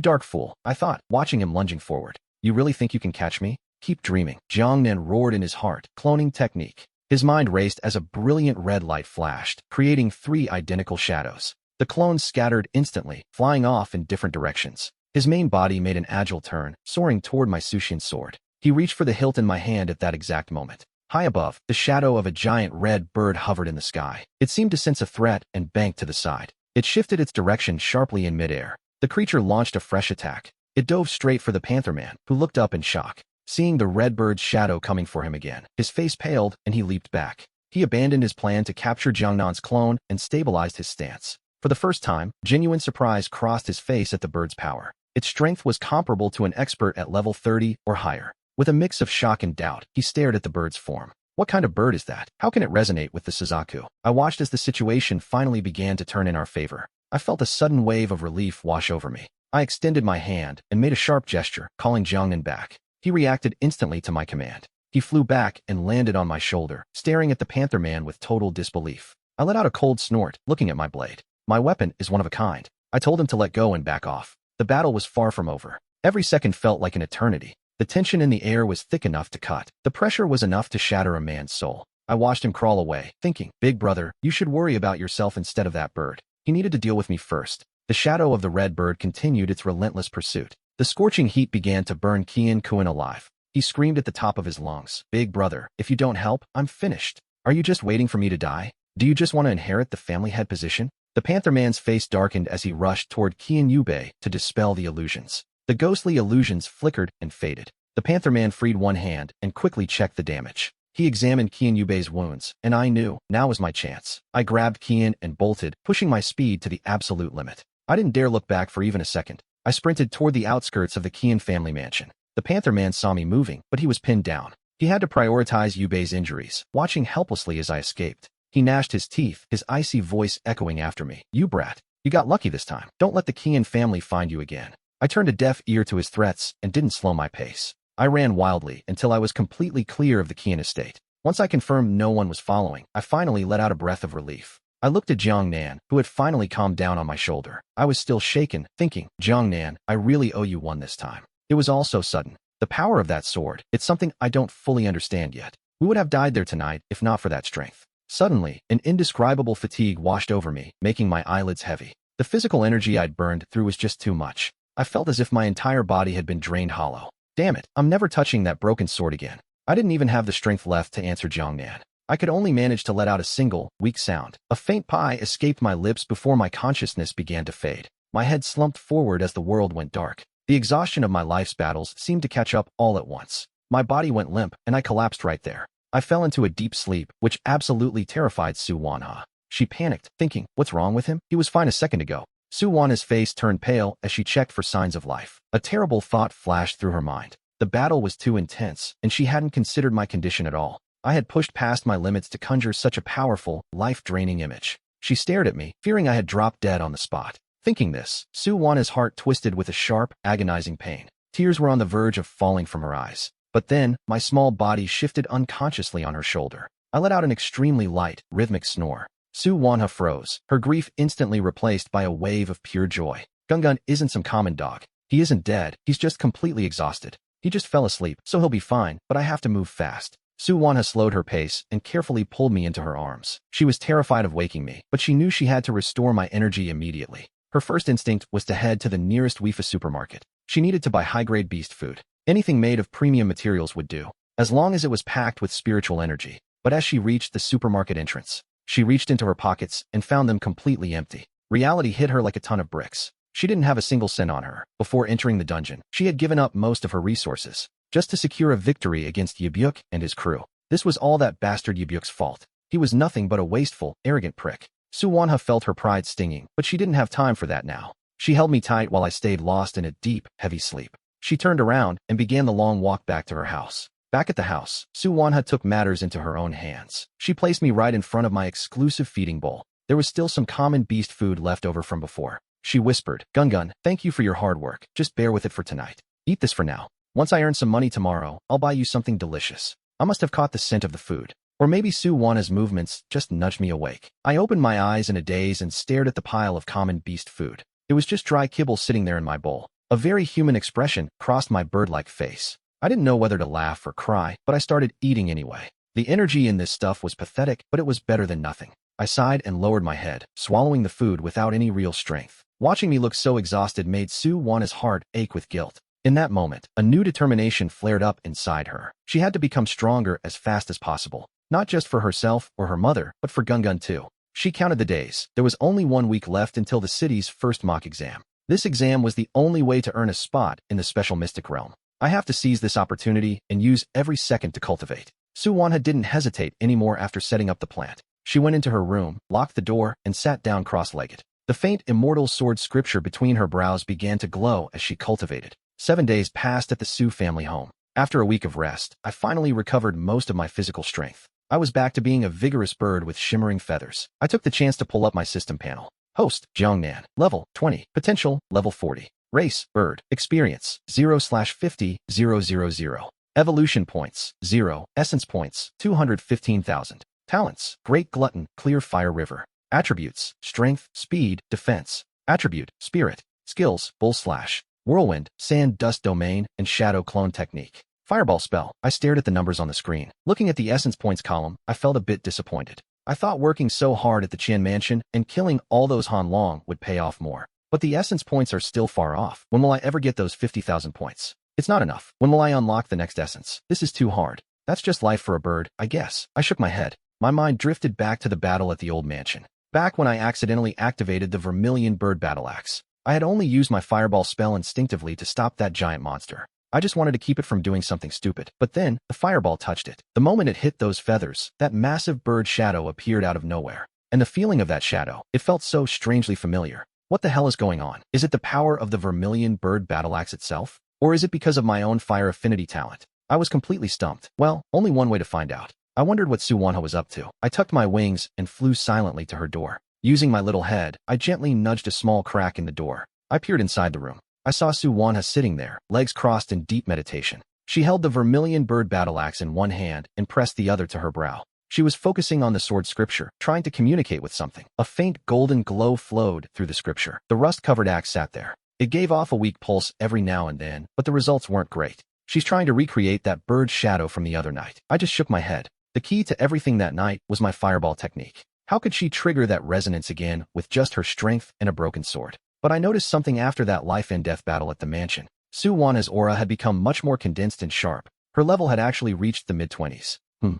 dark fool," I thought, watching him lunging forward. "You really think you can catch me? Keep dreaming." Jiangnan roared in his heart, cloning technique. His mind raced as a brilliant red light flashed, creating 3 identical shadows. The clones scattered instantly, flying off in different directions. His main body made an agile turn, soaring toward my Sushin sword. He reached for the hilt in my hand at that exact moment. High above, the shadow of a giant red bird hovered in the sky. It seemed to sense a threat and banked to the side. It shifted its direction sharply in midair. The creature launched a fresh attack. It dove straight for the Panther Man, who looked up in shock. Seeing the red bird's shadow coming for him again, his face paled and he leaped back. He abandoned his plan to capture Jiangnan's clone and stabilized his stance. For the first time, genuine surprise crossed his face at the bird's power. Its strength was comparable to an expert at level 30 or higher. With a mix of shock and doubt, he stared at the bird's form. What kind of bird is that? How can it resonate with the Suzaku? I watched as the situation finally began to turn in our favor. I felt a sudden wave of relief wash over me. I extended my hand and made a sharp gesture, calling Jiangnan back. He reacted instantly to my command. He flew back and landed on my shoulder, staring at the Panther Man with total disbelief. I let out a cold snort, looking at my blade. "My weapon is one of a kind." I told him to let go and back off. The battle was far from over. Every second felt like an eternity. The tension in the air was thick enough to cut. The pressure was enough to shatter a man's soul. I watched him crawl away, thinking, "Big brother, you should worry about yourself instead of that bird." He needed to deal with me first. The shadow of the red bird continued its relentless pursuit. The scorching heat began to burn Qian Kuan alive. He screamed at the top of his lungs, "Big brother, if you don't help, I'm finished. Are you just waiting for me to die? Do you just want to inherit the family head position?" The Panther Man's face darkened as he rushed toward Qian Yubei to dispel the illusions. The ghostly illusions flickered and faded. The Panther Man freed one hand and quickly checked the damage. He examined Qian Yubei's wounds, and I knew, now was my chance. I grabbed Qian and bolted, pushing my speed to the absolute limit. I didn't dare look back for even a second. I sprinted toward the outskirts of the Qian family mansion. The Panther Man saw me moving, but he was pinned down. He had to prioritize Yubei's injuries, watching helplessly as I escaped. He gnashed his teeth, his icy voice echoing after me. "You brat. You got lucky this time. Don't let the Qian family find you again." I turned a deaf ear to his threats and didn't slow my pace. I ran wildly until I was completely clear of the Qian estate. Once I confirmed no one was following, I finally let out a breath of relief. I looked at Jiangnan, who had finally calmed down on my shoulder. I was still shaken, thinking, "Jiangnan, I really owe you one this time." It was all so sudden. The power of that sword, it's something I don't fully understand yet. We would have died there tonight if not for that strength. Suddenly, an indescribable fatigue washed over me, making my eyelids heavy. The physical energy I'd burned through was just too much. I felt as if my entire body had been drained hollow. Damn it, I'm never touching that broken sword again. I didn't even have the strength left to answer Jiangnan. I could only manage to let out a single, weak sound. A faint pie escaped my lips before my consciousness began to fade. My head slumped forward as the world went dark. The exhaustion of my life's battles seemed to catch up all at once. My body went limp, and I collapsed right there. I fell into a deep sleep, which absolutely terrified Su Wanha. She panicked, thinking, "What's wrong with him? He was fine a second ago." Su Wanha's face turned pale as she checked for signs of life. A terrible thought flashed through her mind. The battle was too intense, and she hadn't considered my condition at all. I had pushed past my limits to conjure such a powerful, life-draining image. She stared at me, fearing I had dropped dead on the spot. Thinking this, Su-Wana's heart twisted with a sharp, agonizing pain. Tears were on the verge of falling from her eyes. But then, my small body shifted unconsciously on her shoulder. I let out an extremely light, rhythmic snore. Su-Wana froze, her grief instantly replaced by a wave of pure joy. Gungun isn't some common dog. He isn't dead, he's just completely exhausted. He just fell asleep, so he'll be fine, but I have to move fast. Su-Wana slowed her pace and carefully pulled me into her arms. She was terrified of waking me, but she knew she had to restore my energy immediately. Her first instinct was to head to the nearest Wifa supermarket. She needed to buy high-grade beast food. Anything made of premium materials would do, as long as it was packed with spiritual energy. But as she reached the supermarket entrance, she reached into her pockets and found them completely empty. Reality hit her like a ton of bricks. She didn't have a single cent on her. Before entering the dungeon, she had given up most of her resources, just to secure a victory against Yibyuk and his crew. This was all that bastard Yibyuk's fault. He was nothing but a wasteful, arrogant prick. Su-Wanha felt her pride stinging, but she didn't have time for that now. She held me tight while I stayed lost in a deep, heavy sleep. She turned around and began the long walk back to her house. Back at the house, Su-Wanha took matters into her own hands. She placed me right in front of my exclusive feeding bowl. There was still some common beast food left over from before. She whispered, Gungun, thank you for your hard work. Just bear with it for tonight. Eat this for now. Once I earn some money tomorrow, I'll buy you something delicious. I must have caught the scent of the food. Or maybe Su-Wana's movements just nudged me awake. I opened my eyes in a daze and stared at the pile of common beast food. It was just dry kibble sitting there in my bowl. A very human expression crossed my bird-like face. I didn't know whether to laugh or cry, but I started eating anyway. The energy in this stuff was pathetic, but it was better than nothing. I sighed and lowered my head, swallowing the food without any real strength. Watching me look so exhausted made Su-Wana's heart ache with guilt. In that moment, a new determination flared up inside her. She had to become stronger as fast as possible. Not just for herself or her mother, but for Gungun too. She counted the days. There was only 1 week left until the city's first mock exam. This exam was the only way to earn a spot in the special mystic realm. I have to seize this opportunity and use every second to cultivate. Su-Wanha didn't hesitate anymore after setting up the plant. She went into her room, locked the door, and sat down cross-legged. The faint immortal sword scripture between her brows began to glow as she cultivated. 7 days passed at the Su family home. After a week of rest, I finally recovered most of my physical strength. I was back to being a vigorous bird with shimmering feathers. I took the chance to pull up my system panel. Host, Jiangnan. Level, 20. Potential, level 40. Race, bird. Experience, 0/50, 000. Evolution points, 0. Essence points, 215,000. Talents, Great Glutton, Clear Fire River. Attributes, Strength, Speed, Defense. Attribute, Spirit. Skills, Bull Slash. Whirlwind, Sand Dust Domain, and Shadow Clone Technique. Fireball spell. I stared at the numbers on the screen. Looking at the essence points column, I felt a bit disappointed. I thought working so hard at the Qian Mansion and killing all those Han Long would pay off more. But the essence points are still far off. When will I ever get those 50,000 points? It's not enough. When will I unlock the next essence? This is too hard. That's just life for a bird, I guess. I shook my head. My mind drifted back to the battle at the old mansion. Back when I accidentally activated the Vermilion Bird Battle Axe. I had only used my fireball spell instinctively to stop that giant monster. I just wanted to keep it from doing something stupid. But then, the fireball touched it. The moment it hit those feathers, that massive bird shadow appeared out of nowhere. And the feeling of that shadow, it felt so strangely familiar. What the hell is going on? Is it the power of the Vermilion Bird Battle Axe itself? Or is it because of my own fire affinity talent? I was completely stumped. Well, only one way to find out. I wondered what Su-Wanha was up to. I tucked my wings and flew silently to her door. Using my little head, I gently nudged a small crack in the door. I peered inside the room. I saw Su-Wanha sitting there, legs crossed in deep meditation. She held the Vermilion Bird Battle Axe in one hand and pressed the other to her brow. She was focusing on the sword scripture, trying to communicate with something. A faint golden glow flowed through the scripture. The rust-covered axe sat there. It gave off a weak pulse every now and then, but the results weren't great. She's trying to recreate that bird's shadow from the other night. I just shook my head. The key to everything that night was my fireball technique. How could she trigger that resonance again with just her strength and a broken sword? But I noticed something after that life and death battle at the mansion. Su-Wanha's aura had become much more condensed and sharp. Her level had actually reached the mid-20s.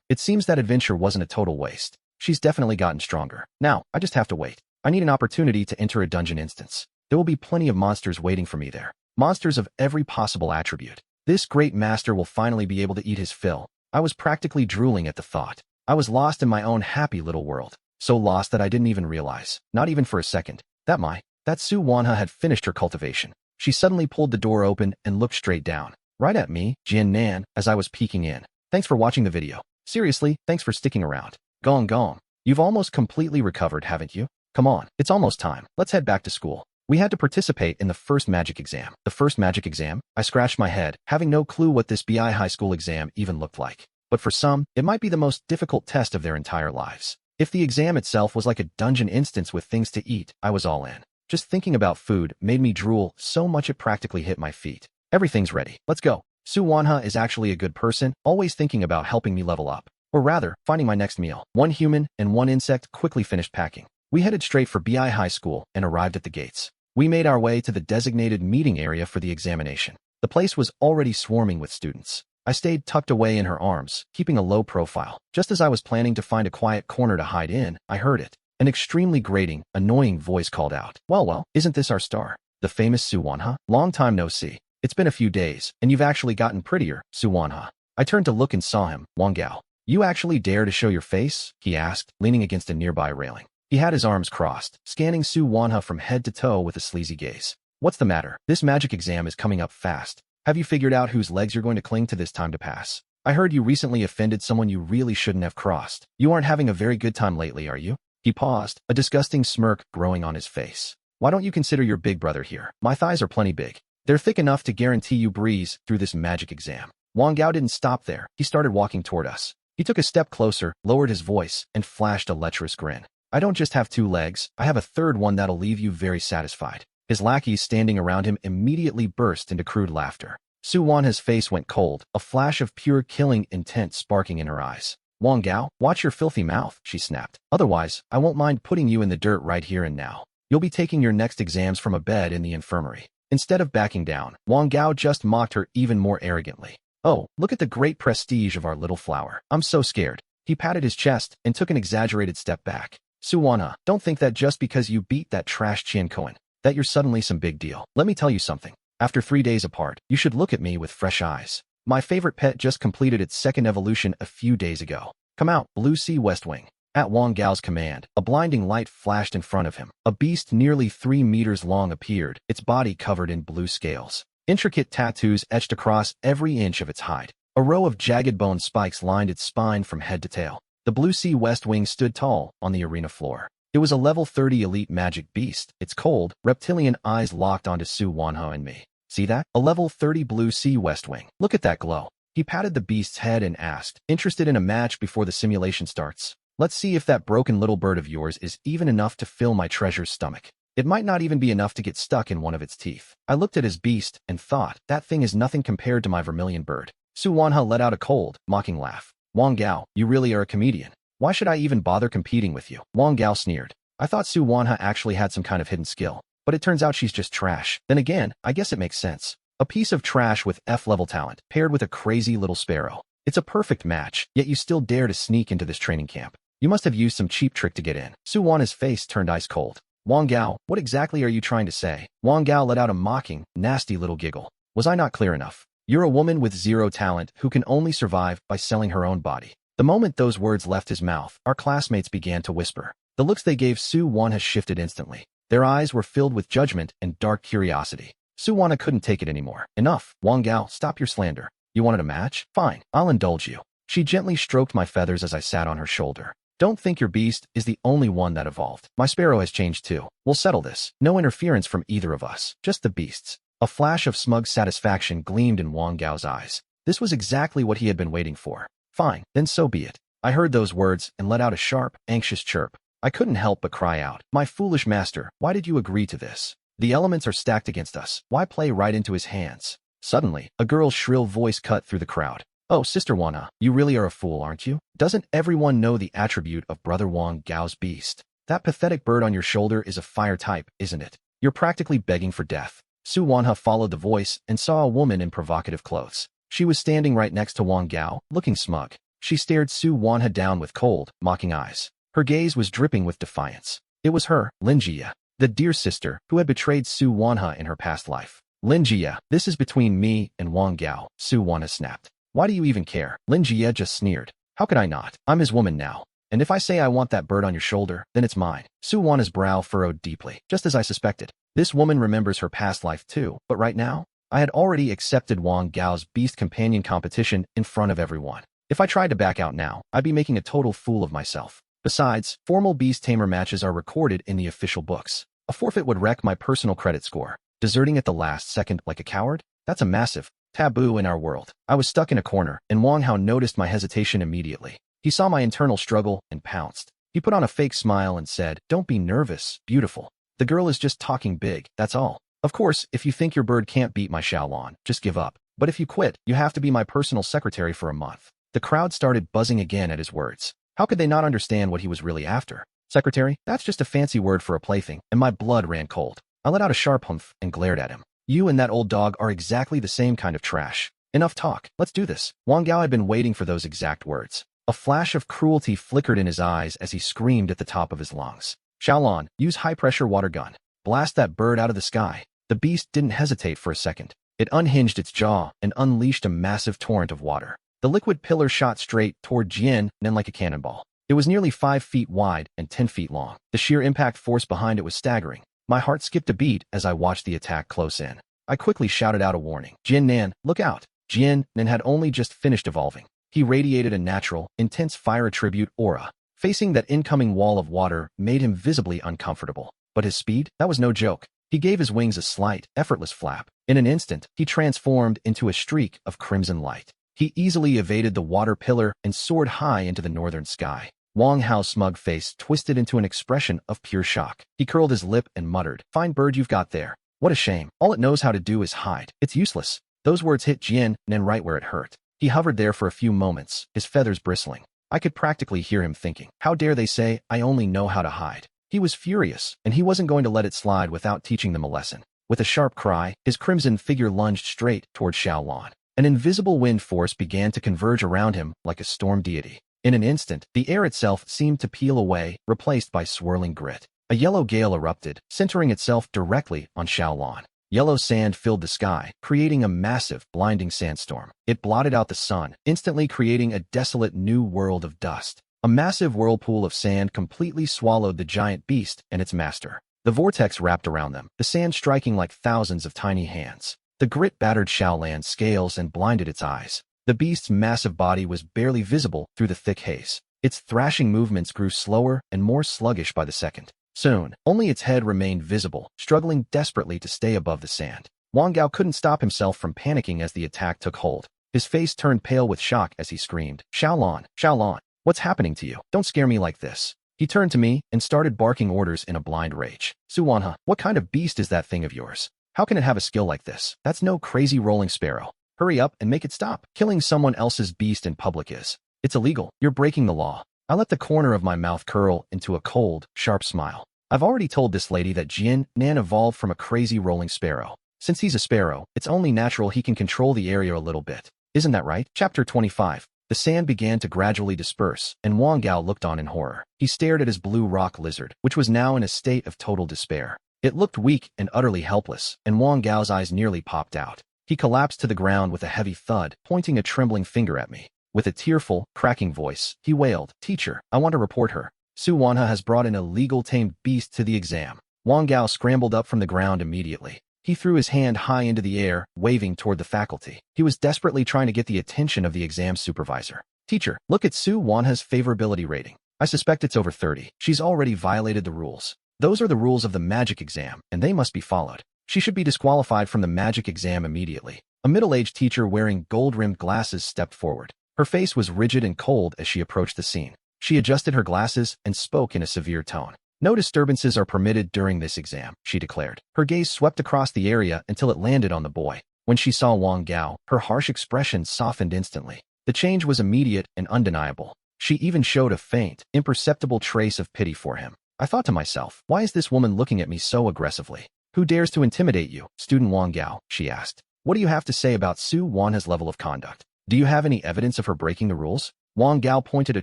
It seems that adventure wasn't a total waste. She's definitely gotten stronger. Now, I just have to wait. I need an opportunity to enter a dungeon instance. There will be plenty of monsters waiting for me there. Monsters of every possible attribute. This great master will finally be able to eat his fill. I was practically drooling at the thought. I was lost in my own happy little world. So lost that I didn't even realize, not even for a second, that Su-Wanha had finished her cultivation. She suddenly pulled the door open and looked straight down, right at me, Jin Nan, as I was peeking in. Thanks for watching the video. Seriously, thanks for sticking around. Gong gong. You've almost completely recovered, haven't you? Come on, it's almost time. Let's head back to school. We had to participate in the first magic exam. The first magic exam? I scratched my head, having no clue what this BI high school exam even looked like. But for some, it might be the most difficult test of their entire lives. If the exam itself was like a dungeon instance with things to eat, I was all in. Just thinking about food made me drool so much it practically hit my feet. Everything's ready. Let's go. Su Wanha is actually a good person, always thinking about helping me level up. Or rather, finding my next meal. One human and one insect quickly finished packing. We headed straight for BI High School and arrived at the gates. We made our way to the designated meeting area for the examination. The place was already swarming with students. I stayed tucked away in her arms, keeping a low profile. Just as I was planning to find a quiet corner to hide in, I heard it. An extremely grating, annoying voice called out. Well, isn't this our star? The famous Su Wanha? Long time no see. It's been a few days, and you've actually gotten prettier, Su Wanha. I turned to look and saw him, Wang Gao. You actually dare to show your face? He asked, leaning against a nearby railing. He had his arms crossed, scanning Su Wanha from head to toe with a sleazy gaze. What's the matter? This magic exam is coming up fast. Have you figured out whose legs you're going to cling to this time to pass? I heard you recently offended someone you really shouldn't have crossed. You aren't having a very good time lately, are you? He paused, a disgusting smirk growing on his face. Why don't you consider your big brother here? My thighs are plenty big. They're thick enough to guarantee you breeze through this magic exam. Wang Gao didn't stop there. He started walking toward us. He took a step closer, lowered his voice, and flashed a lecherous grin. I don't just have 2 legs, I have a third one that'll leave you very satisfied. His lackeys standing around him immediately burst into crude laughter. Su Wanha's face went cold, a flash of pure killing intent sparking in her eyes. Wang Gao, watch your filthy mouth, she snapped. Otherwise, I won't mind putting you in the dirt right here and now. You'll be taking your next exams from a bed in the infirmary. Instead of backing down, Wang Gao just mocked her even more arrogantly. Oh, look at the great prestige of our little flower. I'm so scared. He patted his chest and took an exaggerated step back. Su Wanha, don't think that just because you beat that trash Qian Cohen, that you're suddenly some big deal. Let me tell you something. After 3 days apart, you should look at me with fresh eyes. My favorite pet just completed its second evolution a few days ago. Come out, Blue Sea West Wing. At Wang Gao's command, a blinding light flashed in front of him. A beast nearly 3 meters long appeared, its body covered in blue scales. Intricate tattoos etched across every inch of its hide. A row of jagged bone spikes lined its spine from head to tail. The Blue Sea West Wing stood tall on the arena floor. It was a level 30 elite magic beast, its cold, reptilian eyes locked onto Su Wanha and me. See that? A level 30 Blue Sea West Wing. Look at that glow. He patted the beast's head and asked, interested in a match before the simulation starts? Let's see if that broken little bird of yours is even enough to fill my treasure's stomach. It might not even be enough to get stuck in one of its teeth. I looked at his beast and thought, that thing is nothing compared to my vermilion bird. Su Wanha let out a cold, mocking laugh. Wang Gao, you really are a comedian. Why should I even bother competing with you? Wang Gao sneered. I thought Su Wanha actually had some kind of hidden skill, but it turns out she's just trash. Then again, I guess it makes sense. A piece of trash with F-level talent, paired with a crazy little sparrow. It's a perfect match, yet you still dare to sneak into this training camp. You must have used some cheap trick to get in. Su Wanha's face turned ice cold. Wang Gao, what exactly are you trying to say? Wang Gao let out a mocking, nasty little giggle. Was I not clear enough? You're a woman with 0 talent who can only survive by selling her own body. The moment those words left his mouth, our classmates began to whisper. The looks they gave Su Wanha shifted instantly. Their eyes were filled with judgment and dark curiosity. Su Wanha couldn't take it anymore. Enough, Wang Gao, stop your slander. You wanted a match? Fine, I'll indulge you. She gently stroked my feathers as I sat on her shoulder. Don't think your beast is the only one that evolved. My sparrow has changed too. We'll settle this. No interference from either of us. Just the beasts. A flash of smug satisfaction gleamed in Wang Gao's eyes. This was exactly what he had been waiting for. Fine, then so be it. I heard those words and let out a sharp, anxious chirp. I couldn't help but cry out. My foolish master, why did you agree to this? The elements are stacked against us. Why play right into his hands? Suddenly, a girl's shrill voice cut through the crowd. Oh, Sister Wanha, you really are a fool, aren't you? Doesn't everyone know the attribute of Brother Wang Gao's beast? That pathetic bird on your shoulder is a fire type, isn't it? You're practically begging for death. Su Wanha followed the voice and saw a woman in provocative clothes. She was standing right next to Wang Gao, looking smug. She stared Su Wanha down with cold, mocking eyes. Her gaze was dripping with defiance. It was her, Lin Jia, the dear sister who had betrayed Su Wanha in her past life. Lin Jia, this is between me and Wang Gao, Su Wanha snapped. Why do you even care? Lin Jia just sneered. How could I not? I'm his woman now. And if I say I want that bird on your shoulder, then it's mine. Su Wanha's brow furrowed deeply, just as I suspected. This woman remembers her past life too, but right now, I had already accepted Wang Gao's beast companion competition in front of everyone. If I tried to back out now, I'd be making a total fool of myself. Besides, formal beast tamer matches are recorded in the official books. A forfeit would wreck my personal credit score. Deserting at the last second like a coward? That's a massive taboo in our world. I was stuck in a corner, and Wang Hao noticed my hesitation immediately. He saw my internal struggle and pounced. He put on a fake smile and said, "Don't be nervous, beautiful. The girl is just talking big, that's all. Of course, if you think your bird can't beat my Xiaolon, just give up. But if you quit, you have to be my personal secretary for a month." The crowd started buzzing again at his words. How could they not understand what he was really after? Secretary? That's just a fancy word for a plaything, and my blood ran cold. I let out a sharp humph and glared at him. You and that old dog are exactly the same kind of trash. Enough talk, let's do this. Wang Gao had been waiting for those exact words. A flash of cruelty flickered in his eyes as he screamed at the top of his lungs. Xiaolon, use high-pressure water gun. Blast that bird out of the sky. The beast didn't hesitate for a second. It unhinged its jaw and unleashed a massive torrent of water. The liquid pillar shot straight toward Jian Nan like a cannonball. It was nearly 5 feet wide and 10 feet long. The sheer impact force behind it was staggering. My heart skipped a beat as I watched the attack close in. I quickly shouted out a warning. Jian Nan, look out. Jian Nan had only just finished evolving. He radiated a natural, intense fire attribute aura. Facing that incoming wall of water made him visibly uncomfortable. But his speed? That was no joke. He gave his wings a slight, effortless flap. In an instant, he transformed into a streak of crimson light. He easily evaded the water pillar and soared high into the northern sky. Wang Hao's smug face twisted into an expression of pure shock. He curled his lip and muttered, "Fine bird you've got there. What a shame. All it knows how to do is hide. It's useless." Those words hit Jian Nan right where it hurt. He hovered there for a few moments, his feathers bristling. I could practically hear him thinking, how dare they say, I only know how to hide. He was furious, and he wasn't going to let it slide without teaching them a lesson. With a sharp cry, his crimson figure lunged straight toward Xiaolon. An invisible wind force began to converge around him like a storm deity. In an instant, the air itself seemed to peel away, replaced by swirling grit. A yellow gale erupted, centering itself directly on Xiaolon. Yellow sand filled the sky, creating a massive, blinding sandstorm. It blotted out the sun, instantly creating a desolate new world of dust. A massive whirlpool of sand completely swallowed the giant beast and its master. The vortex wrapped around them, the sand striking like thousands of tiny hands. The grit battered Xiaolan's scales and blinded its eyes. The beast's massive body was barely visible through the thick haze. Its thrashing movements grew slower and more sluggish by the second. Soon, only its head remained visible, struggling desperately to stay above the sand. Wang Gao couldn't stop himself from panicking as the attack took hold. His face turned pale with shock as he screamed, "Xiaolon, Xiaolon, what's happening to you? Don't scare me like this." He turned to me and started barking orders in a blind rage. "Su Wanha, what kind of beast is that thing of yours? How can it have a skill like this? That's no crazy rolling sparrow. Hurry up and make it stop. Killing someone else's beast in public is. It's illegal. You're breaking the law." I let the corner of my mouth curl into a cold, sharp smile. I've already told this lady that Jian Nan evolved from a crazy rolling sparrow. Since he's a sparrow, it's only natural he can control the area a little bit. Isn't that right? Chapter 25. The sand began to gradually disperse, and Wang Gao looked on in horror. He stared at his blue rock lizard, which was now in a state of total despair. It looked weak and utterly helpless, and Wang Gao's eyes nearly popped out. He collapsed to the ground with a heavy thud, pointing a trembling finger at me. With a tearful, cracking voice, he wailed, "Teacher, I want to report her. Su Wanha has brought an illegal tamed beast to the exam." Wang Gao scrambled up from the ground immediately. He threw his hand high into the air, waving toward the faculty. He was desperately trying to get the attention of the exam supervisor. "Teacher, look at Su Wanha's favorability rating. I suspect it's over 30. She's already violated the rules. Those are the rules of the magic exam, and they must be followed. She should be disqualified from the magic exam immediately." A middle-aged teacher wearing gold-rimmed glasses stepped forward. Her face was rigid and cold as she approached the scene. She adjusted her glasses and spoke in a severe tone. "No disturbances are permitted during this exam," she declared. Her gaze swept across the area until it landed on the boy. When she saw Wang Gao, her harsh expression softened instantly. The change was immediate and undeniable. She even showed a faint, imperceptible trace of pity for him. I thought to myself, why is this woman looking at me so aggressively? "Who dares to intimidate you, student Wang Gao?" she asked. "What do you have to say about Su Wanha's level of conduct? Do you have any evidence of her breaking the rules?" Wang Gao pointed a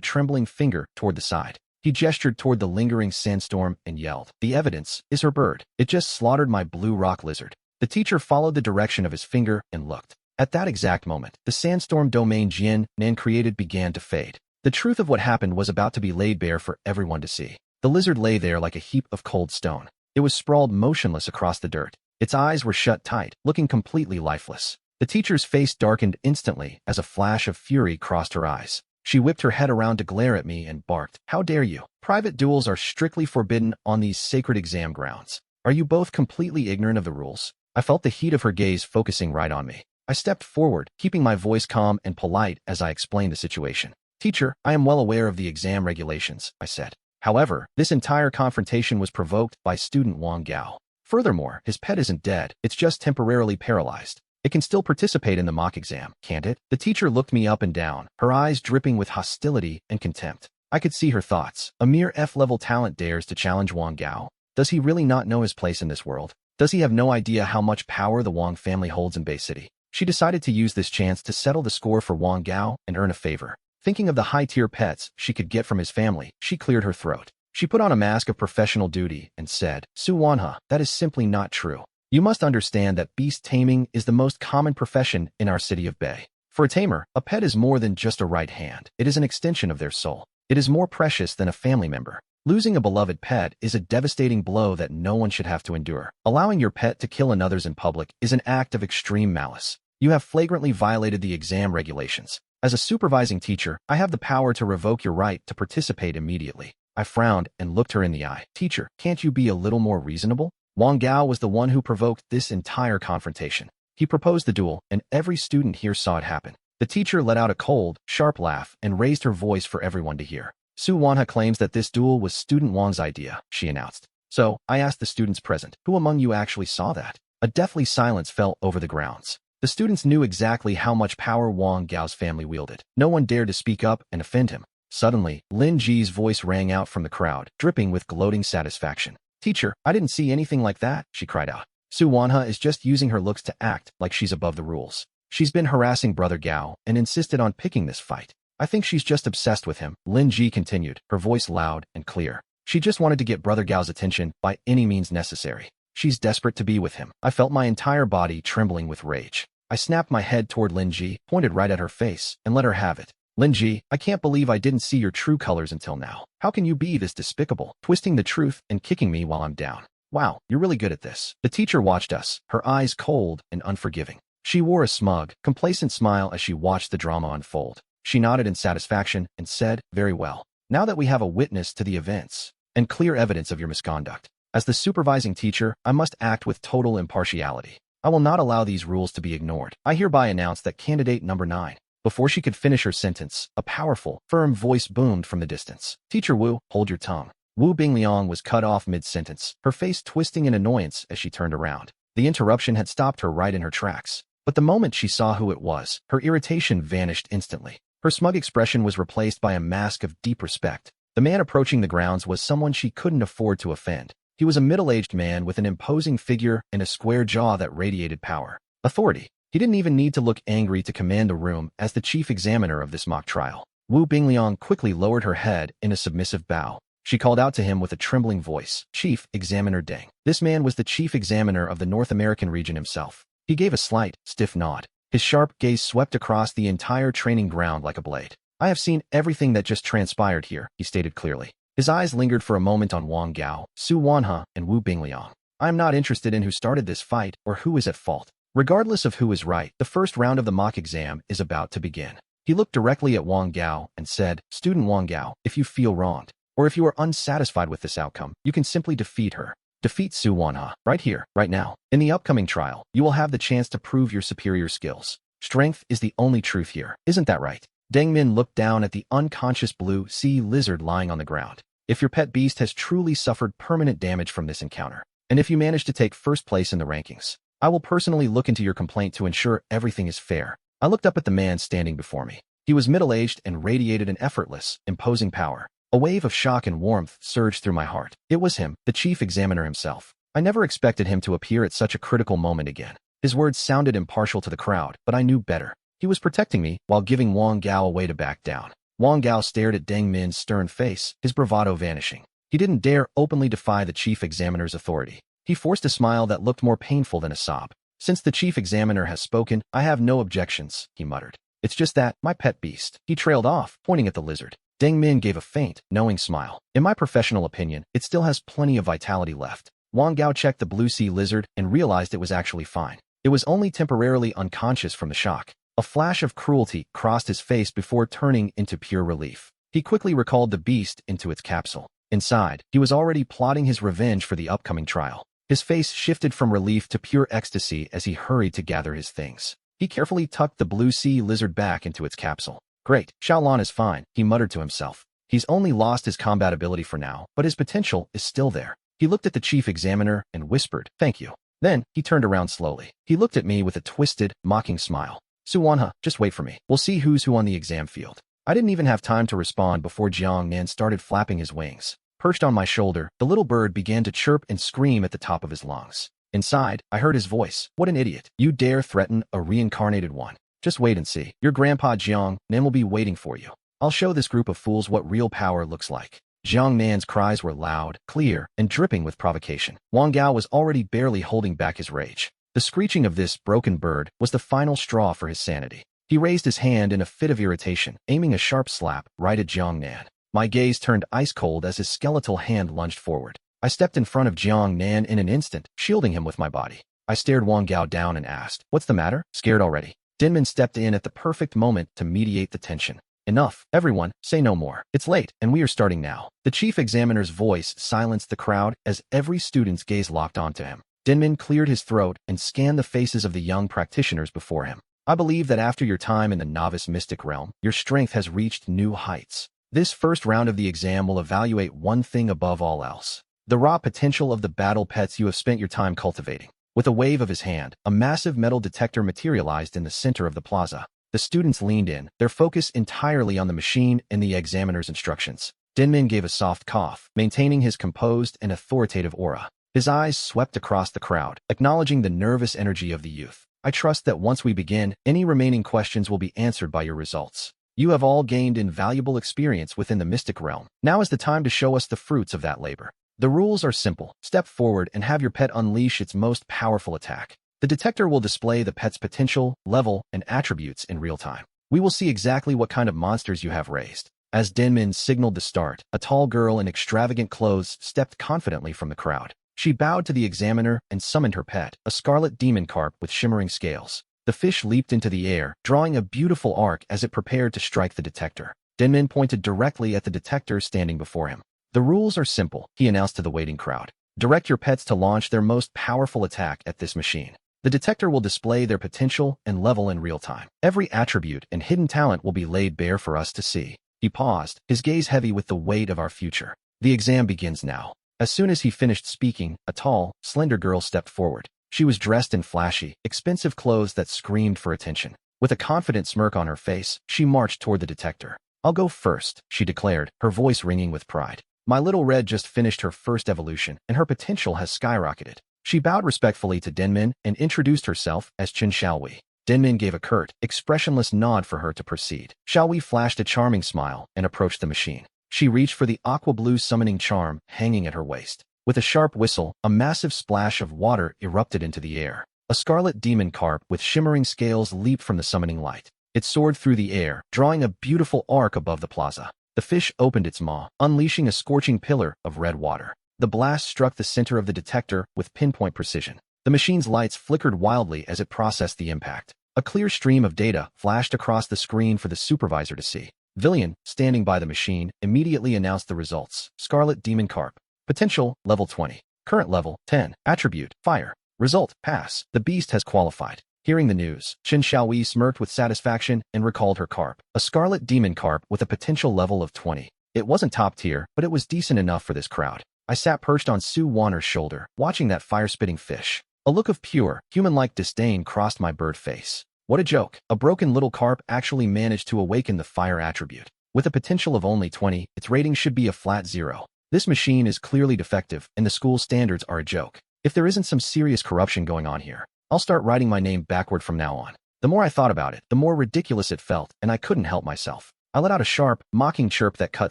trembling finger toward the side. He gestured toward the lingering sandstorm and yelled, "The evidence is her bird. It just slaughtered my blue rock lizard." The teacher followed the direction of his finger and looked. At that exact moment, the sandstorm domain Jian Nan created began to fade. The truth of what happened was about to be laid bare for everyone to see. The lizard lay there like a heap of cold stone. It was sprawled motionless across the dirt. Its eyes were shut tight, looking completely lifeless. The The teacher's face darkened instantly as a flash of fury crossed her eyes. She whipped her head around to glare at me and barked, "How dare you? Private duels are strictly forbidden on these sacred exam grounds. Are you both completely ignorant of the rules?" I felt the heat of her gaze focusing right on me. I stepped forward, keeping my voice calm and polite as I explained the situation. "Teacher, I am well aware of the exam regulations," I said. "However, this entire confrontation was provoked by student Wang Gao. Furthermore, his pet isn't dead, it's just temporarily paralyzed. It can still participate in the mock exam, can't it?" The teacher looked me up and down, her eyes dripping with hostility and contempt. I could see her thoughts. A mere F-level talent dares to challenge Wang Gao. Does he really not know his place in this world? Does he have no idea how much power the Wang family holds in Bay City? She decided to use this chance to settle the score for Wang Gao and earn a favor. Thinking of the high-tier pets she could get from his family, she cleared her throat. She put on a mask of professional duty and said, "Su Wanha, that is simply not true. You must understand that beast taming is the most common profession in our city of Bay. For a tamer, a pet is more than just a right hand. It is an extension of their soul. It is more precious than a family member. Losing a beloved pet is a devastating blow that no one should have to endure. Allowing your pet to kill another's in public is an act of extreme malice. You have flagrantly violated the exam regulations. As a supervising teacher, I have the power to revoke your right to participate immediately." I frowned and looked her in the eye. "Teacher, can't you be a little more reasonable? Wang Gao was the one who provoked this entire confrontation. He proposed the duel, and every student here saw it happen." The teacher let out a cold, sharp laugh and raised her voice for everyone to hear. "Su Wanha claims that this duel was student Wang's idea," she announced. "So, I asked the students present, who among you actually saw that?" A deathly silence fell over the grounds. The students knew exactly how much power Wang Gao's family wielded. No one dared to speak up and offend him. Suddenly, Lin Ji's voice rang out from the crowd, dripping with gloating satisfaction. "Teacher, I didn't see anything like that," she cried out. "Su Wanha is just using her looks to act like she's above the rules. She's been harassing Brother Gao and insisted on picking this fight. I think she's just obsessed with him," Lin Ji continued, her voice loud and clear. "She just wanted to get Brother Gao's attention by any means necessary. She's desperate to be with him." I felt my entire body trembling with rage. I snapped my head toward Lin Ji, pointed right at her face, and let her have it. "Lin Ji, I can't believe I didn't see your true colors until now. How can you be this despicable, twisting the truth and kicking me while I'm down? Wow, you're really good at this." The teacher watched us, her eyes cold and unforgiving. She wore a smug, complacent smile as she watched the drama unfold. She nodded in satisfaction and said, "Very well. Now that we have a witness to the events and clear evidence of your misconduct, as the supervising teacher, I must act with total impartiality. I will not allow these rules to be ignored. I hereby announce that candidate number 9. Before she could finish her sentence, a powerful, firm voice boomed from the distance. "Teacher Wu, hold your tongue." Wu Bingliang was cut off mid-sentence, her face twisting in annoyance as she turned around. The interruption had stopped her right in her tracks. But the moment she saw who it was, her irritation vanished instantly. Her smug expression was replaced by a mask of deep respect. The man approaching the grounds was someone she couldn't afford to offend. He was a middle-aged man with an imposing figure and a square jaw that radiated power. Authority. He didn't even need to look angry to command the room as the chief examiner of this mock trial. Wu Bingliang quickly lowered her head in a submissive bow. She called out to him with a trembling voice, "Chief Examiner Deng." This man was the chief examiner of the North American region himself. He gave a slight, stiff nod. His sharp gaze swept across the entire training ground like a blade. "I have seen everything that just transpired here," he stated clearly. His eyes lingered for a moment on Wang Gao, Su Wanha, and Wu Bingliang. "I am not interested in who started this fight or who is at fault. Regardless of who is right, the first round of the mock exam is about to begin." He looked directly at Wang Gao and said, "Student Wang Gao, if you feel wronged, or if you are unsatisfied with this outcome, you can simply defeat her. Defeat Su Wanha, right here, right now. In the upcoming trial, you will have the chance to prove your superior skills. Strength is the only truth here. Isn't that right?" Deng Min looked down at the unconscious blue sea lizard lying on the ground. "If your pet beast has truly suffered permanent damage from this encounter, and if you manage to take first place in the rankings, I will personally look into your complaint to ensure everything is fair." I looked up at the man standing before me. He was middle-aged and radiated an effortless, imposing power. A wave of shock and warmth surged through my heart. It was him, the chief examiner himself. I never expected him to appear at such a critical moment again. His words sounded impartial to the crowd, but I knew better. He was protecting me while giving Wang Gao a way to back down. Wang Gao stared at Deng Min's stern face, his bravado vanishing. He didn't dare openly defy the chief examiner's authority. He forced a smile that looked more painful than a sob. "Since the chief examiner has spoken, I have no objections," he muttered. "It's just that, my pet beast." He trailed off, pointing at the lizard. Deng Min gave a faint, knowing smile. "In my professional opinion, it still has plenty of vitality left." Wang Gao checked the blue sea lizard and realized it was actually fine. It was only temporarily unconscious from the shock. A flash of cruelty crossed his face before turning into pure relief. He quickly recalled the beast into its capsule. Inside, he was already plotting his revenge for the upcoming trial. His face shifted from relief to pure ecstasy as he hurried to gather his things. He carefully tucked the blue sea lizard back into its capsule. Great, Xiaolan is fine, he muttered to himself. He's only lost his combat ability for now, but his potential is still there. He looked at the chief examiner and whispered, "Thank you." Then, he turned around slowly. He looked at me with a twisted, mocking smile. "Suwanha, just wait for me. We'll see who's who on the exam field." I didn't even have time to respond before Jiang Nan started flapping his wings. Perched on my shoulder, the little bird began to chirp and scream at the top of his lungs. Inside, I heard his voice. "What an idiot. You dare threaten a reincarnated one. Just wait and see. Your grandpa Jiang Nan will be waiting for you. I'll show this group of fools what real power looks like." Jiang Nan's cries were loud, clear, and dripping with provocation. Wang Gao was already barely holding back his rage. The screeching of this broken bird was the final straw for his sanity. He raised his hand in a fit of irritation, aiming a sharp slap right at Jiang Nan. My gaze turned ice-cold as his skeletal hand lunged forward. I stepped in front of Jiang Nan in an instant, shielding him with my body. I stared Wang Gao down and asked, "What's the matter? Scared already?" Dinman stepped in at the perfect moment to mediate the tension. "Enough, everyone, say no more. It's late, and we are starting now." The chief examiner's voice silenced the crowd as every student's gaze locked onto him. Dinman cleared his throat and scanned the faces of the young practitioners before him. "I believe that after your time in the novice mystic realm, your strength has reached new heights. This first round of the exam will evaluate one thing above all else: the raw potential of the battle pets you have spent your time cultivating." With a wave of his hand, a massive metal detector materialized in the center of the plaza. The students leaned in, their focus entirely on the machine and the examiner's instructions. Dinman gave a soft cough, maintaining his composed and authoritative aura. His eyes swept across the crowd, acknowledging the nervous energy of the youth. "I trust that once we begin, any remaining questions will be answered by your results. You have all gained invaluable experience within the mystic realm. Now is the time to show us the fruits of that labor. The rules are simple. Step forward and have your pet unleash its most powerful attack. The detector will display the pet's potential, level, and attributes in real time. We will see exactly what kind of monsters you have raised." As Denmin signaled the start, a tall girl in extravagant clothes stepped confidently from the crowd. She bowed to the examiner and summoned her pet, a scarlet demon carp with shimmering scales. The fish leaped into the air, drawing a beautiful arc as it prepared to strike the detector. Denmin pointed directly at the detector standing before him. "The rules are simple," he announced to the waiting crowd. "Direct your pets to launch their most powerful attack at this machine. The detector will display their potential and level in real time. Every attribute and hidden talent will be laid bare for us to see." He paused, his gaze heavy with the weight of our future. "The exam begins now." As soon as he finished speaking, a tall, slender girl stepped forward. She was dressed in flashy, expensive clothes that screamed for attention. With a confident smirk on her face, she marched toward the detector. "I'll go first," she declared, her voice ringing with pride. "My little red just finished her first evolution, and her potential has skyrocketed." She bowed respectfully to Denmin and introduced herself as Chen Xiaowei. Denmin gave a curt, expressionless nod for her to proceed. Xiaowei flashed a charming smile and approached the machine. She reached for the aqua-blue summoning charm hanging at her waist. With a sharp whistle, a massive splash of water erupted into the air. A scarlet demon carp with shimmering scales leaped from the summoning light. It soared through the air, drawing a beautiful arc above the plaza. The fish opened its maw, unleashing a scorching pillar of red water. The blast struck the center of the detector with pinpoint precision. The machine's lights flickered wildly as it processed the impact. A clear stream of data flashed across the screen for the supervisor to see. Villian, standing by the machine, immediately announced the results. Scarlet demon carp. Potential, level 20. Current level, 10. Attribute, fire. Result, pass. The beast has qualified. Hearing the news, Chen Xiaowei smirked with satisfaction and recalled her carp. A scarlet demon carp with a potential level of 20. It wasn't top tier, but it was decent enough for this crowd. I sat perched on Su Wanner's shoulder, watching that fire-spitting fish. A look of pure, human-like disdain crossed my bird face. What a joke. A broken little carp actually managed to awaken the fire attribute. With a potential of only 20, its rating should be a flat 0. This machine is clearly defective, and the school standards are a joke. If there isn't some serious corruption going on here, I'll start writing my name backward from now on. The more I thought about it, the more ridiculous it felt, and I couldn't help myself. I let out a sharp, mocking chirp that cut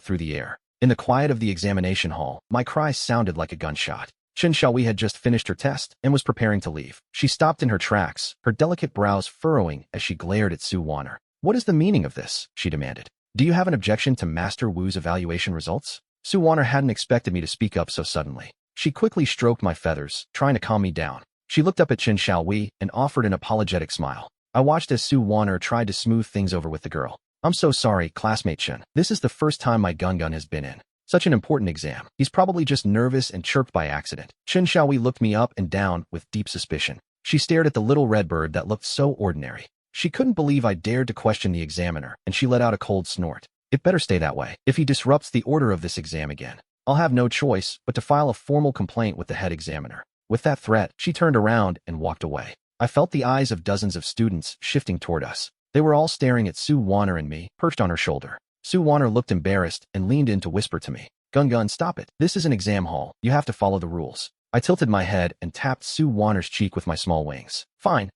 through the air. In the quiet of the examination hall, my cry sounded like a gunshot. Chen Xiaowei had just finished her test and was preparing to leave. She stopped in her tracks, her delicate brows furrowing as she glared at Su Wanner. "What is the meaning of this?" she demanded. "Do you have an objection to Master Wu's evaluation results?" Su Wanner hadn't expected me to speak up so suddenly. She quickly stroked my feathers, trying to calm me down. She looked up at Chen Xiaowei and offered an apologetic smile. I watched as Su Wan'er tried to smooth things over with the girl. I'm so sorry, classmate Chen. This is the first time my Gun has been in such an important exam. He's probably just nervous and chirped by accident. Chen Xiaowei looked me up and down with deep suspicion. She stared at the little red bird that looked so ordinary. She couldn't believe I dared to question the examiner, and she let out a cold snort. It better stay that way. If he disrupts the order of this exam again, I'll have no choice but to file a formal complaint with the head examiner. With that threat, she turned around and walked away. I felt the eyes of dozens of students shifting toward us. They were all staring at Su Wan'er and me, perched on her shoulder. Su Wan'er looked embarrassed and leaned in to whisper to me, Gun, stop it. This is an exam hall. You have to follow the rules. I tilted my head and tapped Su Wan'er's cheek with my small wings. Fine,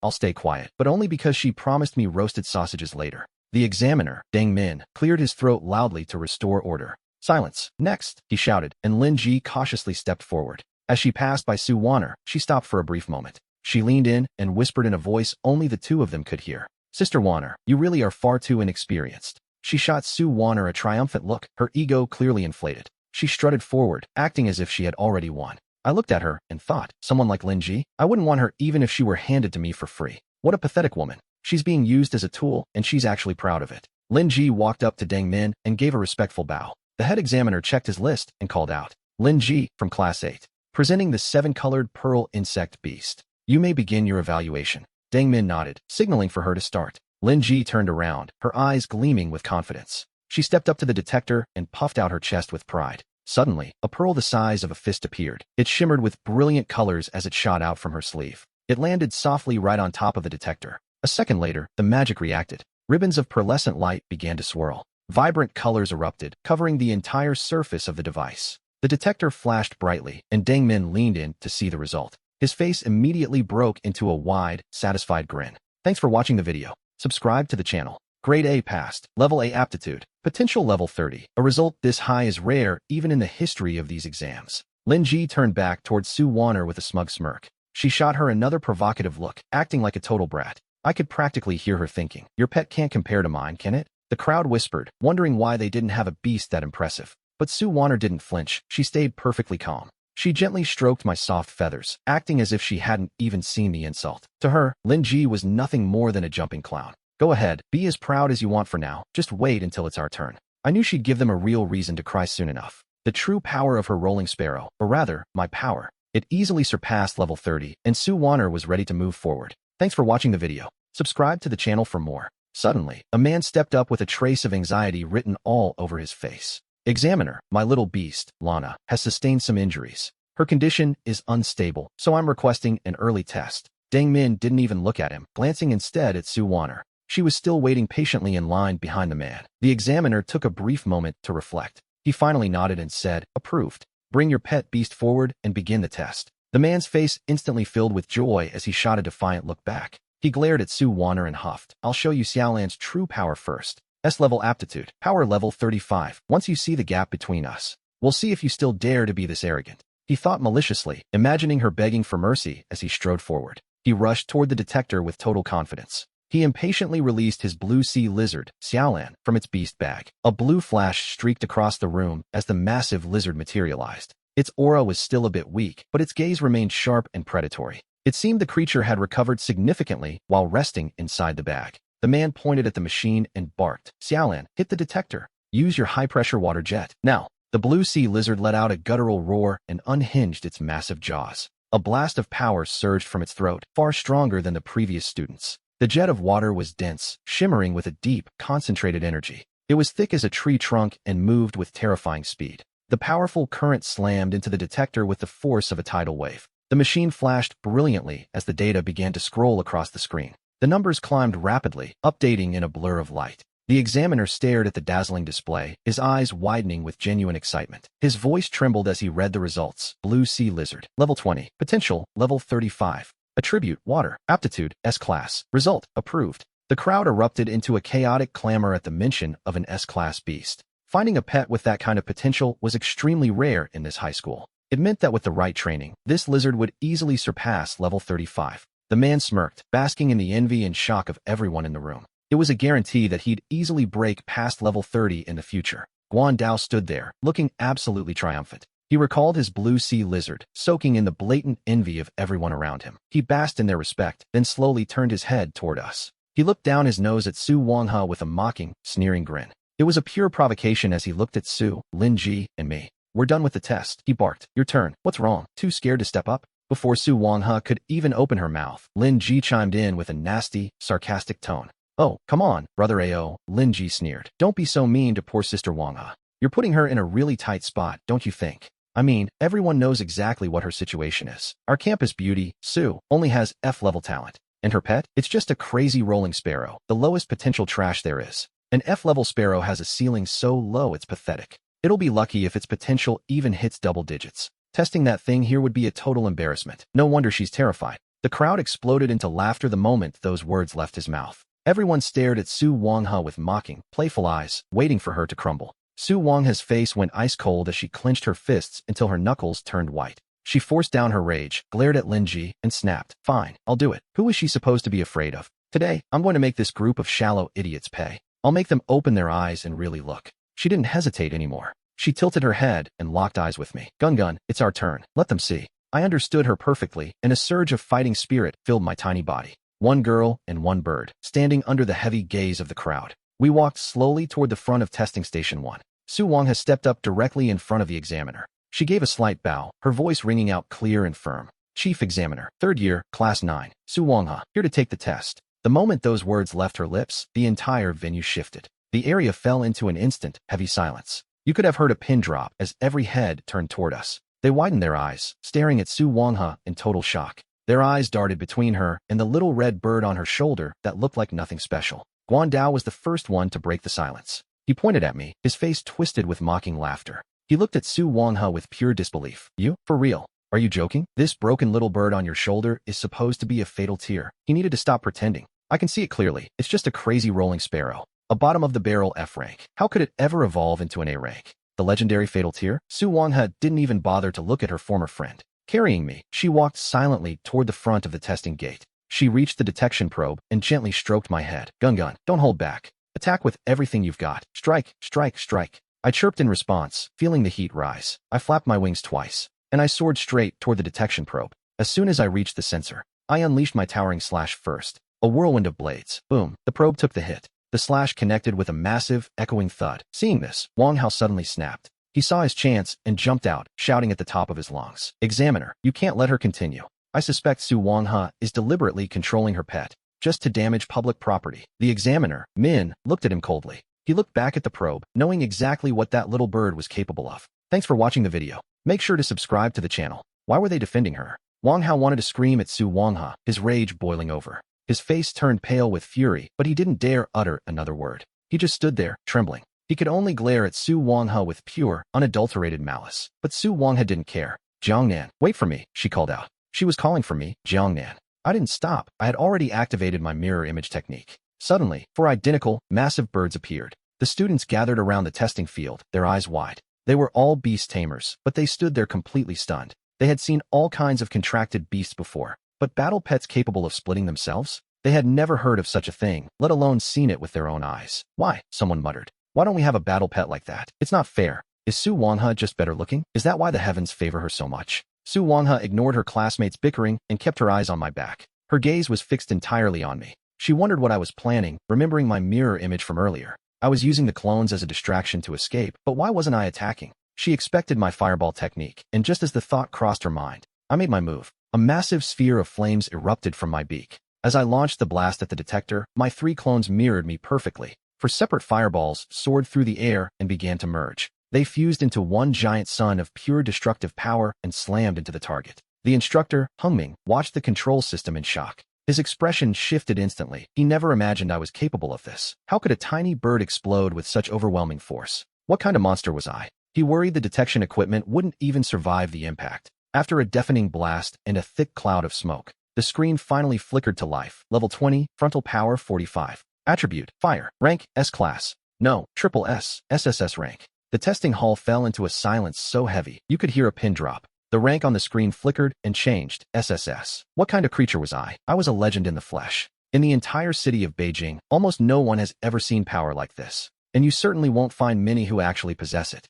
I'll stay quiet, but only because she promised me roasted sausages later. The examiner, Deng Min, cleared his throat loudly to restore order. Silence. Next, he shouted, and Lin Ji cautiously stepped forward. As she passed by Su Wan'er, she stopped for a brief moment. She leaned in and whispered in a voice only the two of them could hear. Sister Wan'er, you really are far too inexperienced. She shot Su Wan'er a triumphant look, her ego clearly inflated. She strutted forward, acting as if she had already won. I looked at her and thought, someone like Lin Ji? I wouldn't want her even if she were handed to me for free. What a pathetic woman. She's being used as a tool, and she's actually proud of it. Lin Ji walked up to Deng Min and gave a respectful bow. The head examiner checked his list and called out, Lin Ji, from Class 8. Presenting the 7-colored pearl insect beast. You may begin your evaluation. Deng Min nodded, signaling for her to start. Lin Ji turned around, her eyes gleaming with confidence. She stepped up to the detector and puffed out her chest with pride. Suddenly, a pearl the size of a fist appeared. It shimmered with brilliant colors as it shot out from her sleeve. It landed softly right on top of the detector. A second later, the magic reacted. Ribbons of pearlescent light began to swirl. Vibrant colors erupted, covering the entire surface of the device. The detector flashed brightly, and Deng Min leaned in to see the result. His face immediately broke into a wide, satisfied grin. Thanks for watching the video. Subscribe to the channel. Grade A passed. Level A aptitude. Potential level 30. A result this high is rare even in the history of these exams. Lin Ji turned back towards Su Wan'er with a smug smirk. She shot her another provocative look, acting like a total brat. I could practically hear her thinking, your pet can't compare to mine, can it? The crowd whispered, wondering why they didn't have a beast that impressive. But Su Wan'er didn't flinch. She stayed perfectly calm. She gently stroked my soft feathers, acting as if she hadn't even seen the insult. To her, Lin Ji was nothing more than a jumping clown. Go ahead, be as proud as you want for now. Just wait until it's our turn. I knew she'd give them a real reason to cry soon enough. The true power of her rolling sparrow, or rather, my power. It easily surpassed level 30, and Su Wan'er was ready to move forward. Thanks for watching the video. Subscribe to the channel for more. Suddenly, a man stepped up with a trace of anxiety written all over his face. Examiner, my little beast, Lana, has sustained some injuries. Her condition is unstable, so I'm requesting an early test. Deng Min didn't even look at him, glancing instead at Su Wan'er. She was still waiting patiently in line behind the man. The examiner took a brief moment to reflect. He finally nodded and said, approved. Bring your pet beast forward and begin the test. The man's face instantly filled with joy as he shot a defiant look back. He glared at Su Wan'er and huffed. I'll show you Xiaolan's true power first. S-level aptitude, power level 35. Once you see the gap between us, we'll see if you still dare to be this arrogant. He thought maliciously, imagining her begging for mercy as he strode forward. He rushed toward the detector with total confidence. He impatiently released his blue sea lizard, Xiaolan, from its beast bag. A blue flash streaked across the room as the massive lizard materialized. Its aura was still a bit weak, but its gaze remained sharp and predatory. It seemed the creature had recovered significantly while resting inside the bag. The man pointed at the machine and barked, Xiaolan, hit the detector. Use your high-pressure water jet. Now, the blue sea lizard let out a guttural roar and unhinged its massive jaws. A blast of power surged from its throat, far stronger than the previous students. The jet of water was dense, shimmering with a deep, concentrated energy. It was thick as a tree trunk and moved with terrifying speed. The powerful current slammed into the detector with the force of a tidal wave. The machine flashed brilliantly as the data began to scroll across the screen. The numbers climbed rapidly, updating in a blur of light. The examiner stared at the dazzling display, his eyes widening with genuine excitement. His voice trembled as he read the results. Blue Sea Lizard, level 20. Potential, level 35. Attribute, water. Aptitude, S-class. Result, approved. The crowd erupted into a chaotic clamor at the mention of an S-class beast. Finding a pet with that kind of potential was extremely rare in this high school. It meant that with the right training, this lizard would easily surpass level 35. The man smirked, basking in the envy and shock of everyone in the room. It was a guarantee that he'd easily break past level 30 in the future. Guan Dao stood there, looking absolutely triumphant. He recalled his blue sea lizard, soaking in the blatant envy of everyone around him. He basked in their respect, then slowly turned his head toward us. He looked down his nose at Su Wanghe with a mocking, sneering grin. It was a pure provocation as he looked at Su, Lin Ji, and me. "We're done with the test," he barked. "Your turn. What's wrong? Too scared to step up?" Before Su Wanghe could even open her mouth, Lin Ji chimed in with a nasty, sarcastic tone. "Oh, come on, brother Ao," Lin Ji sneered. "Don't be so mean to poor sister Wanghe. You're putting her in a really tight spot, don't you think? I mean, everyone knows exactly what her situation is. Our campus beauty, Su, only has F-level talent. And her pet? It's just a crazy rolling sparrow, the lowest potential trash there is. An F-level sparrow has a ceiling so low it's pathetic. It'll be lucky if its potential even hits double digits. Testing that thing here would be a total embarrassment. No wonder she's terrified." The crowd exploded into laughter the moment those words left his mouth. Everyone stared at Su Wanghe with mocking, playful eyes, waiting for her to crumble. Su Wanghe's face went ice cold as she clenched her fists until her knuckles turned white. She forced down her rage, glared at Lin Ji, and snapped. "Fine, I'll do it. Who is she supposed to be afraid of? Today, I'm going to make this group of shallow idiots pay. I'll make them open their eyes and really look." She didn't hesitate anymore. She tilted her head and locked eyes with me. Gun, it's our turn. Let them see." I understood her perfectly, and a surge of fighting spirit filled my tiny body. One girl and one bird, standing under the heavy gaze of the crowd. We walked slowly toward the front of testing station 1. Su Wanghe stepped up directly in front of the examiner. She gave a slight bow, her voice ringing out clear and firm. "Chief Examiner, 3rd year, Class 9, Su Wanghe, here to take the test." The moment those words left her lips, the entire venue shifted. The area fell into an instant, heavy silence. You could have heard a pin drop as every head turned toward us. They widened their eyes, staring at Su Wanghe in total shock. Their eyes darted between her and the little red bird on her shoulder that looked like nothing special. Guandao was the first one to break the silence. He pointed at me, his face twisted with mocking laughter. He looked at Su Wanghe with pure disbelief. "You? For real? Are you joking? This broken little bird on your shoulder is supposed to be a fatal tear." He needed to stop pretending. "I can see it clearly. It's just a crazy rolling sparrow. A bottom-of-the-barrel F rank. How could it ever evolve into an A rank? The legendary fatal tear?" Su Wanghe didn't even bother to look at her former friend. Carrying me, she walked silently toward the front of the testing gate. She reached the detection probe and gently stroked my head. Gun, don't hold back. Attack with everything you've got. Strike, strike, strike." I chirped in response, feeling the heat rise. I flapped my wings twice, and I soared straight toward the detection probe. As soon as I reached the sensor, I unleashed my towering slash first. A whirlwind of blades. Boom. The probe took the hit. The slash connected with a massive, echoing thud. Seeing this, Wanghe suddenly snapped. He saw his chance and jumped out, shouting at the top of his lungs. "Examiner, you can't let her continue. I suspect Su Wanghe is deliberately controlling her pet, just to damage public property." The examiner, Min, looked at him coldly. He looked back at the probe, knowing exactly what that little bird was capable of. Thanks for watching the video. Make sure to subscribe to the channel. Why were they defending her? Wanghe wanted to scream at Su Wanghe, his rage boiling over. His face turned pale with fury, but he didn't dare utter another word. He just stood there, trembling. He could only glare at Su Wanghe with pure, unadulterated malice. But Su Wanghe didn't care. "Jiangnan, wait for me," she called out. She was calling for me, Jiangnan. I didn't stop. I had already activated my mirror image technique. Suddenly, 4 identical, massive birds appeared. The students gathered around the testing field, their eyes wide. They were all beast tamers, but they stood there completely stunned. They had seen all kinds of contracted beasts before, but battle pets capable of splitting themselves? They had never heard of such a thing, let alone seen it with their own eyes. "Why?" someone muttered. "Why don't we have a battle pet like that? It's not fair. Is Su Wanghe just better looking? Is that why the heavens favor her so much?" Su Wanghe ignored her classmates' bickering and kept her eyes on my back. Her gaze was fixed entirely on me. She wondered what I was planning, remembering my mirror image from earlier. I was using the clones as a distraction to escape, but why wasn't I attacking? She expected my fireball technique, and just as the thought crossed her mind, I made my move. A massive sphere of flames erupted from my beak. As I launched the blast at the detector, my 3 clones mirrored me perfectly. 4 separate fireballs soared through the air and began to merge. They fused into one giant sun of pure destructive power and slammed into the target. The instructor, Hungming, watched the control system in shock. His expression shifted instantly. He never imagined I was capable of this. How could a tiny bird explode with such overwhelming force? What kind of monster was I? He worried the detection equipment wouldn't even survive the impact. After a deafening blast and a thick cloud of smoke, the screen finally flickered to life. Level 20, frontal power 45. Attribute, fire. Rank, S-class. No, triple S, SSS rank. The testing hall fell into a silence so heavy, you could hear a pin drop. The rank on the screen flickered and changed, SSS. What kind of creature was I? I was a legend in the flesh. In the entire city of Beijing, almost no one has ever seen power like this. And you certainly won't find many who actually possess it.